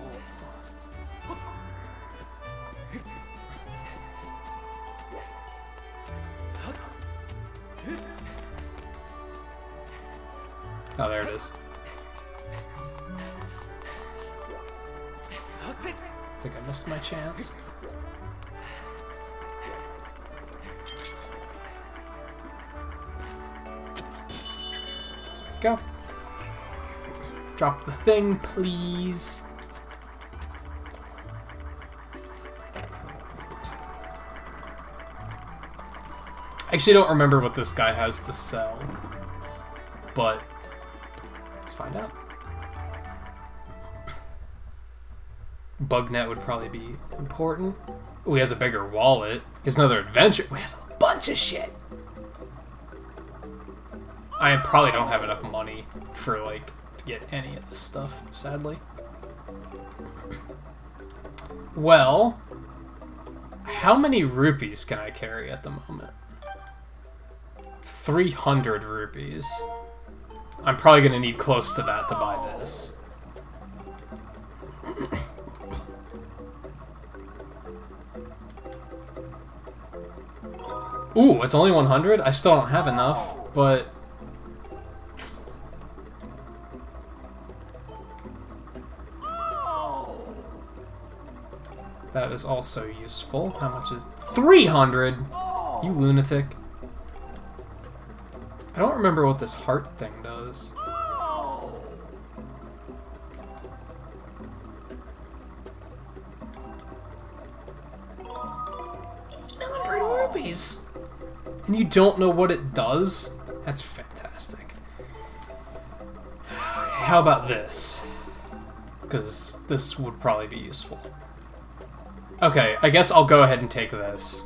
Oh, there it is. I think I missed my chance. Go. Drop the thing, please. I actually don't remember what this guy has to sell, but let's find out. Bugnet would probably be important. Oh, he has a bigger wallet. He has another adventure. Oh, he has a bunch of shit. I probably don't have enough money for, like, to get any of this stuff, sadly. Well, how many rupees can I carry at the moment? 300 rupees. I'm probably going to need close to that to buy this. Ooh, it's only 100? I still don't have enough, but... that is also useful. How much is... 300?! You lunatic. I don't remember what this heart thing does. Rupees! And you don't know what it does? That's fantastic. How about this? Because this would probably be useful. Okay, I guess I'll go ahead and take this.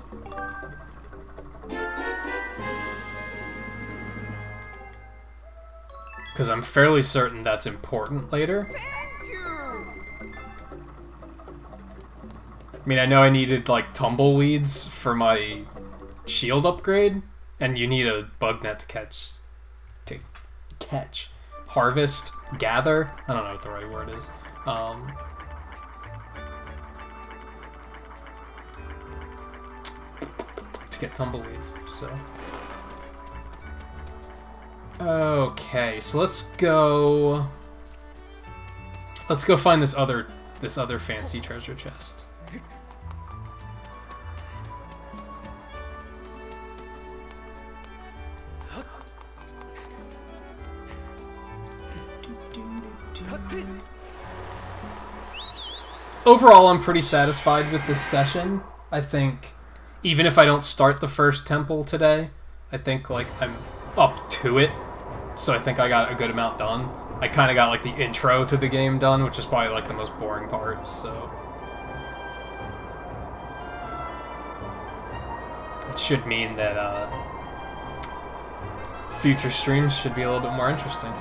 Because I'm fairly certain that's important later. I mean, I know I needed, like, tumbleweeds for my shield upgrade, and you need a bug net to catch. Harvest? Gather? I don't know what the right word is. To get tumbleweeds, so... Okay, so let's go find this other fancy treasure chest. Overall, I'm pretty satisfied with this session. I think, even if I don't start the first temple today, I think, like, I'm up to it. So I think I got a good amount done. I kind of got, like, the intro to the game done, which is probably, like, the most boring part, so... it should mean that, future streams should be a little bit more interesting.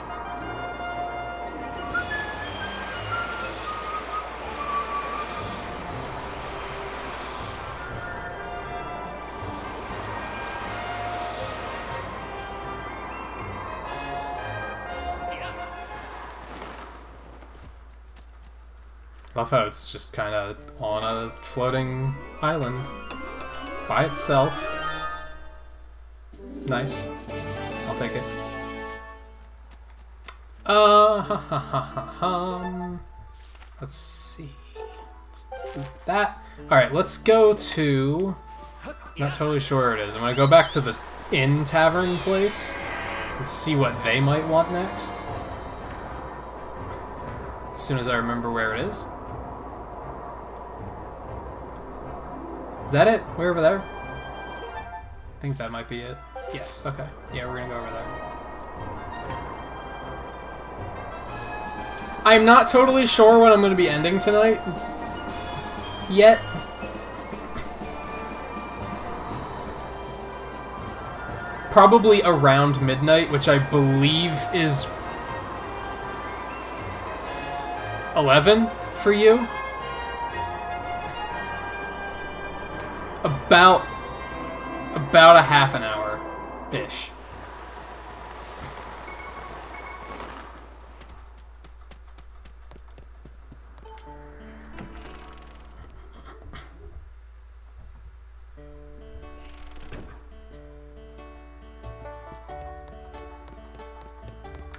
Love how it's just kind of on a floating island by itself. Nice. I'll take it. Let's see. Let's do that. Alright, let's go to... not totally sure where it is. I'm gonna go back to the Inn Tavern place and see what they might want next. As soon as I remember where it is. Is that it? We're over there? I think that might be it. Yes, okay. Yeah, we're gonna go over there. I'm not totally sure when I'm gonna be ending tonight. Yet. Probably around midnight, which I believe is 11 for you. About a half an hour-ish.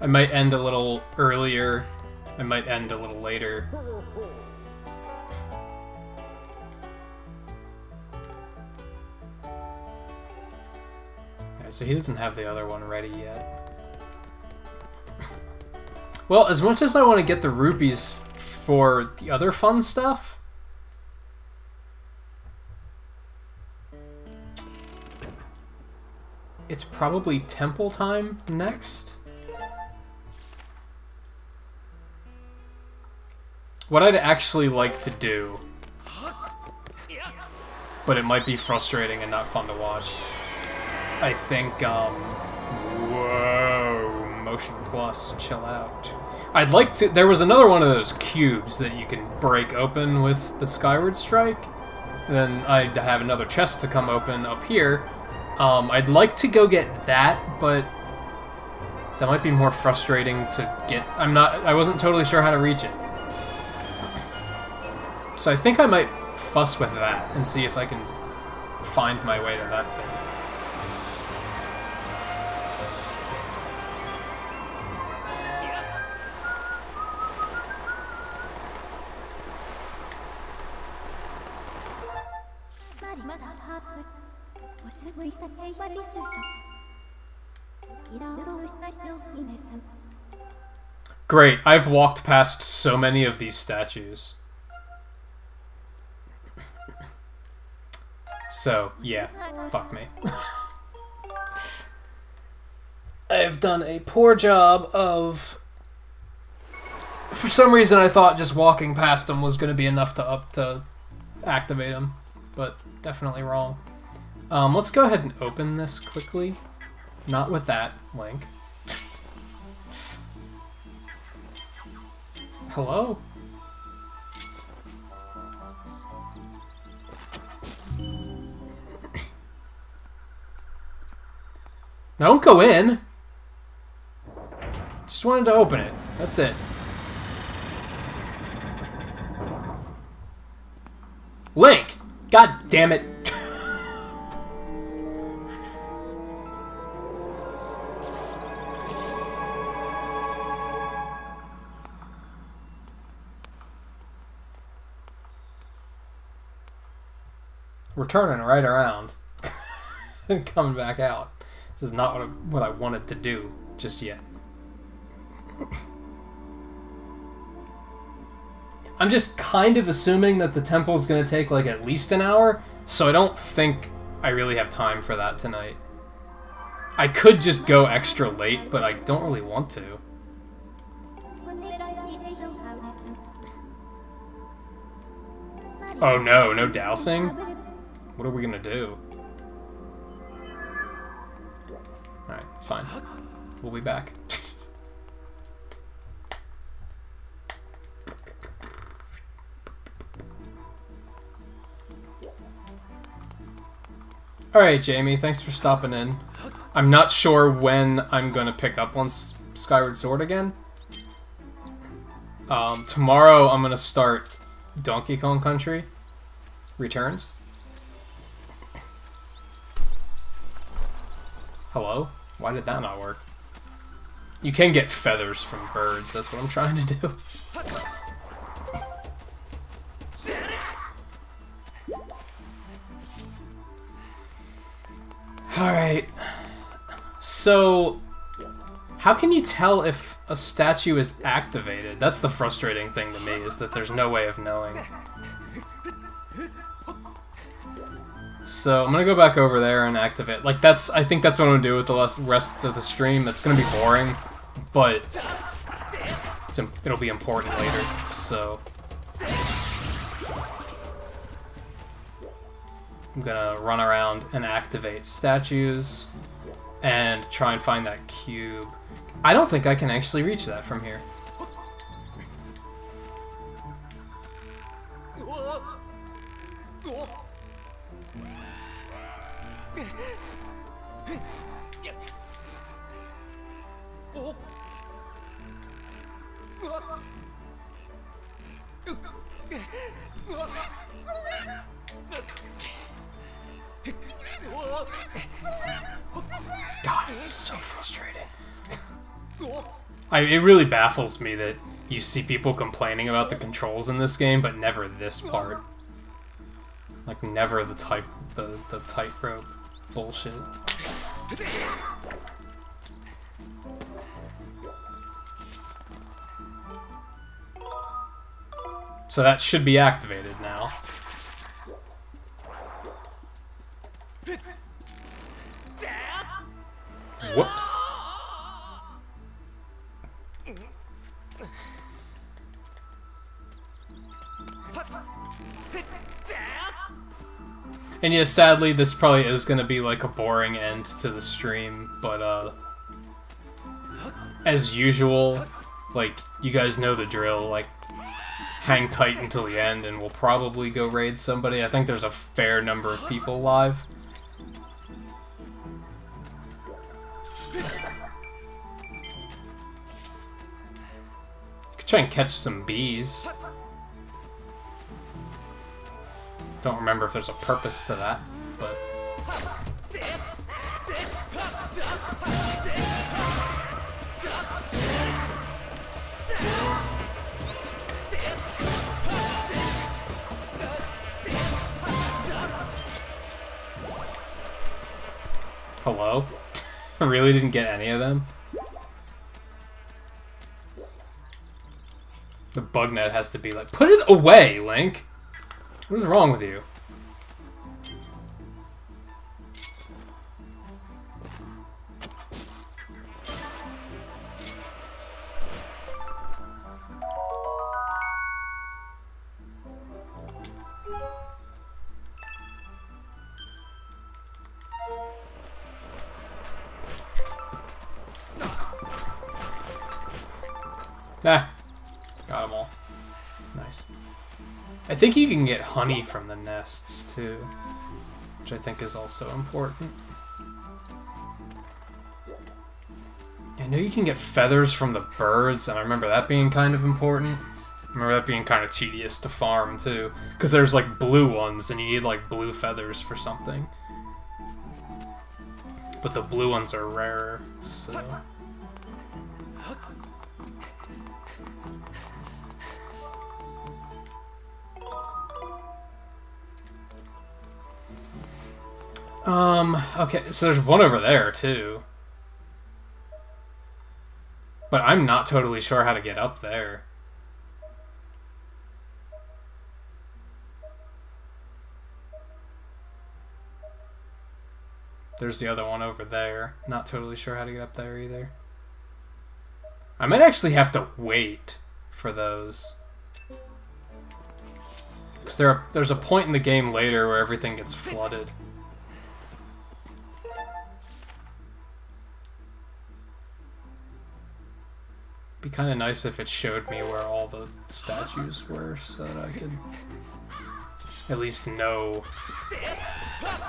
I might end a little earlier. I might end a little later. So he doesn't have the other one ready yet. Well, as much as I want to get the rupees for the other fun stuff, it's probably temple time next. What I'd actually like to do, but it might be frustrating and not fun to watch, I think, whoa, motion plus, chill out. I'd like to, there was another one of those cubes that you can break open with the Skyward Strike. Then I'd have another chest to come open up here. I'd like to go get that, but that might be more frustrating to get. I wasn't totally sure how to reach it. So I think I might fuss with that and see if I can find my way to that thing. Great, I've walked past so many of these statues. So, yeah, fuck me. I've done a poor job of... For some reason I thought just walking past them was going to be enough to activate them, but definitely wrong. Let's go ahead and open this quickly. Not with that link. Hello? Don't go in! Just wanted to open it. That's it. Link! God damn it! We're turning right around and coming back out. This is not what I wanted to do just yet. I'm just kind of assuming that the temple's going to take like at least an hour, so I don't think I really have time for that tonight. I could just go extra late, but I don't really want to. Oh no, no dowsing? What are we gonna do? Alright, it's fine. We'll be back. Alright, Jamie, thanks for stopping in. I'm not sure when I'm gonna pick up on Skyward Sword again. Tomorrow I'm gonna start Donkey Kong Country Returns. Hello? Why did that not work? You can get feathers from birds, that's what I'm trying to do. Alright. So, how can you tell if a statue is activated? That's the frustrating thing to me, is that there's no way of knowing. So I'm gonna go back over there and activate. Like I think that's what I'm gonna do with the rest of the stream. That's gonna be boring, but it'll be important later. So I'm gonna run around and activate statues and try and find that cube. I don't think I can actually reach that from here. God, this is so frustrating. It really baffles me that you see people complaining about the controls in this game, but never this part. Like, never the tightrope bullshit. So that should be activated now. Whoops. And yeah, sadly, this probably is gonna be like a boring end to the stream, but as usual, like, you guys know the drill, like, hang tight until the end and we'll probably go raid somebody. I think there's a fair number of people live. Could try and catch some bees. Don't remember if there's a purpose to that, but... Hello? I really didn't get any of them? The bug net has to be like, put it away, Link! What is wrong with you? Ah, got them all. Nice. I think you can get honey from the nests, too, which I think is also important. I know you can get feathers from the birds, and I remember that being kind of important. I remember that being kind of tedious to farm, too, because there's, like, blue ones, and you need, like, blue feathers for something. But the blue ones are rarer, so... Okay, so there's one over there, too. But I'm not totally sure how to get up there. There's the other one over there. Not totally sure how to get up there either. I might actually have to wait for those. Because there's a point in the game later where everything gets flooded. Be kind of nice if it showed me where all the statues were, so that I could at least know,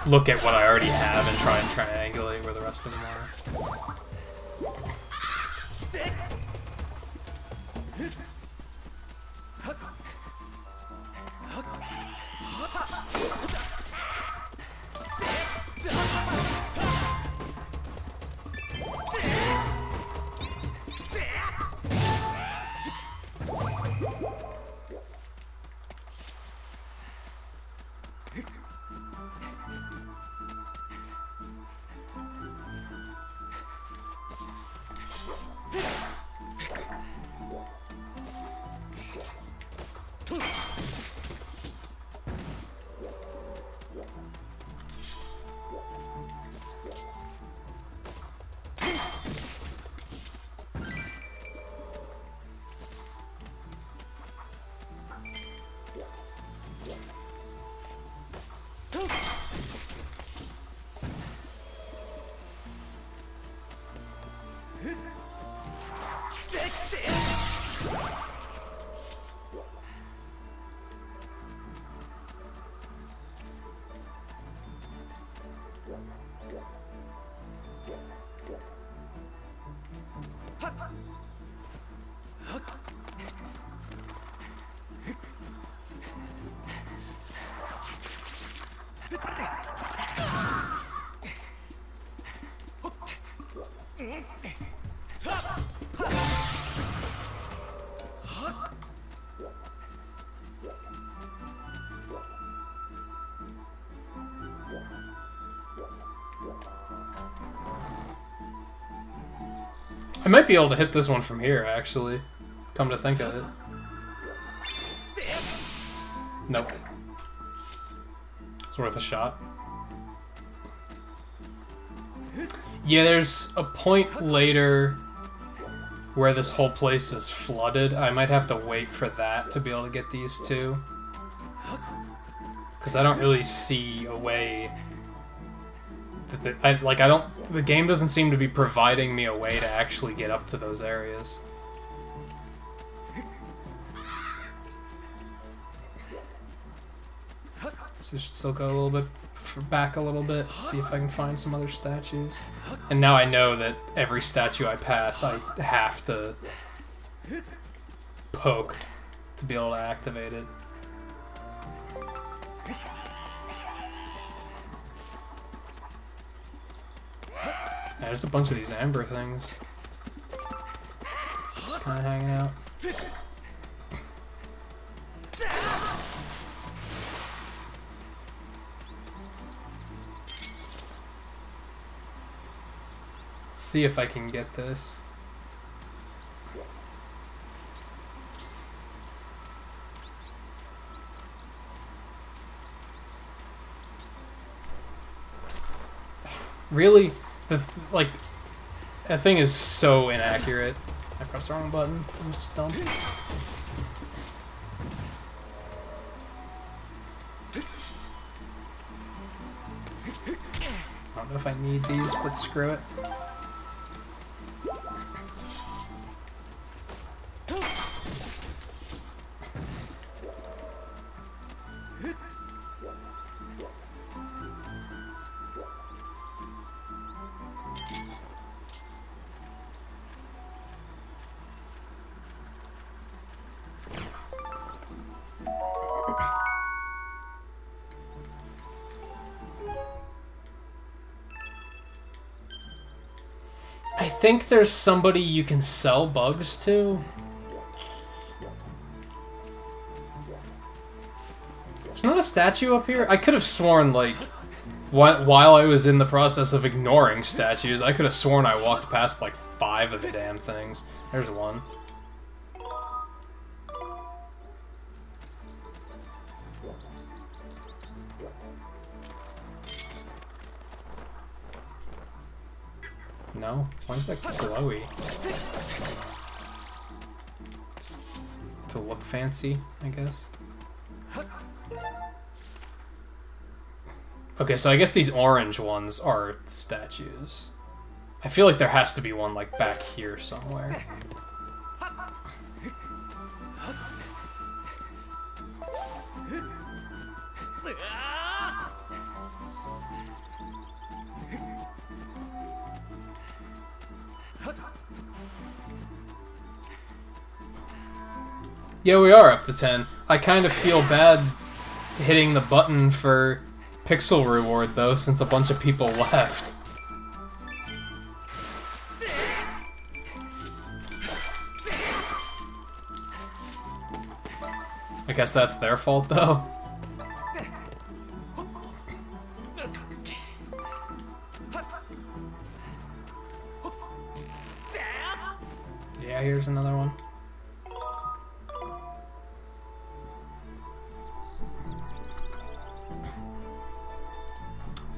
look at what I already have and try and triangulate where the rest of them are. I might be able to hit this one from here, actually. Come to think of it. Nope. It's worth a shot. Yeah, there's a point later where this whole place is flooded. I might have to wait for that to be able to get these two. Because I don't really see a way... The game doesn't seem to be providing me a way to actually get up to those areas. So I should still go a little bit back a little bit, see if I can find some other statues. And now I know that every statue I pass, I have to poke to be able to activate it. There's a bunch of these amber things. Just kind of hanging out. Let's see if I can get this. Really? That thing is so inaccurate. I pressed the wrong button. I'm just dumb. I don't know if I need these, but screw it. I think there's somebody you can sell bugs to. There's not a statue up here? I could have sworn, like, while I was in the process of ignoring statues, I could have sworn I walked past, like, 5 of the damn things. There's one. No? Why's that glowy? Just to look fancy, I guess. Okay, so I guess these orange ones are the statues. I feel like there has to be one, like, back here somewhere. Yeah, we are up to 10. I kind of feel bad hitting the button for pixel reward, though, since a bunch of people left. I guess that's their fault, though. Yeah, here's another one.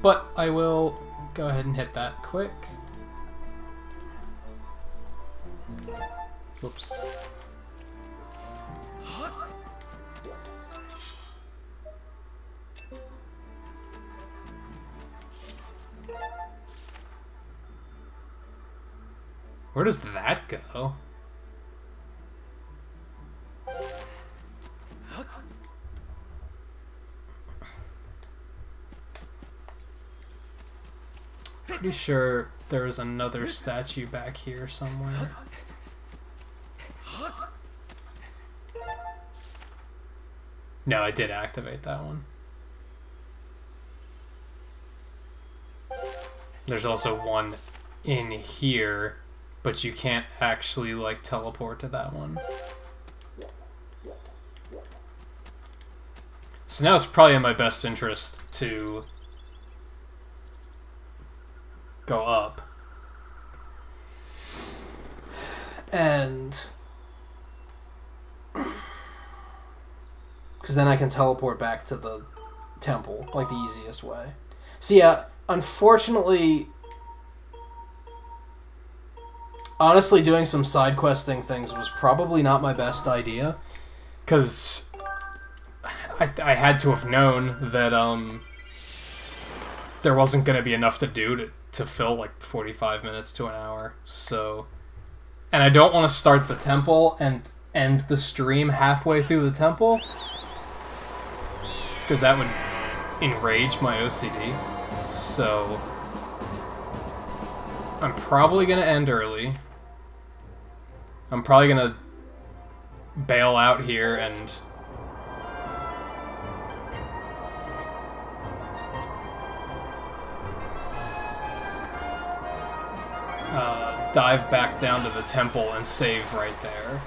But I will go ahead and hit that quick. Whoops. Where does that go? Pretty sure there was another statue back here somewhere. No, I did activate that one. There's also one in here, but you can't actually, like, teleport to that one. So now it's probably in my best interest to go up. And... because then I can teleport back to the temple, like the easiest way. So yeah, unfortunately... honestly, doing some side questing things was probably not my best idea. Because I had to have known that there wasn't going to be enough to do to fill like 45 minutes to an hour. So, and I don't want to start the temple and end the stream halfway through the temple, because that would enrage my OCD. So I'm probably going to end early. I'm probably going to bail out here and dive back down to the temple and save right there.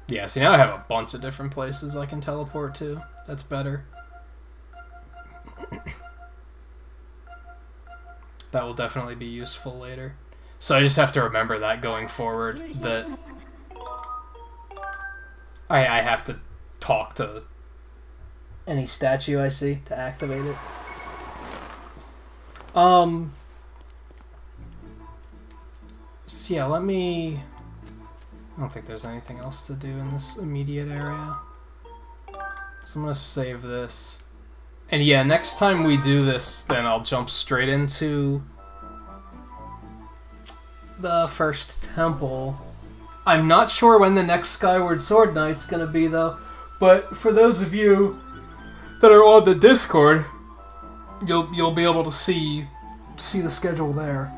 Yeah, see, now I have a bunch of different places I can teleport to. That's better. That will definitely be useful later. So I just have to remember that going forward, that I have to talk to any statue I see to activate it. So yeah, let me... I don't think there's anything else to do in this immediate area. So I'm gonna save this. And yeah, next time we do this, then I'll jump straight into the first temple. I'm not sure when the next Skyward Sword Night's gonna be, though. But for those of you that are on the Discord, you'll be able to see the schedule there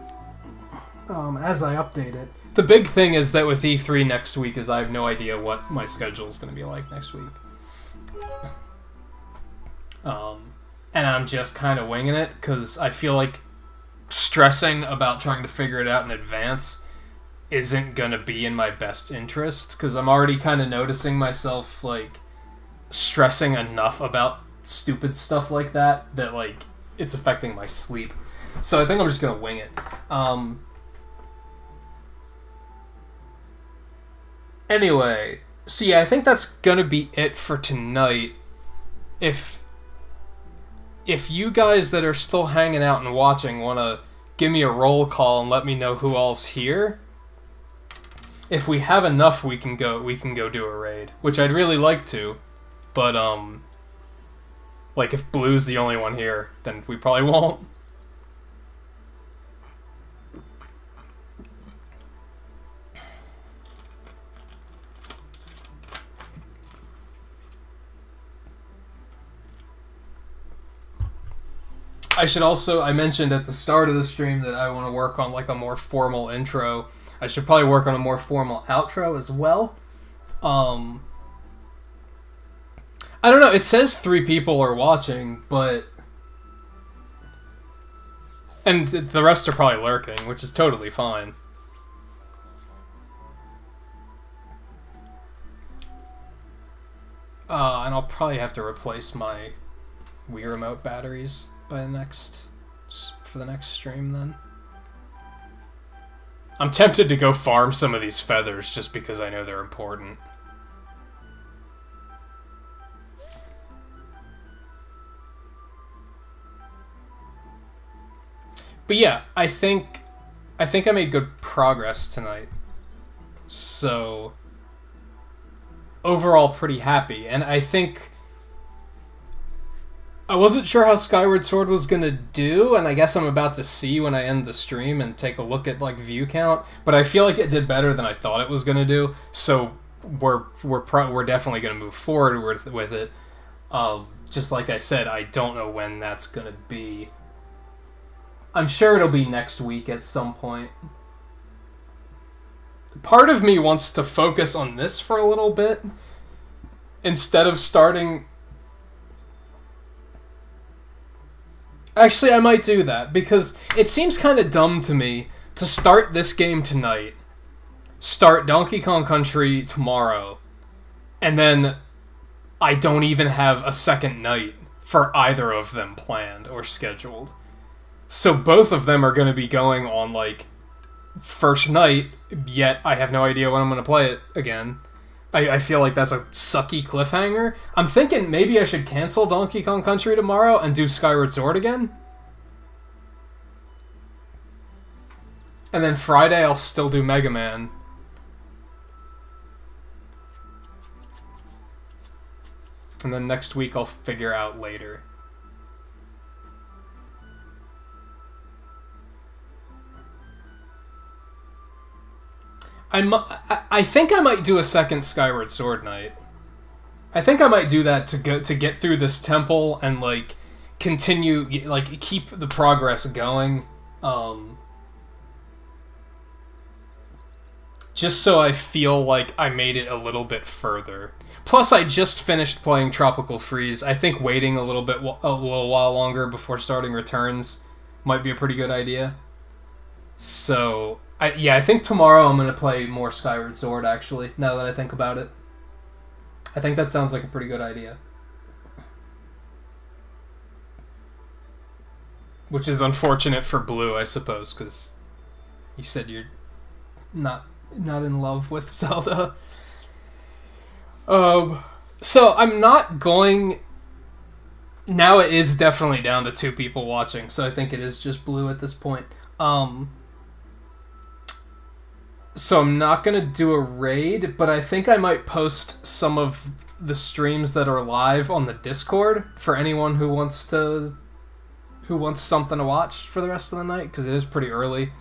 as I update it. The big thing is that with E3 next week is I have no idea what my schedule is going to be like next week. And I'm just kind of winging it, because I feel like stressing about trying to figure it out in advance isn't going to be in my best interest, because I'm already kind of noticing myself, like, stressing enough about stupid stuff like that, like, it's affecting my sleep. So I think I'm just going to wing it. Anyway, so yeah, I think that's going to be it for tonight. If you guys that are still hanging out and watching want to give me a roll call and let me know who all's here, if we have enough, we can go do a raid, which I'd really like to, but like, if Blue's the only one here, then we probably won't. I mentioned at the start of the stream that I want to work on, like, a more formal intro. I should probably work on a more formal outro as well. I don't know, it says 3 people are watching, but... and the rest are probably lurking, which is totally fine. And I'll probably have to replace my Wii Remote batteries for the next stream then. I'm tempted to go farm some of these feathers just because I know they're important. But yeah, I think I made good progress tonight. So overall pretty happy, and I think I wasn't sure how Skyward Sword was gonna do, and I guess I'm about to see when I end the stream and take a look at like view count. But I feel like it did better than I thought it was gonna do. So we're definitely gonna move forward with it. Just like I said, I don't know when that's gonna be. I'm sure it'll be next week at some point. Part of me wants to focus on this for a little bit instead of starting. Actually, I might do that because it seems kind of dumb to me to start this game tonight, start Donkey Kong Country tomorrow, and then I don't even have a second night for either of them planned or scheduled. So both of them are going to be going on, like, first night, yet I have no idea when I'm going to play it again. I feel like that's a sucky cliffhanger. I'm thinking maybe I should cancel Donkey Kong Country tomorrow and do Skyward Sword again. And then Friday I'll still do Mega Man. And then next week I'll figure out later. I think I might do a second Skyward Sword night. I think I might do that to get through this temple and like continue, like keep the progress going. Just so I feel like I made it a little bit further. Plus, I just finished playing Tropical Freeze. I think waiting a little while longer before starting Returns might be a pretty good idea. So, I think tomorrow I'm going to play more Skyward Sword, actually, now that I think about it. I think that sounds like a pretty good idea. Which is unfortunate for Blue, I suppose, because you said you're not in love with Zelda. So I'm not going... Now it is definitely down to 2 people watching, so I think it is just Blue at this point. So I'm not going to do a raid, but I think I might post some of the streams that are live on the Discord for anyone who wants something to watch for the rest of the night, because it is pretty early.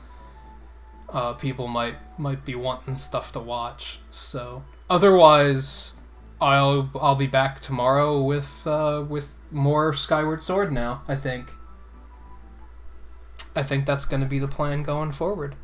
People might be wanting stuff to watch. So otherwise, I'll be back tomorrow with more Skyward Sword now. I think that's going to be the plan going forward.